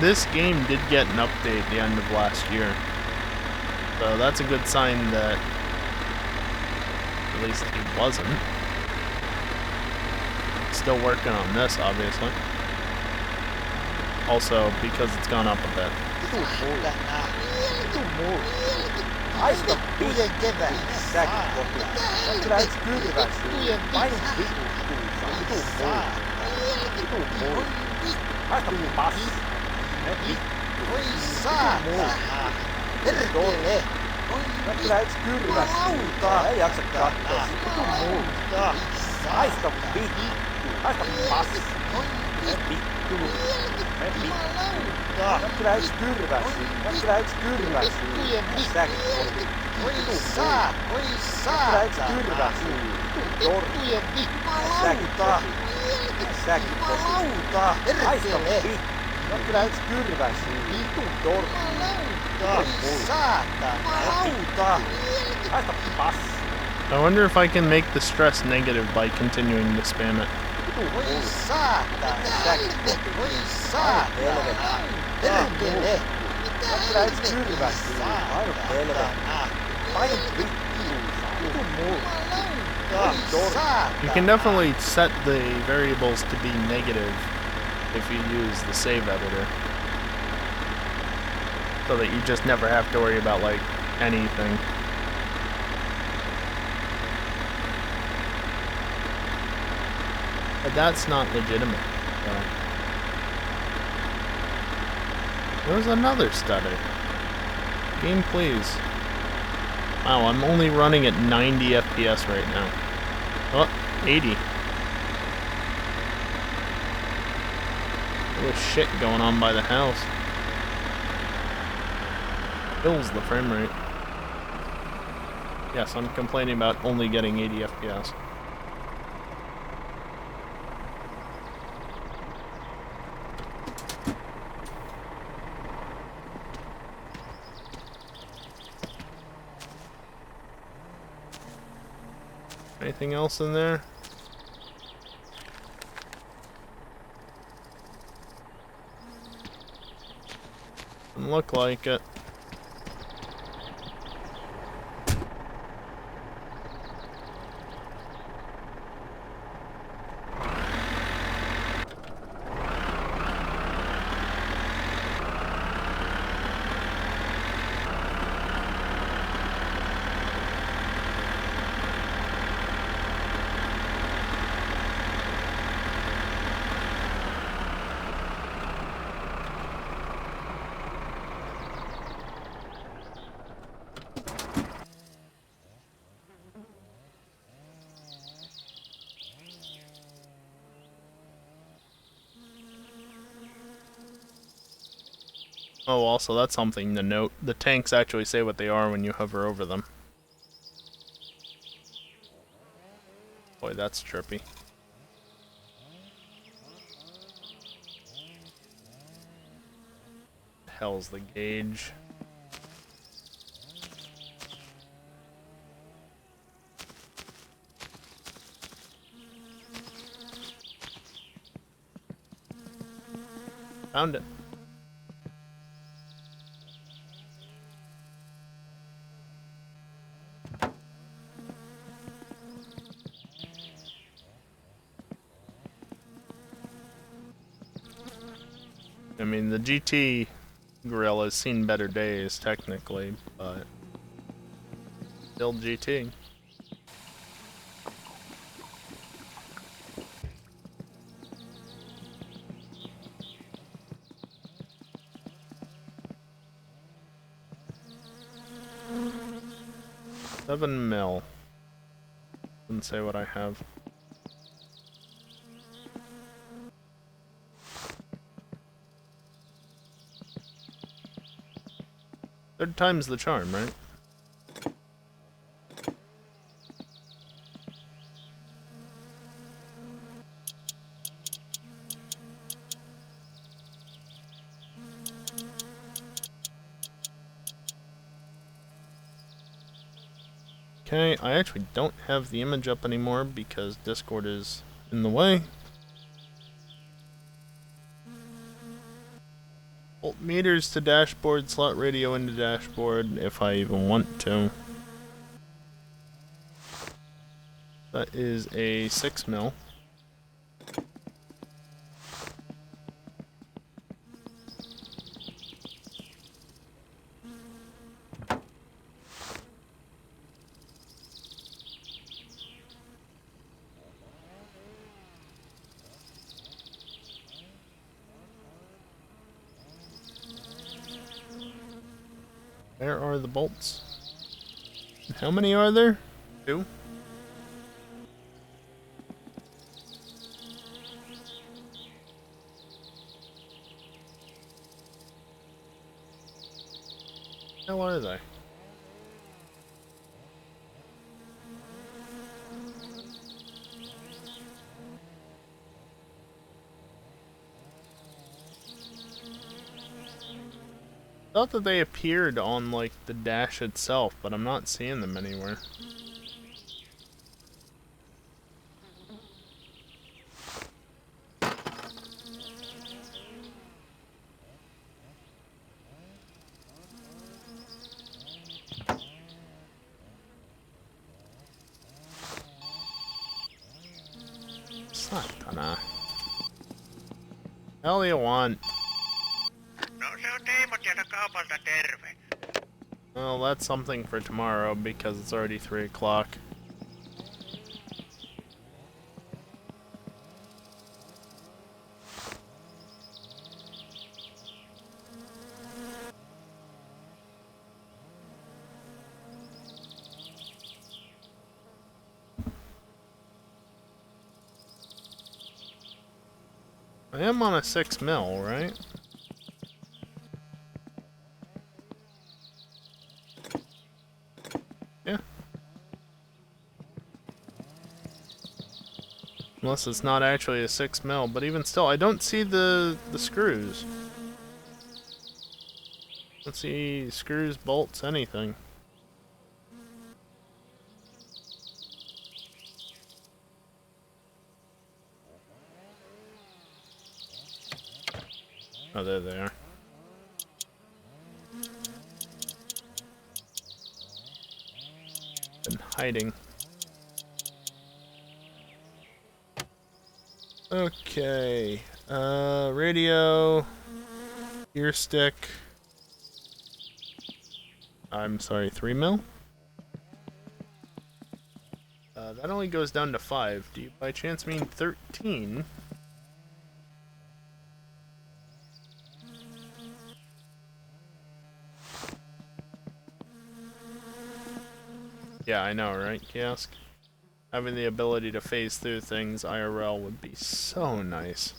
this game did get an update at the end of last year. So that's a good sign that at least he wasn't. Still working on this, obviously. Also, because it's gone up a bit. Aika vittujen säkin kotiin. Kyllä et kyrväsyy. Painu vitustuussa. Vitu muu. Haista passi. Me vittu. Vitu muu. Perkele. Kyllä et kyrväsyy. Ei jaksa katsoa. Vitu muu. Haista vittu. Haista passi. Me vittu. Me vittu. Kyllä et kyrväsyy. Kyllä et kyrväsyy. Säkin kotiin. Vitu muu. Kyllä et kyrväsyy. Vitu tortujen säkin kotiin. Säkin kotiin. Haista vittu. Kyllä et kyrväsyy. Vitu tortujen. I wonder if I can make the stress negative by continuing to spam it. You can definitely set the variables to be negative if you use the save editor. So that you just never have to worry about, like, anything. But that's not legitimate, so. There's another stutter. Game, please. Wow, I'm only running at 90 FPS right now. Oh, 80. All this shit going on by the house. Kills the frame rate. Yes, I'm complaining about only getting 80 FPS. Anything else in there? Doesn't look like it. Oh, also, that's something to note. The tanks actually say what they are when you hover over them. Boy, that's trippy. The hell's the gauge? Found it. I mean, the GT Gorilla's seen better days, technically, but still GT. 7 mil. Doesn't say what I have. Third time's the charm, right? Okay, I actually don't have the image up anymore because Discord is in the way. Volt meters to dashboard, slot radio into dashboard, if I even want to. That is a 6 mil. Where are the bolts? How many are there? 2? How are they? Thought that they appeared on like the dash itself, but I'm not seeing them anywhere. Satana. Hell do you want? No se on Teemo sieltä kaupalta, terve. Well, that's something for tomorrow because it's already 3 o'clock. I am on a 6 mil, right? Yeah. Unless it's not actually a 6 mil, but even still, I don't see the screws. Let's see, screws, bolts, anything. Oh, there they are. Been hiding. Okay. Radio. Ear stick. I'm sorry, 3 mil? That only goes down to 5. Do you by chance mean 13? Yeah, I know, right, Kiosk? Having the ability to phase through things IRL would be so nice.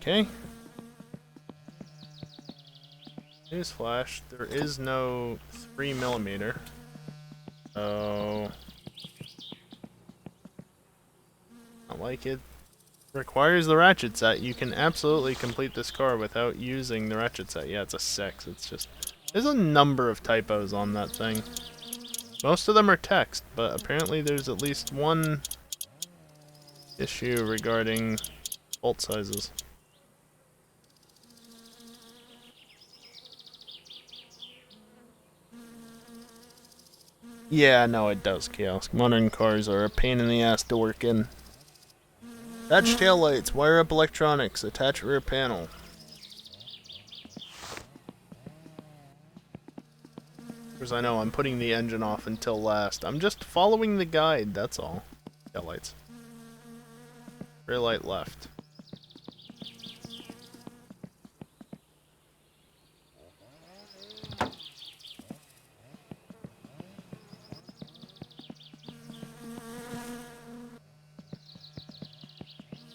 Okay. Newsflash, there is no 3mm. So, not like it requires the ratchet set. You can absolutely complete this car without using the ratchet set. Yeah, it's a 6. It's just, there's a number of typos on that thing. Most of them are text, but apparently there's at least one issue regarding bolt sizes. Yeah, no, it does, Kiosk. Modern cars are a pain in the ass to work in. Attach taillights, wire up electronics, attach rear panel. Because I know I'm putting the engine off until last. I'm just following the guide, that's all. Taillights. Rear light left.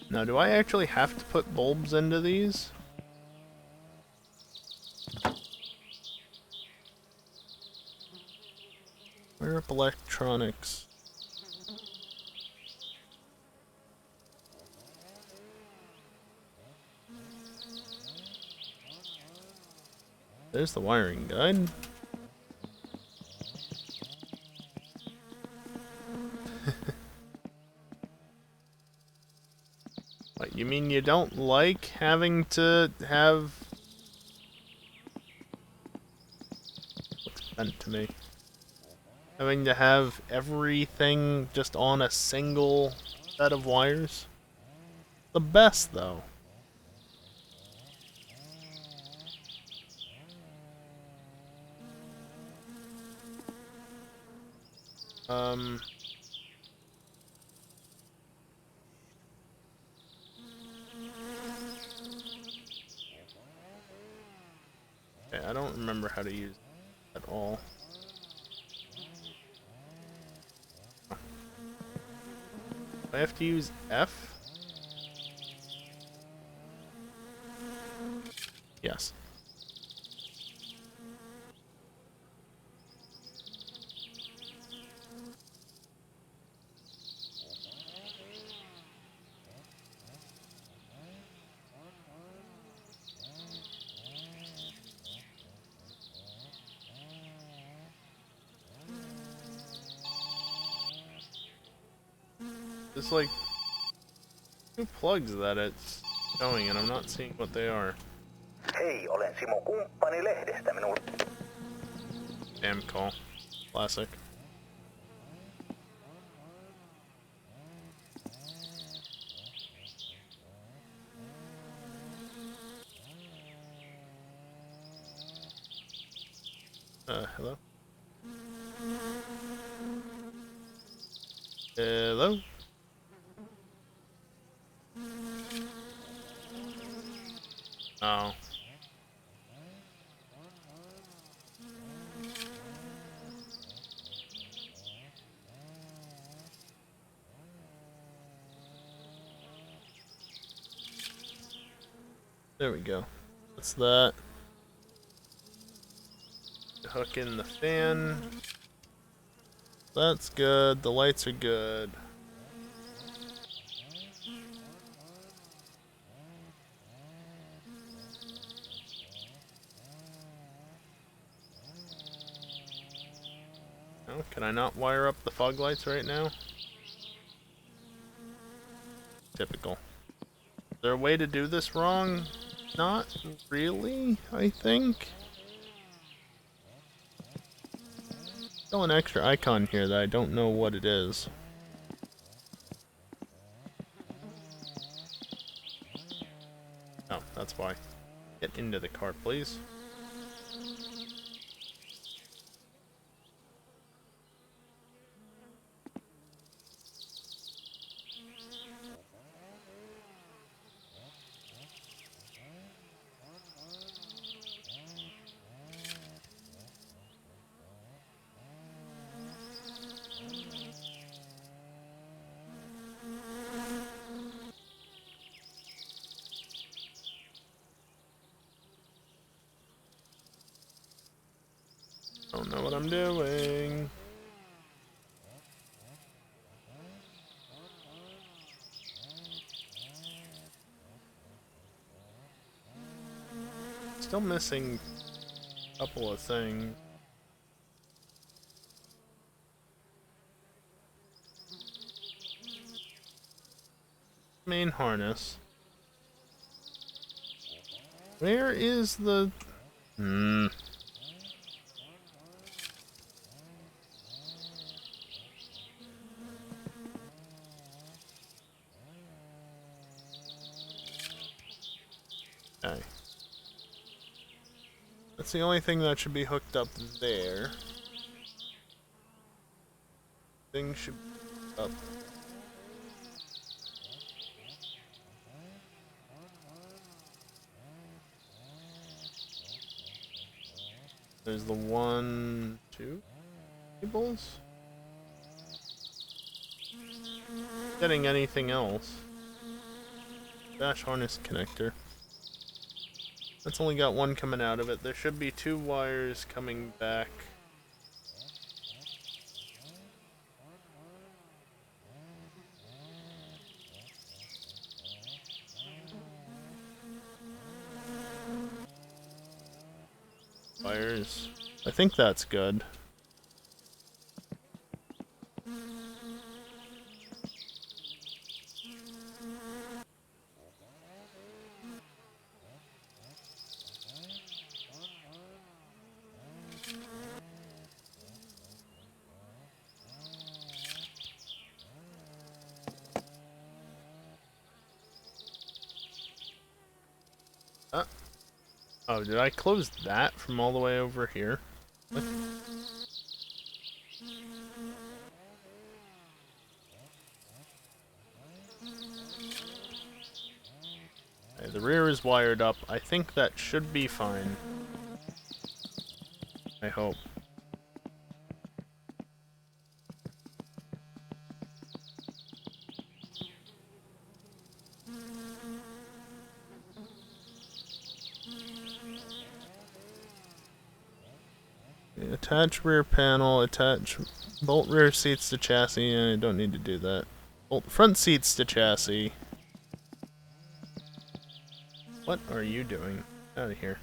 Now, do I actually have to put bulbs into these? Wire up electronics. There's the wiring guide. What, you mean you don't like having to have... What's meant to me? Having to have everything just on a single set of wires? The best, though. Okay, I don't remember how to use it at all. I have to use F? Yes. There's like 2 plugs that it's showing and I'm not seeing what they are. Hei, olen Simo Kumppani lehdestä minulle. Damn call. Classic. Hello? Hello? Oh. There we go. What's that? Hook in the fan. That's good. The lights are good. Oh, can I not wire up the fog lights right now? Typical. Is there a way to do this wrong? Not really, I think. Still an extra icon here that I don't know what it is. Oh, that's why. Get into the car, please. Don't know what I'm doing. Still missing a couple of things. Main harness. Where is the... Okay. That's the only thing that should be hooked up there. Thing should be up. There's the 1, 2 cables. Getting anything else? Dash harness connector. That's only got 1 coming out of it. There should be 2 wires coming back. Wires. I think that's good. Oh, did I close that from all the way over here? What? Okay, the rear is wired up. I think that should be fine. I hope. Attach rear panel, attach bolt rear seats to chassis. I don't need to do that. Bolt front seats to chassis. What are you doing? Out of here.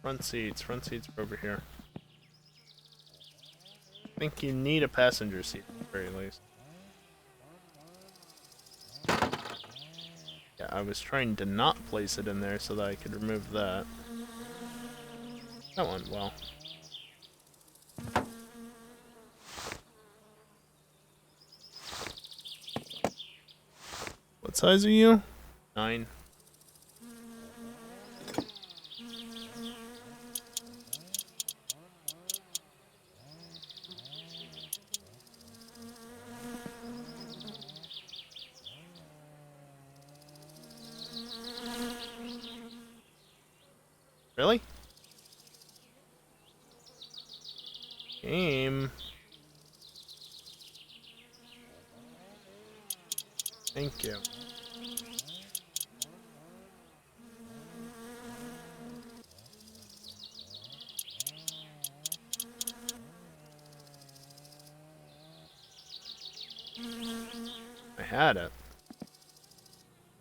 Front seats are over here. I think you need a passenger seat at the very least. Yeah, I was trying to not place it in there so that I could remove that. That went well. What size are you? 9. Really? Game. Thank you. I had it.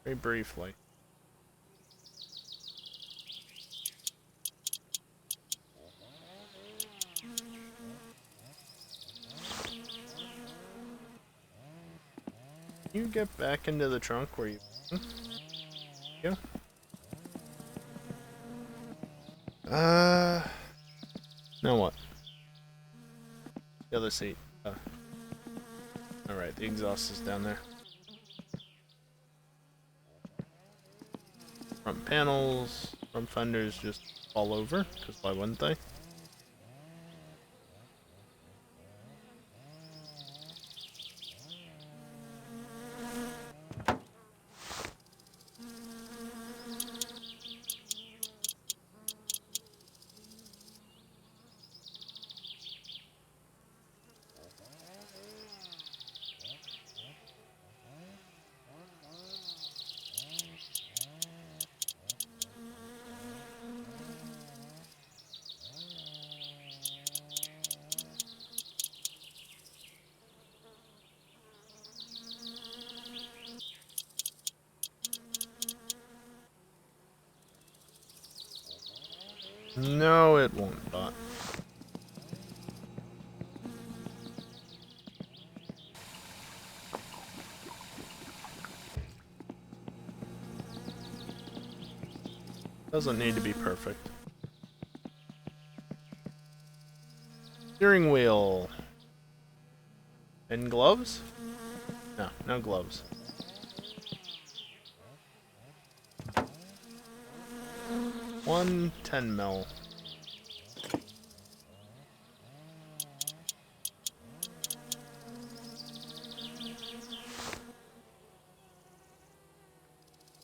Very briefly. Can you get back into the trunk where you... Go. Now what? The other seat. Alright, the exhaust is down there. Front panels, front fenders just fall over, because why wouldn't they? No, it won't, but... Doesn't need to be perfect. Steering wheel. And gloves? No, no gloves. One 10 mil.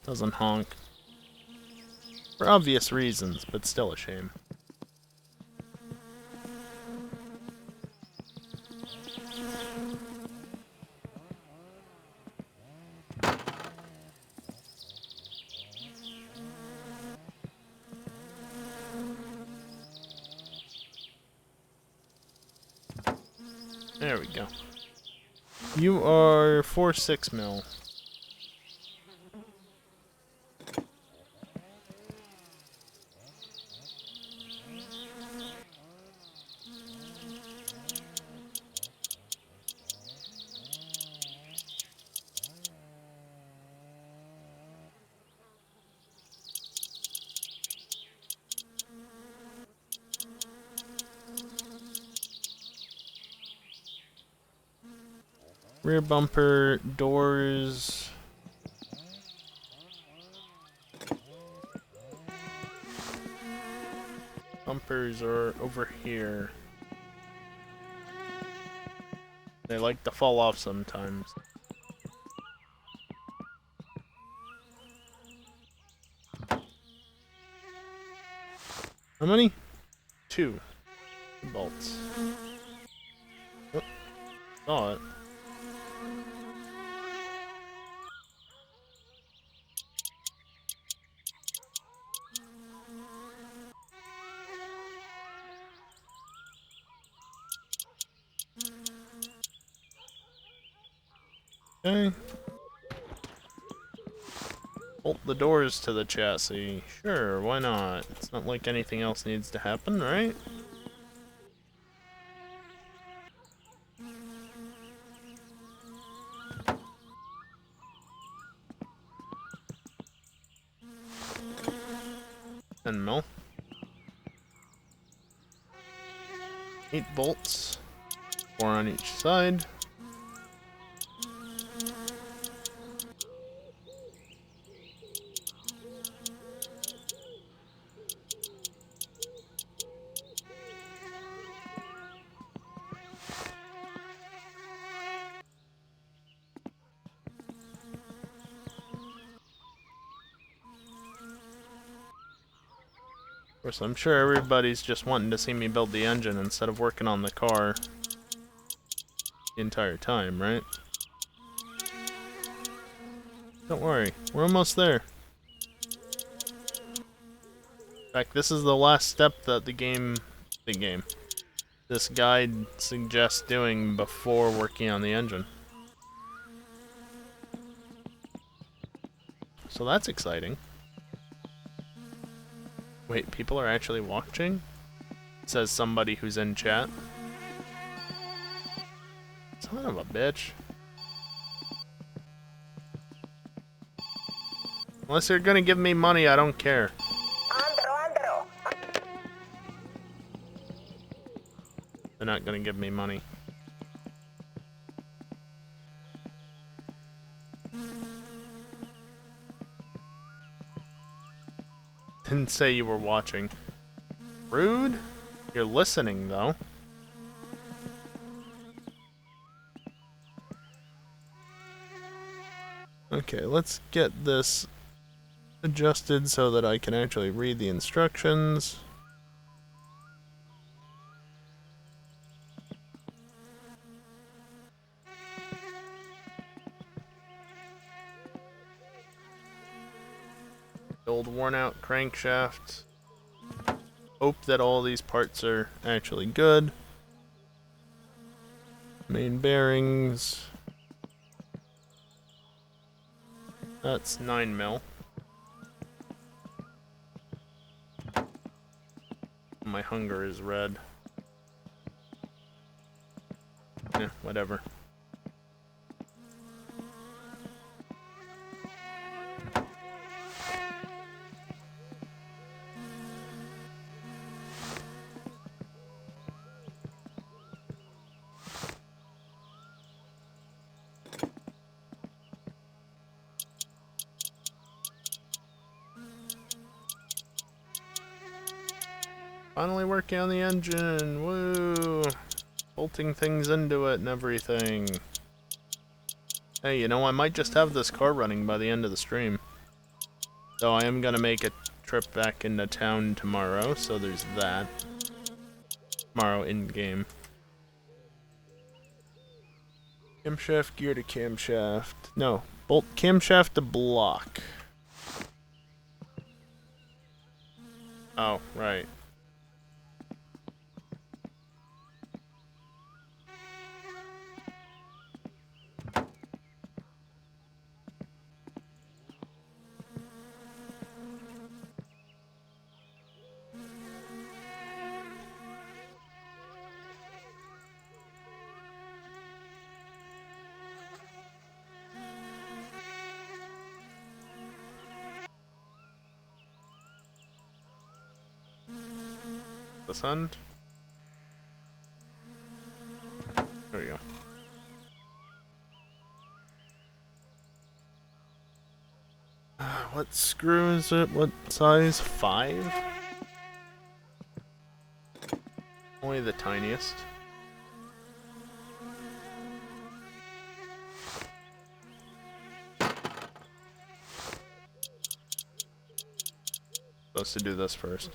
Doesn't honk. For obvious reasons, but still a shame. There we go. You are 4.6 mil. Rear bumper, doors. Bumpers are over here. They like to fall off sometimes. How many? 2 bolts. Oh, saw it. Okay. Bolt the doors to the chassis. Sure, why not? It's not like anything else needs to happen, right? And mil. 8 bolts. 4 on each side. Of course, I'm sure everybody's just wanting to see me build the engine instead of working on the car the entire time, right? Don't worry, we're almost there. In fact, this is the last step that this guide suggests doing before working on the engine. So that's exciting. Wait, people are actually watching? Says somebody who's in chat. Son of a bitch. Unless you're gonna give me money, I don't care. They're not gonna give me money. Didn't say you were watching. Rude? You're listening, though. Okay, let's get this adjusted so that I can actually read the instructions. The old worn-out crankshaft. Hope that all these parts are actually good. Main bearings. That's 9 mil. My hunger is red. Whatever. finally working on the engine. Woo! Bolting things into it and everything. Hey, you know, I might just have this car running by the end of the stream. So I am gonna make a trip back into town tomorrow, so there's that. Tomorrow in-game. Camshaft, gear to camshaft. No, bolt camshaft to block. Oh, right. This end? There we go. What screw is it? What size? 5? Only the tiniest. Supposed to do this first.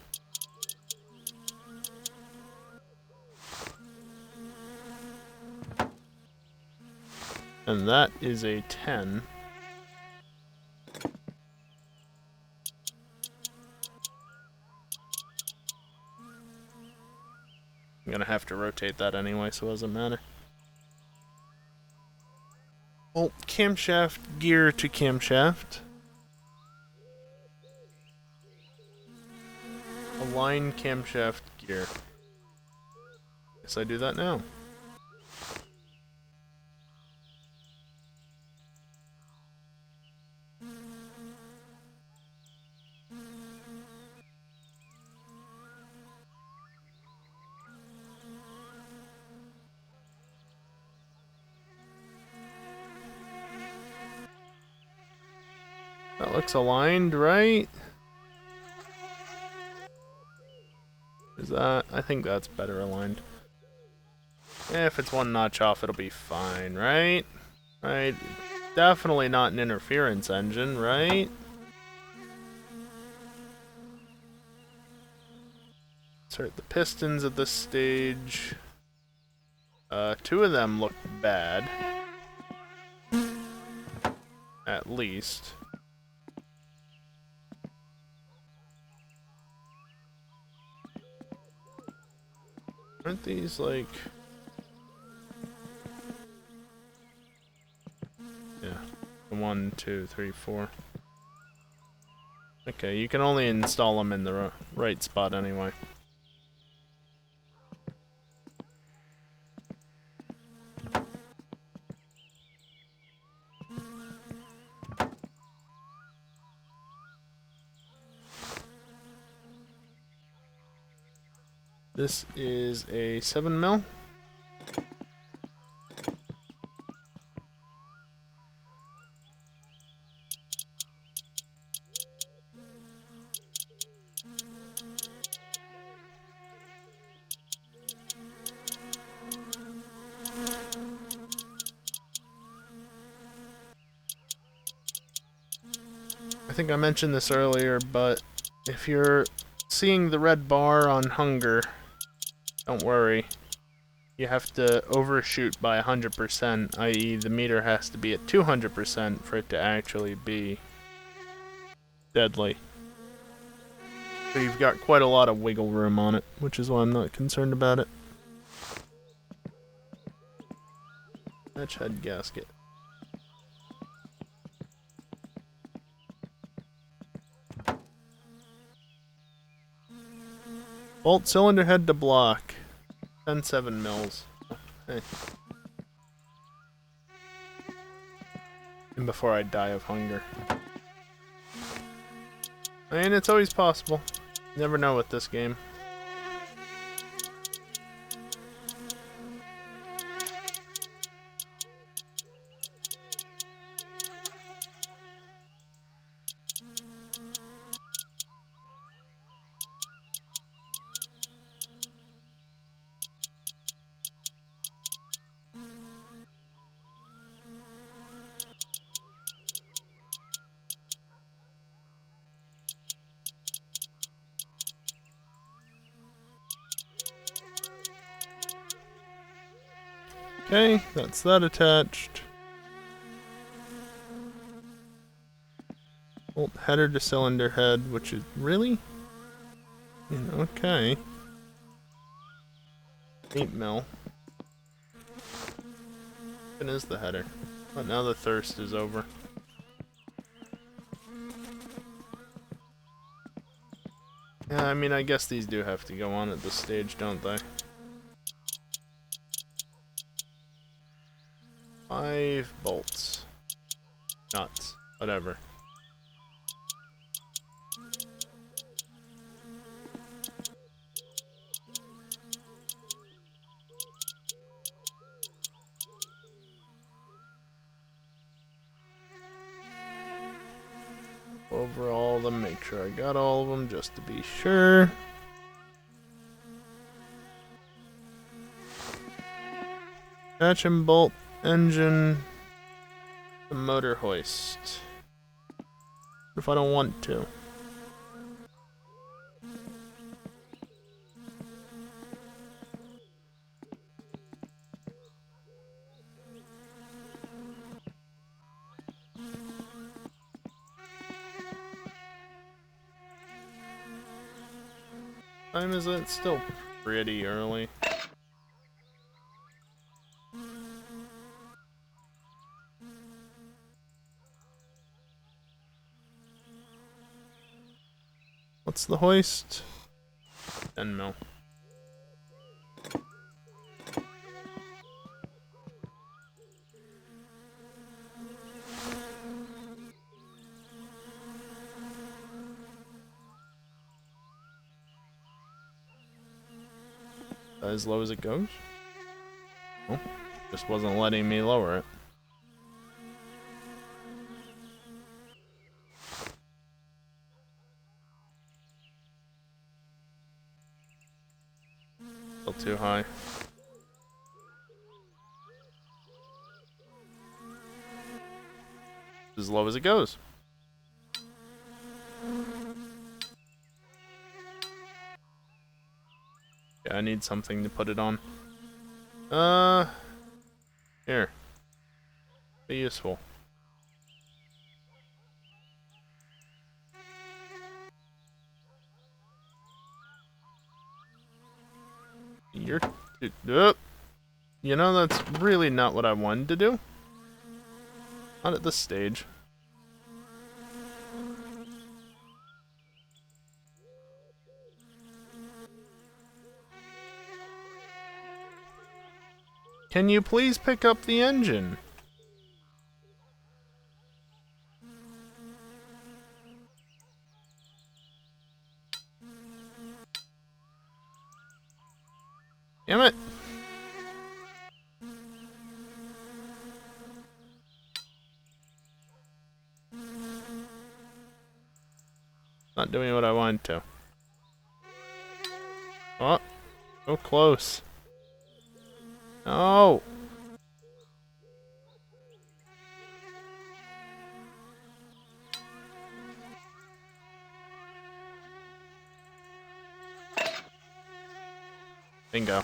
And that is a 10. I'm gonna have to rotate that anyway, so it doesn't matter. Bolt camshaft, gear to camshaft. Align camshaft gear. Guess I do that now. That looks aligned, right? Is that? I think that's better aligned. If it's one notch off, it'll be fine, right? Right. Definitely not an interference engine, right? Insert the pistons at this stage. 2 of them look bad. At least. Aren't these like... Yeah. 1, 2, 3, 4. Okay, you can only install them in the right spot anyway. This is a 7 mil. I think I mentioned this earlier, but if you're seeing the red bar on hunger, don't worry. You have to overshoot by 100%, i.e. the meter has to be at 200% for it to actually be deadly. So you've got quite a lot of wiggle room on it, which is why I'm not concerned about it. Hatch head gasket. Bolt cylinder head to block. 10-7 mils. Hey. And before I die of hunger. I mean, it's always possible. You never know with this game. Okay, that's that attached. Bolt header to cylinder head, which is really? Okay. 8 mil. It is the header. But now the thirst is over. Yeah, I mean, I guess these do have to go on at this stage, don't they? 5 bolts. Nuts. Whatever. Over all of them, make sure I got all of them just to be sure. Attach and bolt engine, the motor hoist. What if I don't want to? Time is it? Still pretty early. What's the hoist? 10 mil. As low as it goes? Oh, just wasn't letting me lower it. Still too high. As low as it goes. Yeah, I need something to put it on. Here. Be useful. You're... You know, that's really not what I wanted to do. Not at this stage. Can you please pick up the engine? Damn it! Not doing what I wanted to. Oh, so close. No! Bingo.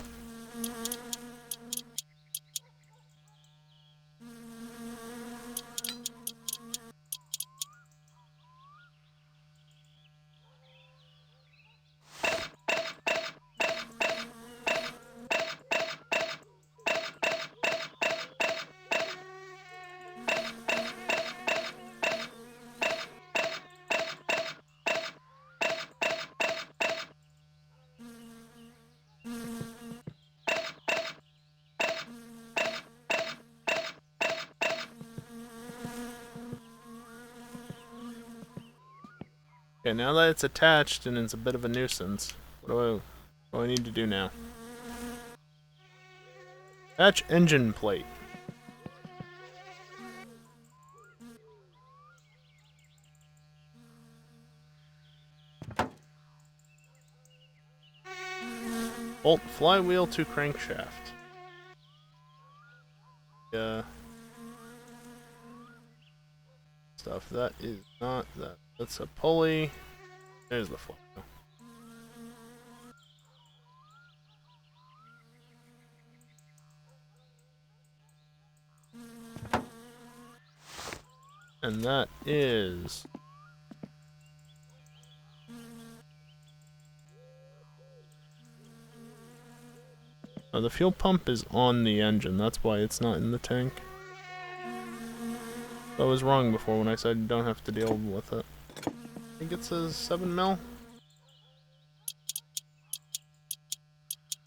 Okay, now that it's attached and it's a bit of a nuisance, what do I need to do now? Attach engine plate. Bolt flywheel to crankshaft. Stuff. That is not that. That's a pulley. There's the flywheel. And that is... Oh, the fuel pump is on the engine, that's why it's not in the tank. I was wrong before when I said you don't have to deal with it. I think it says 7 mil.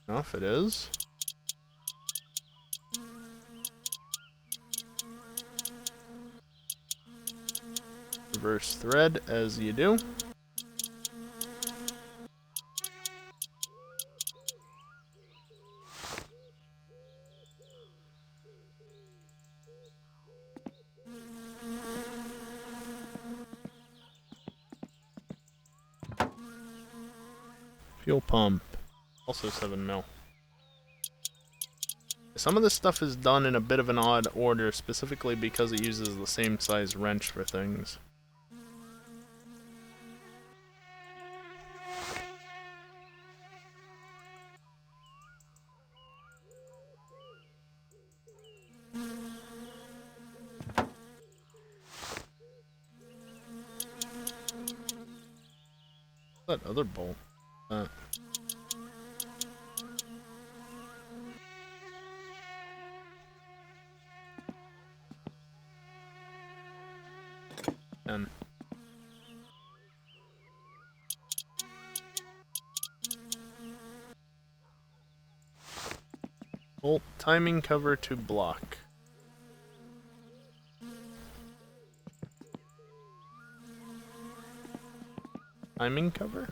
Enough it is. Reverse thread as you do. Fuel pump, also 7 mil. Some of this stuff is done in a bit of an odd order, specifically because it uses the same size wrench for things. That other bolt. And bolt timing cover to block. Timing cover?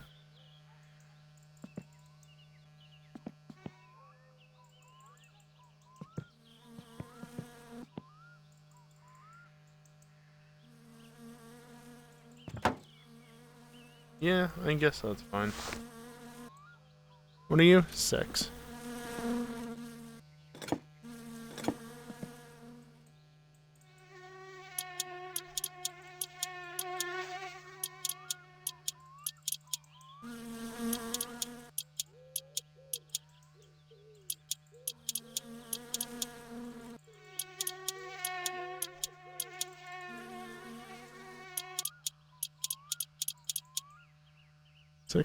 Yeah, I guess that's fine. What are you? 6.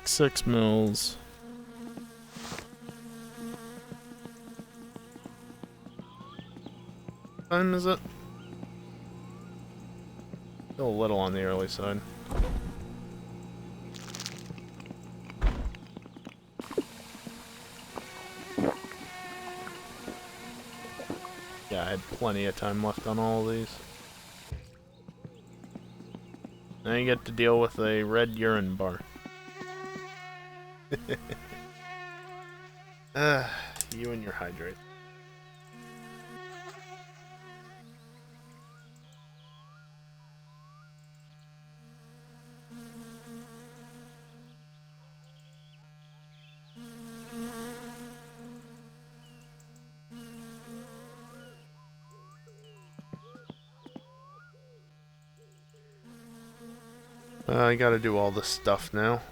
Six mils. What time is it? Still a little on the early side. Yeah, I had plenty of time left on all of these. Now you get to deal with a red urine bar. You and your hydrate. I gotta do all this stuff now.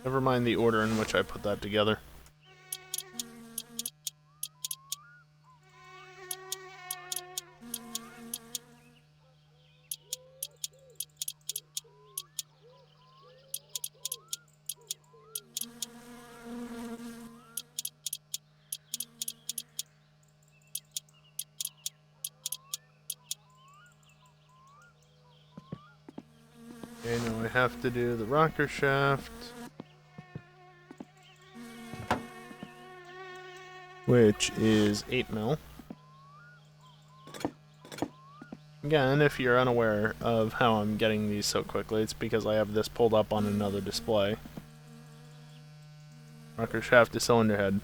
Never mind the order in which I put that together. Okay, now I have to do the rocker shaft, which is 8 mil. Again, if you're unaware of how I'm getting these so quickly, it's because I have this pulled up on another display. Rocker shaft to cylinder head.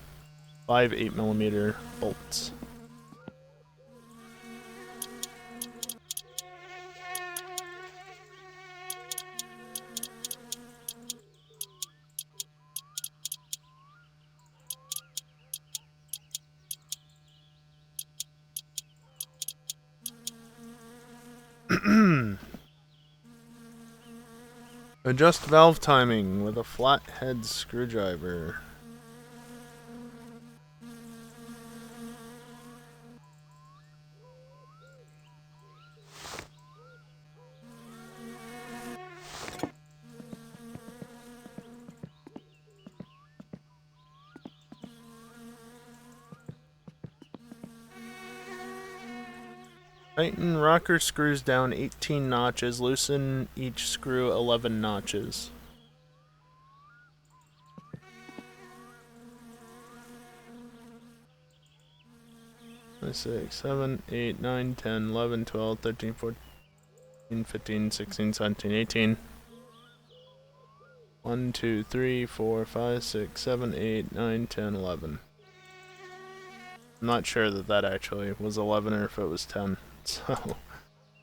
5 8mm bolts. Adjust valve timing with a flathead screwdriver. Tighten rocker screws down 18 notches. Loosen each screw 11 notches. 6, 7, 8, 9, 10, 11, 12, 13, 14, 15, 16, 17, 18. 1, 2, 3, 4, 5, 6, 7, 8, 9, 10, 11. I'm not sure that that actually was 11 or if it was 10. So,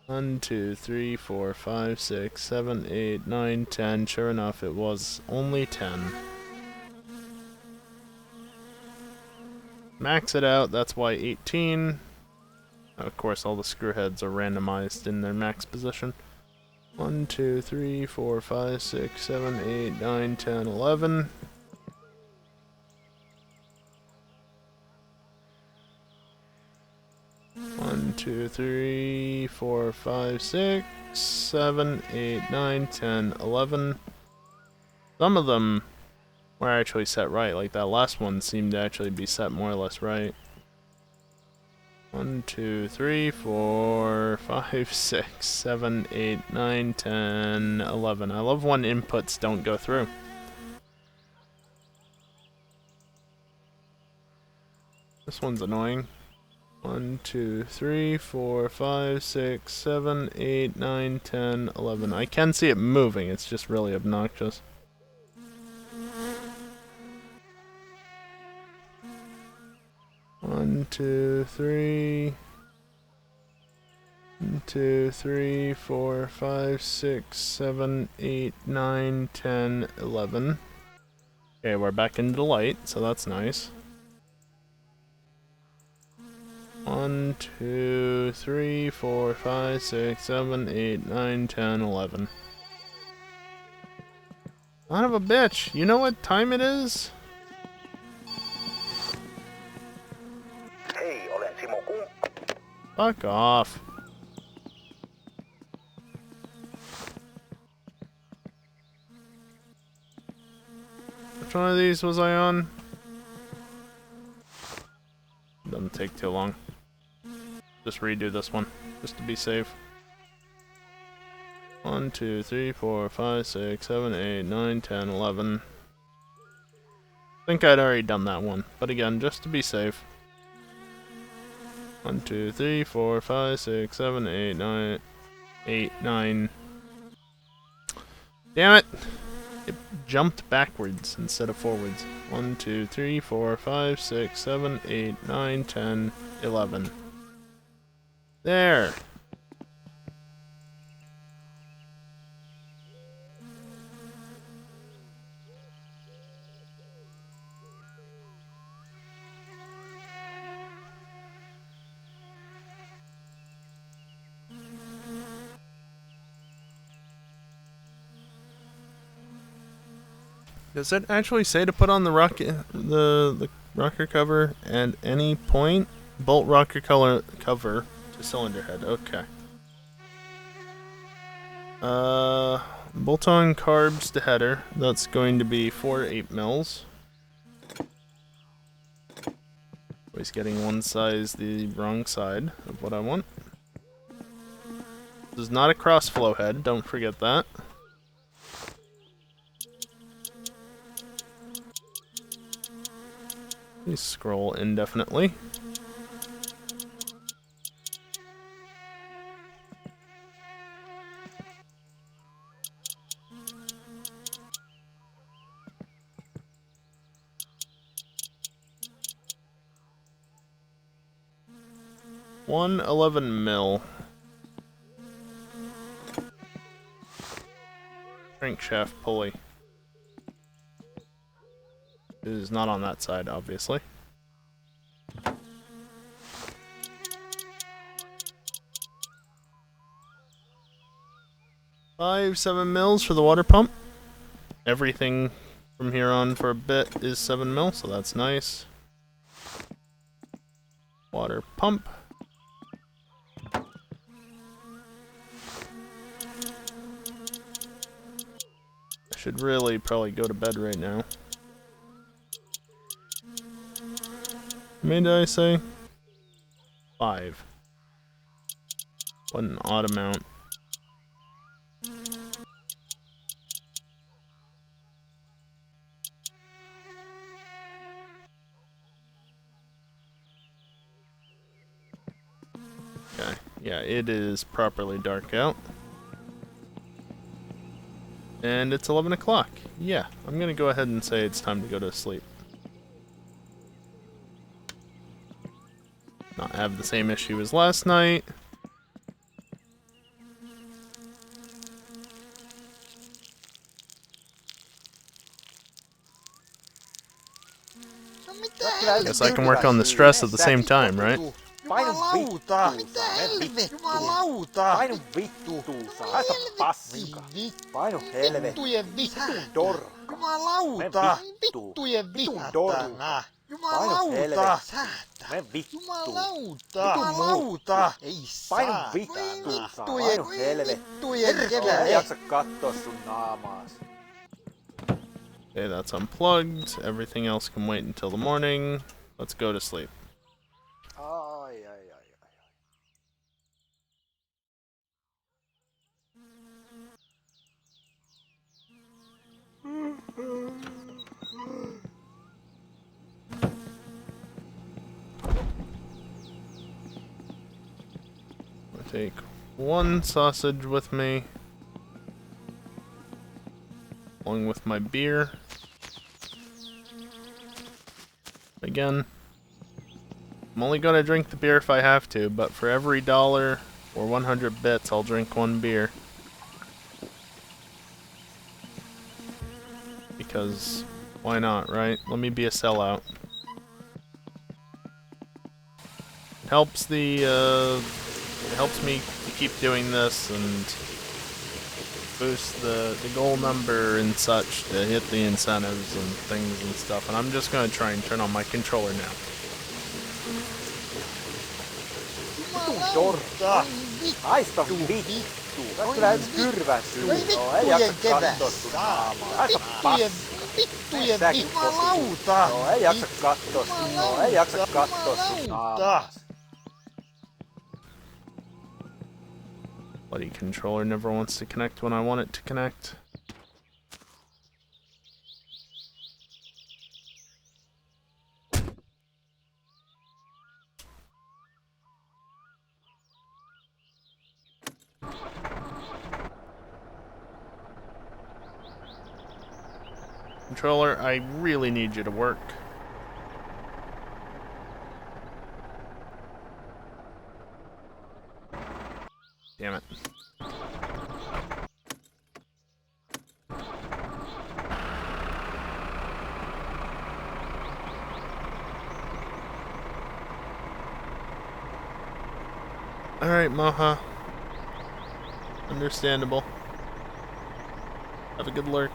1, 2, 3, 4, 5, 6, 7, 8, 9, 10. Sure enough, it was only 10. Max it out, that's why 18. Of course, all the screw heads are randomized in their max position. 1, 2, 3, 4, 5, 6, 7, 8, 9, 10, 11. One, 2, 3, 4, 5, 6, 7, 8, 9, 10, 11. Some of them were actually set right, like that last one seemed to actually be set more or less right. 1, 2, 3, 4, 5, 6, 7, 8, 9, 10, 11. I love when inputs don't go through. This one's annoying. 1, 2, 3, 4, 5, 6, 7, 8, 9, 10, 11. I can see it moving, it's just really obnoxious. One, two, three. 1, 2, 3, 4, 5, 6, 7, 8, 9, 10, 11. Okay, we're back into the light, so that's nice. 1, 2, 3, 4, 5, 6, 7, 8, 9, 10, 11. Son of a bitch, you know what time it is? Hei, olen Simo Kunkka. Fuck off. Which one of these was I on? Doesn't take too long. Just redo this one, just to be safe. 1, 2, 3, 4, 5, 6, 7, 8, 9, 10, 11. I think I'd already done that one, but again, just to be safe. 1, 2, 3, 4, 5, 6, 7, 8, 9, 8, 9. Damn it! It jumped backwards instead of forwards. 1, 2, 3, 4, 5, 6, 7, 8, 9, 10, 11. There! Does it actually say to put on the the rocker cover at any point? Bolt rocker cover to cylinder head. Okay. Bolt on carbs to header. That's going to be 4 8 mils. Always getting one size the wrong side of what I want. This is not a cross flow head. Don't forget that. Please scroll indefinitely. One 11 mil. Crankshaft pulley. It is not on that side, obviously. 7 mils for the water pump. Everything from here on for a bit is 7 mil, so that's nice. Water pump. I should really probably go to bed right now. How many did I say? 5. What an odd amount. Okay, yeah, it is properly dark out. And it's 11 o'clock. Yeah, I'm gonna go ahead and say it's time to go to sleep. Not have the same issue as last night. Guess I can work on the stress at the same time, right? Painu vittuunsa, me vittu. Painu vittuunsa, haista paska. Painu helvettiin. Vitun dorka. Me vittu. Vitun dorka. Painu helvettiin. Me vittu. Vitun muuta. Painu vittuunsa. Painu helvettiin. Ei jaksa kattoo sun naamaas. Okay, that's unplugged. Everything else can wait until the morning. Let's go to sleep. Ai, ai, ai, ai. I'll take 1 sausage with me, along with my beer. Again, I'm only gonna drink the beer if I have to, but for every $1 or 100 bits, I'll drink 1 beer. Because, why not, right? Let me be a sellout. It helps it helps me to keep doing this and boost the goal number and such to hit the incentives and things and stuff. And I'm just gonna try and turn on my controller now. Vitun dorka. Haista vittu. Sä oot kyllä kyrvän suulla. Ei jaksa kattoo sun naamaa. Haista paska. Säkin koskitut. Ei jaksa kattoo sun. Ei jaksa kattoo sun naamaas. Bloody controller never wants to connect when I want it to connect. Controller, I really need you to work. Damn it. Alright, Moha. Understandable. Have a good lurk.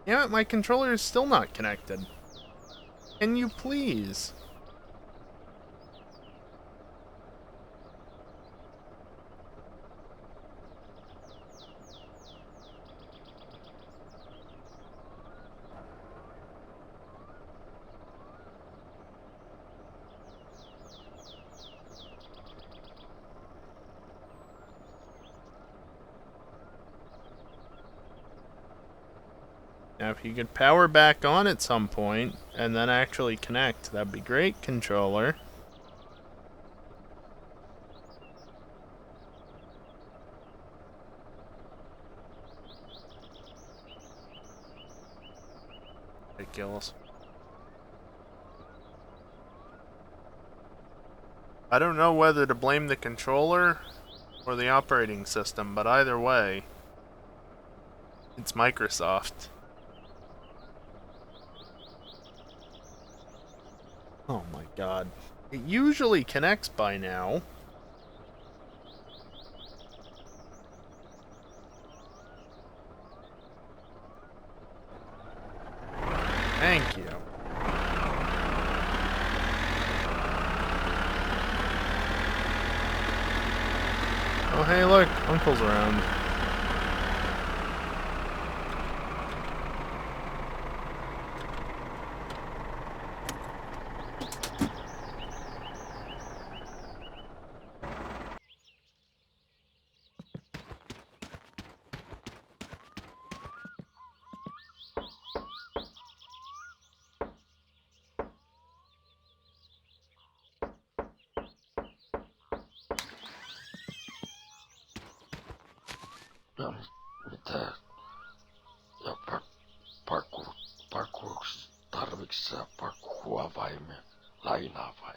Damn it, my controller is still not connected. Can you please? Now, if you could power back on at some point and then actually connect, that'd be great, controller. Ridiculous. I don't know whether to blame the controller or the operating system, but either way, It's Microsoft. Oh my god. It usually connects by now. Thank you. Oh hey look, Uncle's around. No, mitä? Ja parkuuks tarviks sä parkua vai lainaa vai?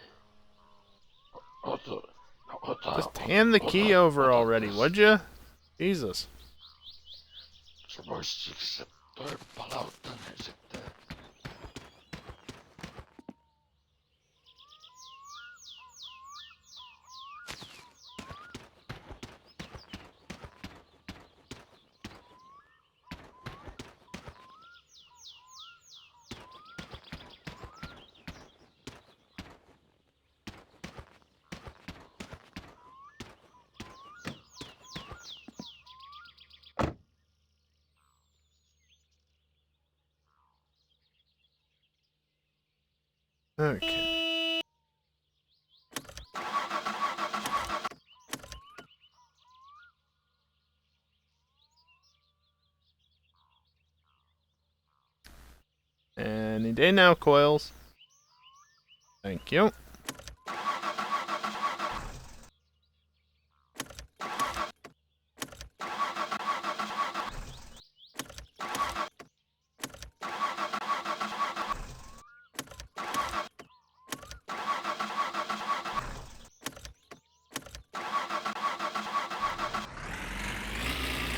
Ota, Just hand the key over already, would ya? Jesus. sä voisit se toi palauttaa ne sitten. Okay. Any day now, Coils. Thank you.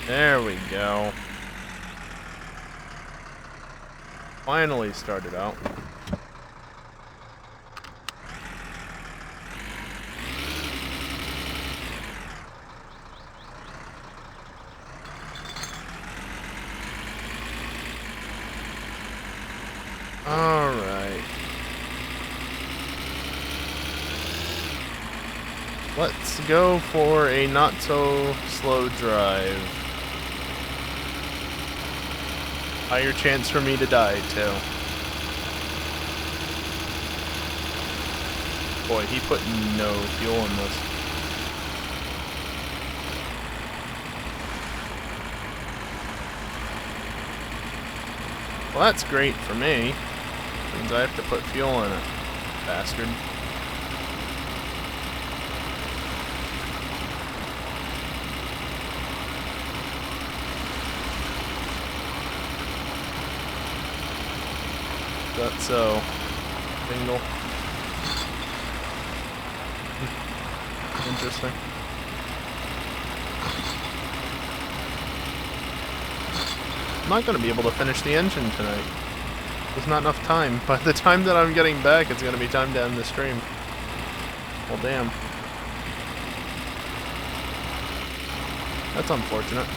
There we go. Finally started out. Alright. Let's go for a not so slow drive. Higher chance for me to die, too. Boy, he put no fuel in this. Well, that's great for me. Means I have to put fuel in it. Bastard. That's so. Bingle. Interesting. I'm not going to be able to finish the engine tonight. There's not enough time. By the time that I'm getting back, it's going to be time to end the stream. Well, damn. That's unfortunate.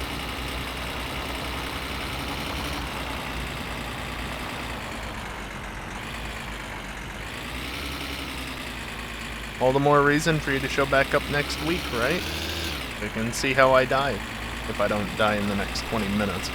All the more reason for you to show back up next week, right? We can see how I die, if I don't die in the next 20 minutes.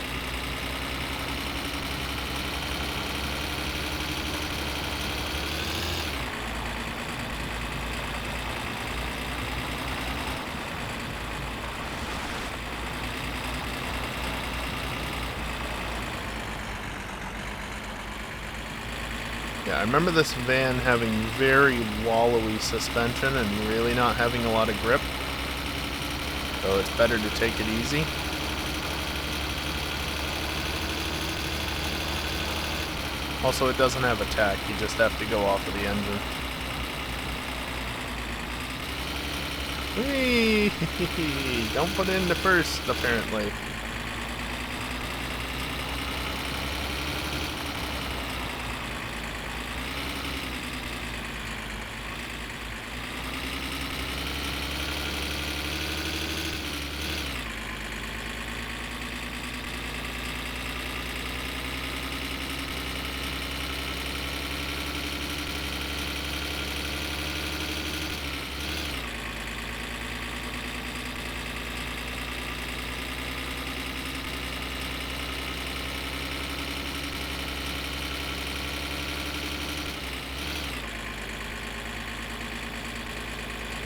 Yeah, I remember this van having very wallowy suspension and really not having a lot of grip. So it's better to take it easy. Also, it doesn't have a tack, you just have to go off of the engine. Whee! Don't put it in the first, apparently.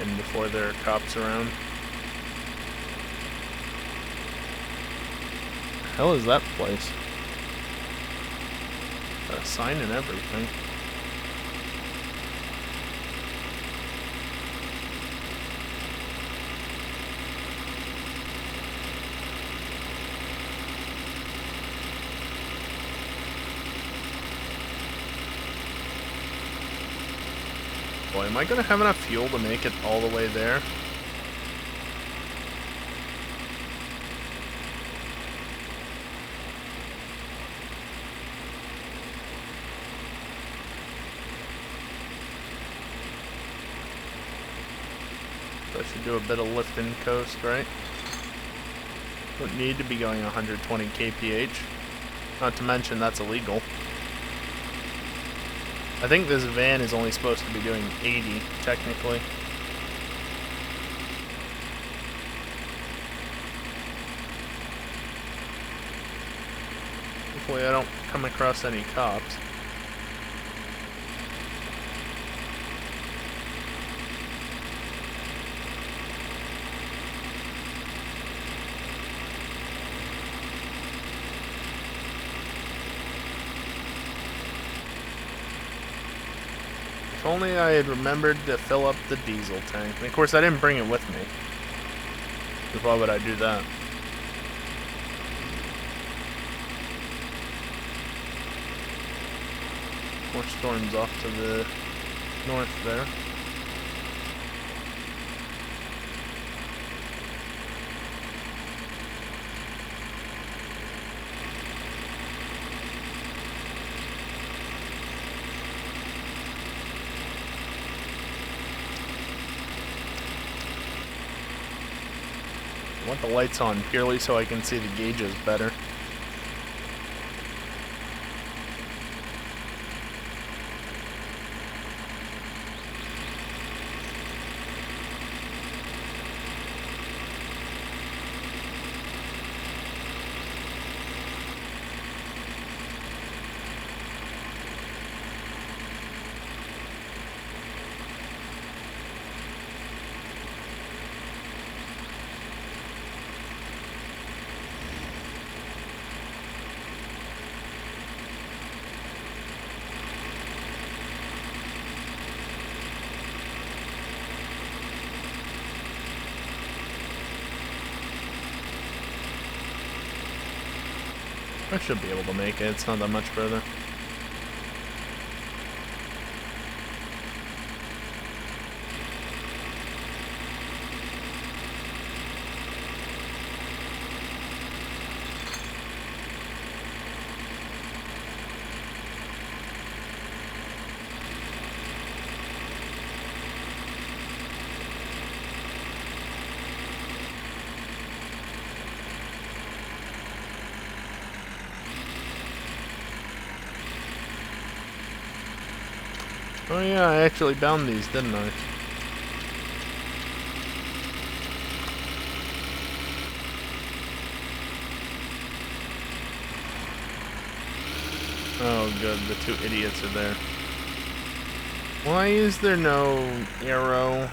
in before there are cops around. The hell is that place? Got a sign and everything. Boy, am I gonna have enough fuel to make it all the way there? I should do a bit of lift and coast, right? Don't need to be going 120 kph. Not to mention that's illegal. I think this van is only supposed to be doing 80, technically. Hopefully I don't come across any cops. If only I had remembered to fill up the diesel tank. And of course I didn't bring it with me. Because why would I do that? More storms off to the north there. I want the lights on purely so I can see the gauges better. I should be able to make it, it's not that much further. Oh yeah, I actually bound these, didn't I? Oh good, the two idiots are there. Why is there no arrow?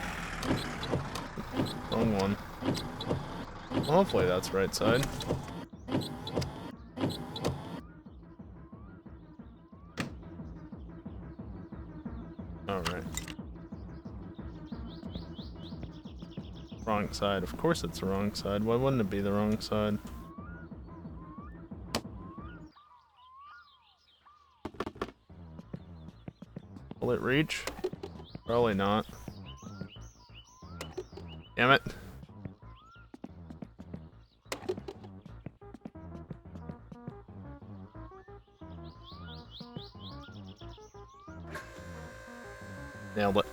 Wrong one. Well, hopefully that's right side. Alright. Wrong side. Of course it's the wrong side. Why wouldn't it be the wrong side? Will it reach? Probably not. Damn it. Nailed it.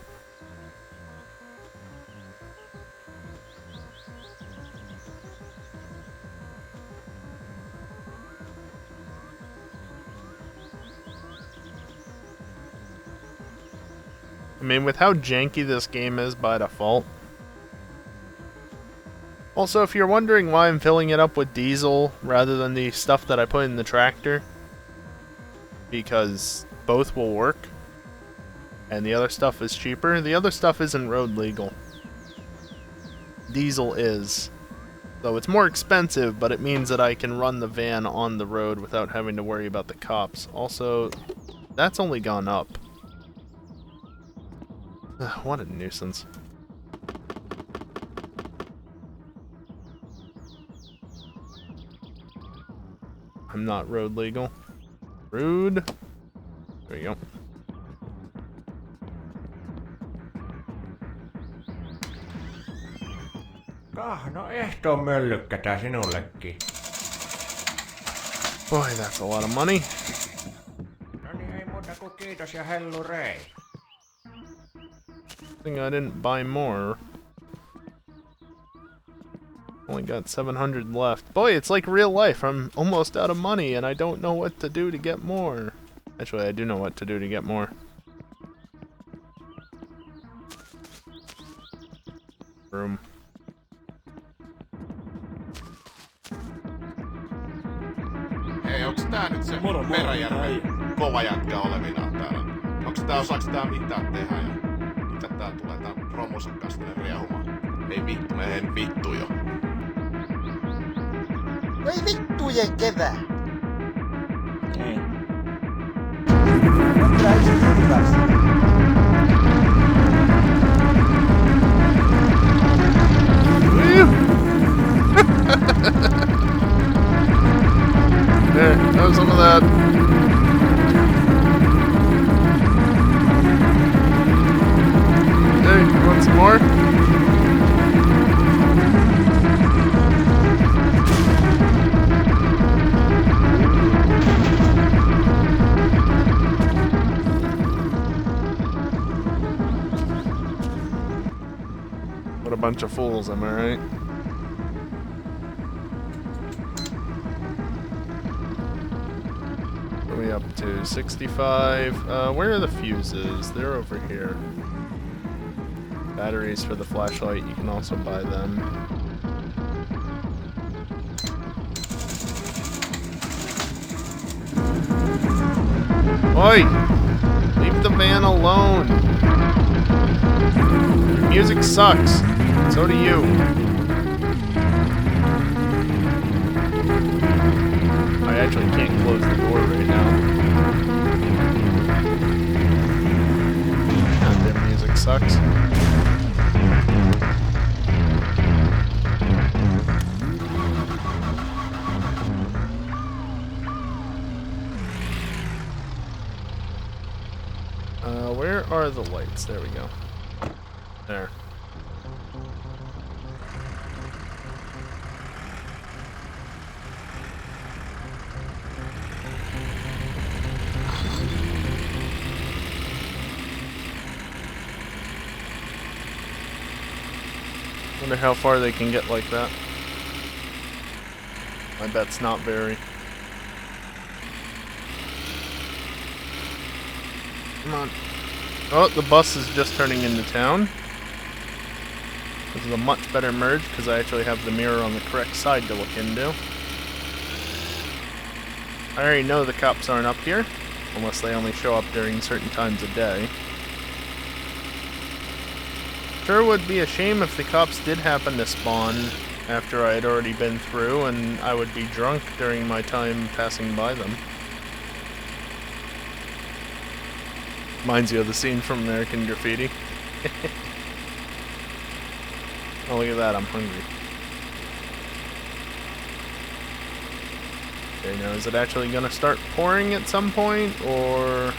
I mean, with how janky this game is by default. Also, if you're wondering why I'm filling it up with diesel rather than the stuff that I put in the tractor, because both will work, and the other stuff is cheaper, the other stuff isn't road legal. diesel is. So it's more expensive, but it means that I can run the van on the road without having to worry about the cops. Also, that's only gone up. What a nuisance. I'm not road legal. Rude. There you go. No ehtoon möllykkätä sinullekin. Boy, that's a lot of money. No niin, ei muuta kuin kiitos ja hellurei. Thing I didn't buy more. Only got 700 left. Boy, it's like real life. I'm almost out of money and I don't know what to do to get more. Actually, I do know what to do to get more. Room. Hei, onks tää nyt se Peräjärven kova jätkä olevinaan täällä? Osaaks tää mitään tehdä ja mitä tää tulee tää promonsa kanssa tänne riehumaan? Ei vittu, me en vittu jo. Voi vittujen kevää. Niin. On kyllä itse hyväksi. There, have some of that. Hey, you want some more? What a bunch of fools, am I right? What are we up to? 65. Where are the fuses? They're over here. Batteries for the flashlight, you can also buy them. Oi! Leave the van alone! Music sucks. So do you. I actually can't close the door right now. Goddamn music sucks. Where are the lights? There we go. There. Wonder how far they can get like that. I bet's not very. Come on. Oh, the bus is just turning into town. This is a much better merge because I actually have the mirror on the correct side to look into. I already know the cops aren't up here, unless they only show up during certain times of day. Sure would be a shame if the cops did happen to spawn after I had already been through and I would be drunk during my time passing by them. Reminds you of the scene from American Graffiti. Oh, look at that, I'm hungry. Okay, now is it actually gonna start pouring at some point, or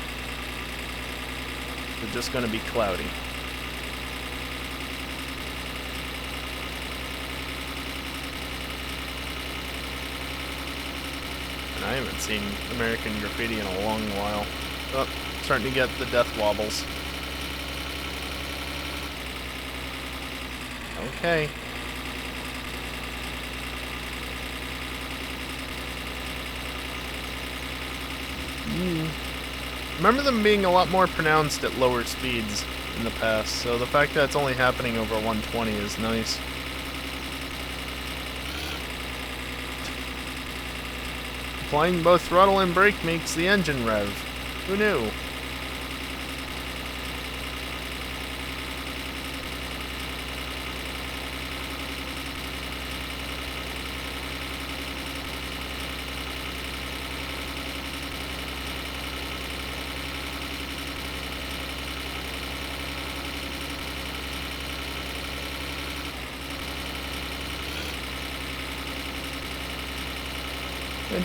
is it just gonna be cloudy? And I haven't seen American Graffiti in a long while. Oh, starting to get the death wobbles. Okay. Remember them being a lot more pronounced at lower speeds in the past, so the fact that it's only happening over 120 is nice. Applying both throttle and brake makes the engine rev. Who knew?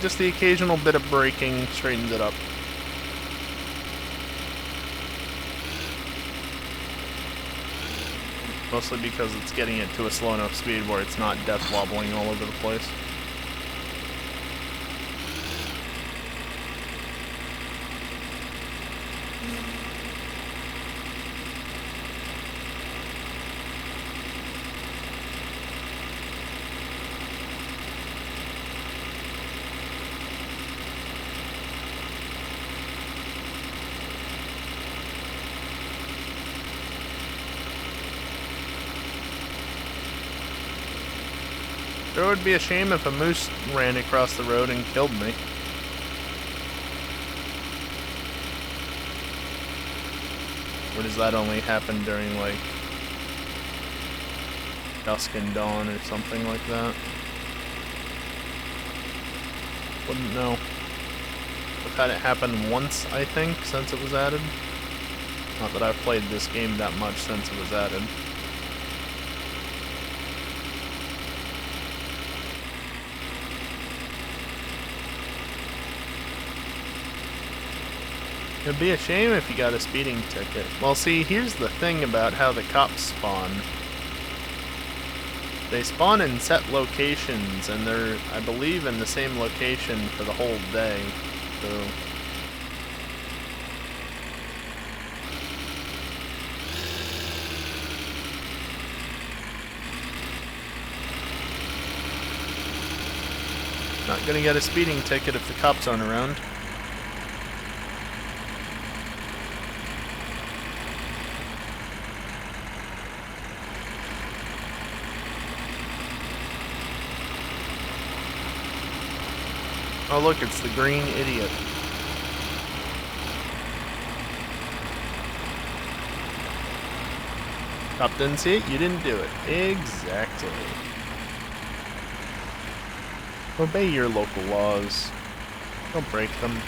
and just the occasional bit of braking straightens it up. Mostly because it's getting it to a slow enough speed where it's not death wobbling all over the place. It would be a shame if a moose ran across the road and killed me. Or does that only happen during, like, dusk and dawn or something like that? Wouldn't know. I've had it happen once, I think, since it was added. Not that I've played this game that much since it was added. It'd be a shame if you got a speeding ticket. Well, see, here's the thing about how the cops spawn. They spawn in set locations, and they're, I believe, in the same location for the whole day. So not gonna get a speeding ticket if the cops aren't around. Oh look, it's the green idiot. Cop didn't see it, you didn't do it. Exactly. Obey your local laws. Don't break them.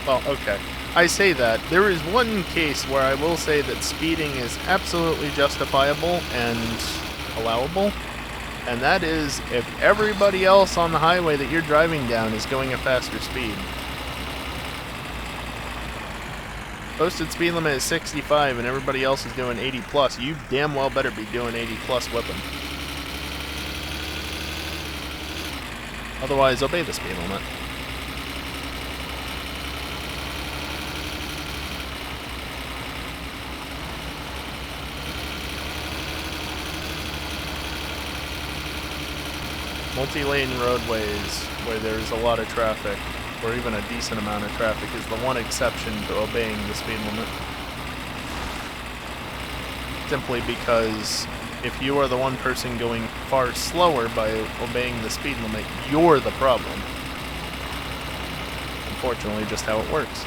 Well, okay. I say that. There is one case where I will say that speeding is absolutely justifiable and allowable. And that is if everybody else on the highway that you're driving down is going a faster speed. Posted speed limit is 65 and everybody else is doing 80 plus. You damn well better be doing 80 plus with them. Otherwise, obey the speed limit. Multi-lane roadways where there's a lot of traffic, or even a decent amount of traffic, is the one exception to obeying the speed limit. Simply because if you are the one person going far slower by obeying the speed limit, you're the problem. Unfortunately, just how it works.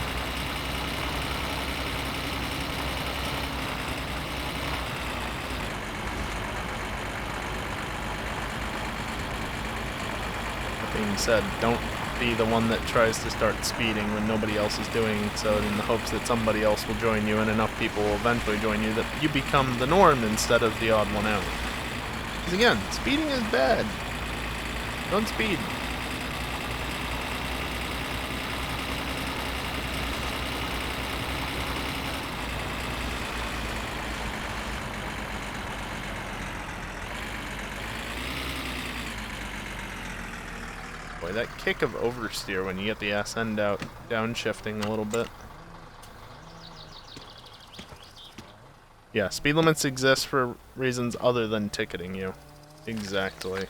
Being said, don't be the one that tries to start speeding when nobody else is doing so, in the hopes that somebody else will join you and enough people will eventually join you that you become the norm instead of the odd one out. Because again, speeding is bad. Don't speed. Boy, that kick of oversteer when you get the ass end out, downshifting a little bit. Yeah, speed limits exist for reasons other than ticketing you. Exactly.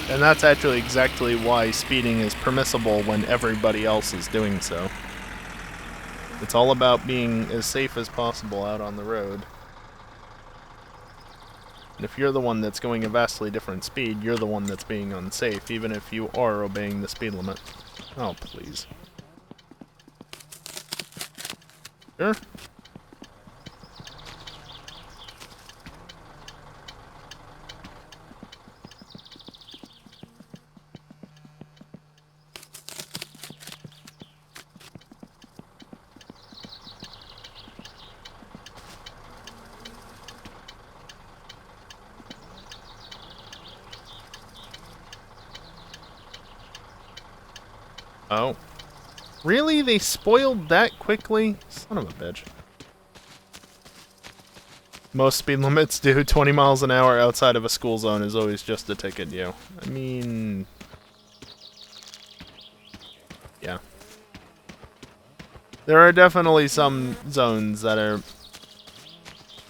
And that's actually exactly why speeding is permissible when everybody else is doing so. It's all about being as safe as possible out on the road. And if you're the one that's going a vastly different speed, you're the one that's being unsafe, even if you are obeying the speed limit. Oh, please. Sure. Oh. Really? They spoiled that quickly? Son of a bitch. Most speed limits do 20 miles an hour outside of a school zone is always just a ticket, you. I mean... yeah. There are definitely some zones that are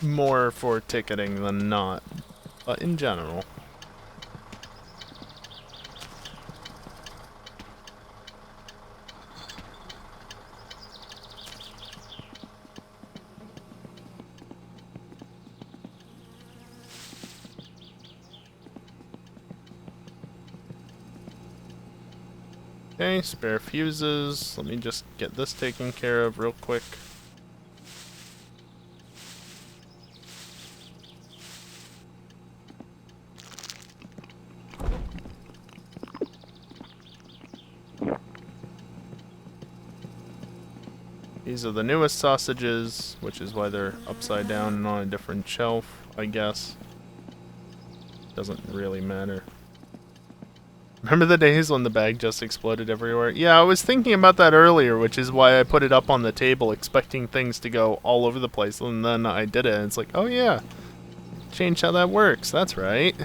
more for ticketing than not, but in general. Okay, spare fuses. Let me just get this taken care of real quick. These are the newest sausages, which is why they're upside down and on a different shelf, I guess. Doesn't really matter. Remember the days when the bag just exploded everywhere? Yeah, I was thinking about that earlier, which is why I put it up on the table, expecting things to go all over the place, and then I did it, and it's like, oh yeah, change how that works, that's right.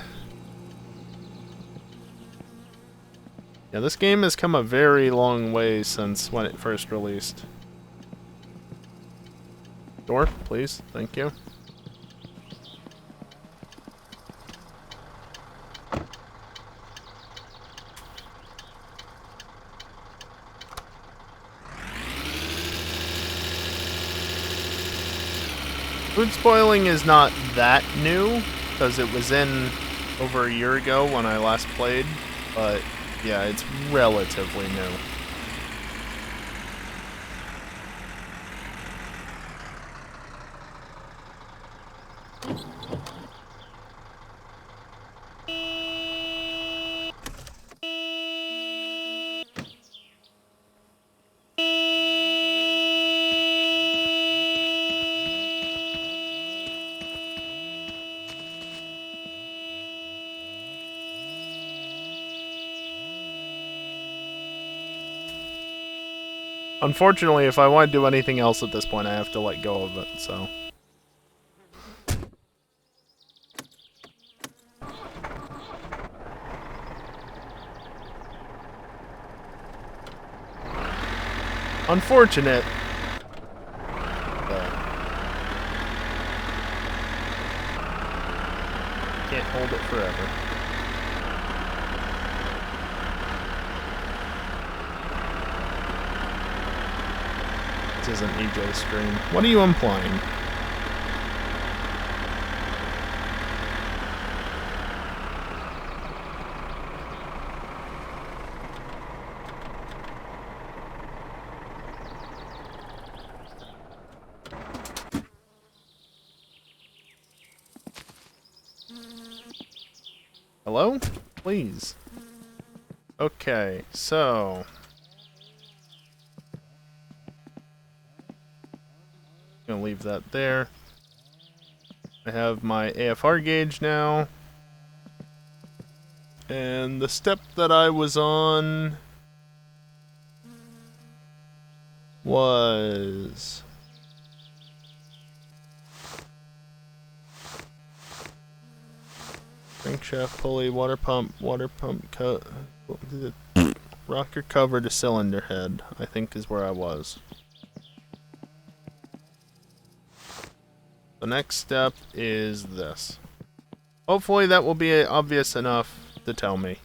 Yeah, this game has come a very long way since when it first released. Door, please, thank you. Food spoiling is not that new, because it was in over a year ago when I last played, but yeah, it's relatively new. Unfortunately, if I want to do anything else at this point, I have to let go of it, so... unfortunate. But... can't hold it forever. This isn't EJ's stream. What are you implying? Hello? Please. Okay, so... gonna leave that there. I have my AFR gauge now. And the step that I was on was crankshaft pulley, water pump rocker cover to cylinder head, I think is where I was. The next step is this. Hopefully that will be obvious enough to tell me.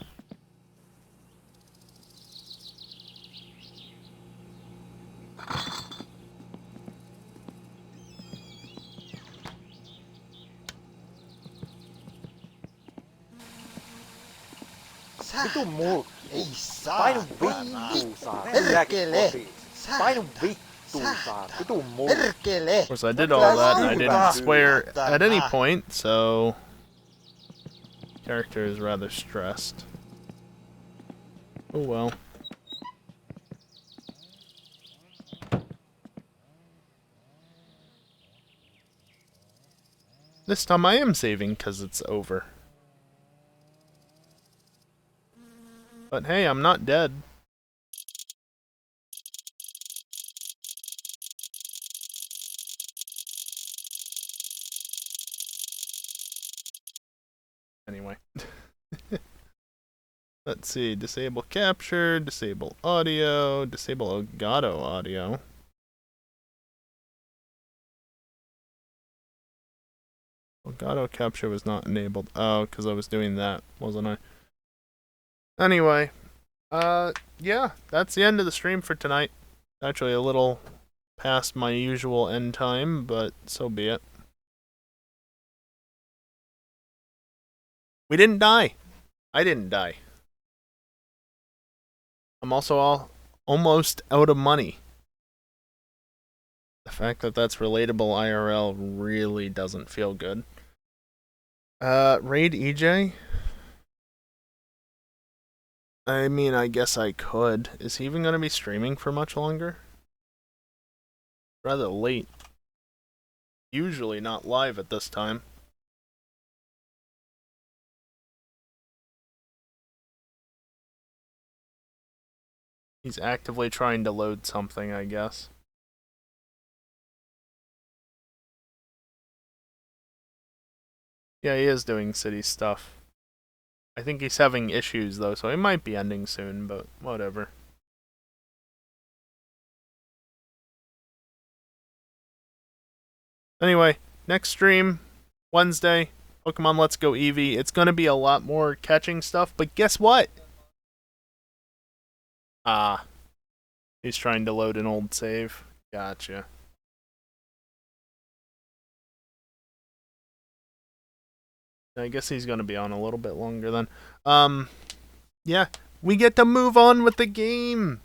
Vitun muu. Ei saa. Painu vittuun saa. Perkele. Painu vittuun saa. Vitun muu. Perkele. Of course, I did all that, and I didn't swear at any point, so... character is rather stressed. Oh well. This time I am saving because it's over. But hey, I'm not dead. Anyway. Let's see. Disable capture, disable audio, disable Elgato audio. Elgato capture was not enabled. Oh, because I was doing that, wasn't I? Anyway. Yeah, that's the end of the stream for tonight. Actually, a little past my usual end time, but so be it. We didn't die. I didn't die. I'm also almost out of money. The fact that that's relatable IRL really doesn't feel good. Raid EJ? I mean, I guess I could. Is he even going to be streaming for much longer? Rather late. Usually not live at this time. He's actively trying to load something, I guess. Yeah, he is doing city stuff. I think he's having issues, though, so it might be ending soon, but whatever. Anyway, next stream, Wednesday, Pokemon Let's Go Eevee. It's going to be a lot more catching stuff, but guess what? Ah. He's trying to load an old save. Gotcha. I guess he's going to be on a little bit longer then. Yeah, we get to move on with the game.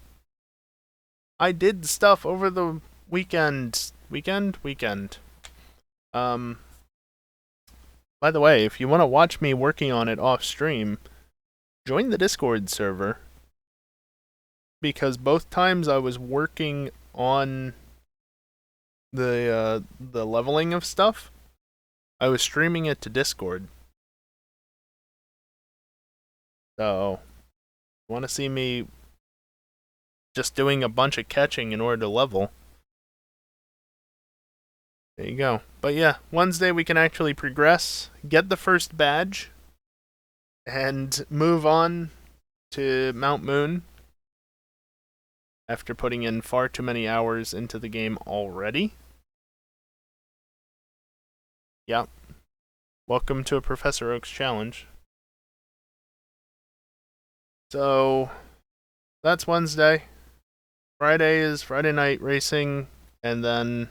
I did stuff over the weekend. Weekend. By the way, if you want to watch me working on it off stream, join the Discord server. Because both times I was working on the leveling of stuff, I was streaming it to Discord. So, want to see me just doing a bunch of catching in order to level? There you go. But yeah, Wednesday we can actually progress, get the first badge, and move on to Mount Moon after putting in far too many hours into the game already. Yep. Welcome to a Professor Oak's challenge. So, that's Wednesday. Friday is Friday night racing, and then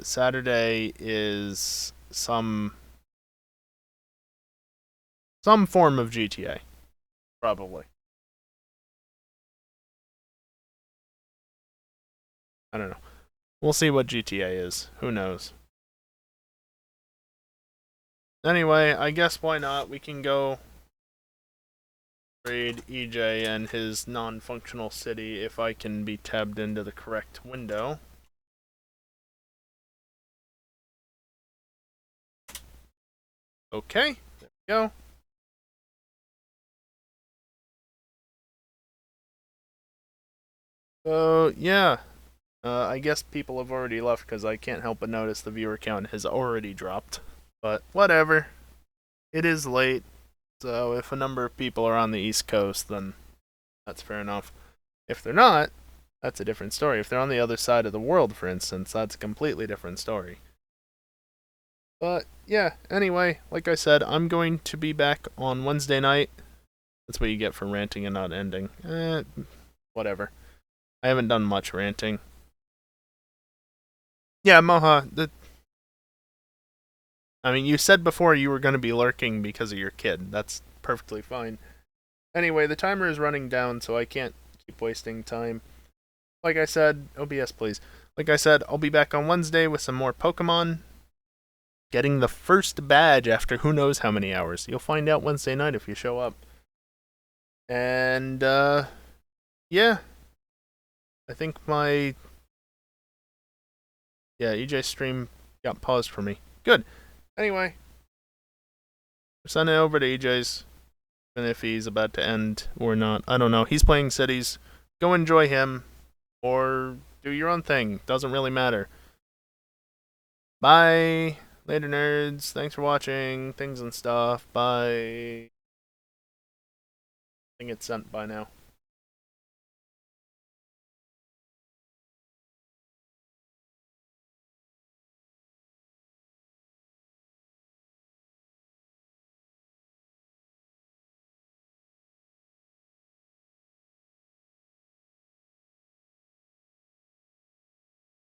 Saturday is some form of GTA. Probably. I don't know. We'll see what GTA is. Who knows? Anyway, I guess why not? We can go raid EJ and his non-functional city if I can be tabbed into the correct window. Okay, there we go. So, yeah. I guess people have already left because I can't help but notice the viewer count has already dropped. But whatever. It is late, so if a number of people are on the East Coast, then that's fair enough. If they're not, that's a different story. If they're on the other side of the world, for instance, that's a completely different story. But yeah, anyway, like I said, I'm going to be back on Wednesday night. That's what you get for ranting and not ending. Whatever. I haven't done much ranting. Yeah, Moha, I mean, you said before you were going to be lurking because of your kid. That's perfectly fine. Anyway, the timer is running down, so I can't keep wasting time. Like I said, OBS please. Like I said, I'll be back on Wednesday with some more Pokemon. Getting the first badge after who knows how many hours. You'll find out Wednesday night if you show up. And, yeah. I think my... Yeah, EJ stream got paused for me. Good. Anyway, we're sending it over to EJ's, and if he's about to end or not, I don't know. He's playing cities. Go enjoy him, or do your own thing. Doesn't really matter. Bye. Later, nerds. Thanks for watching. Things and stuff. Bye. I think it's sent by now.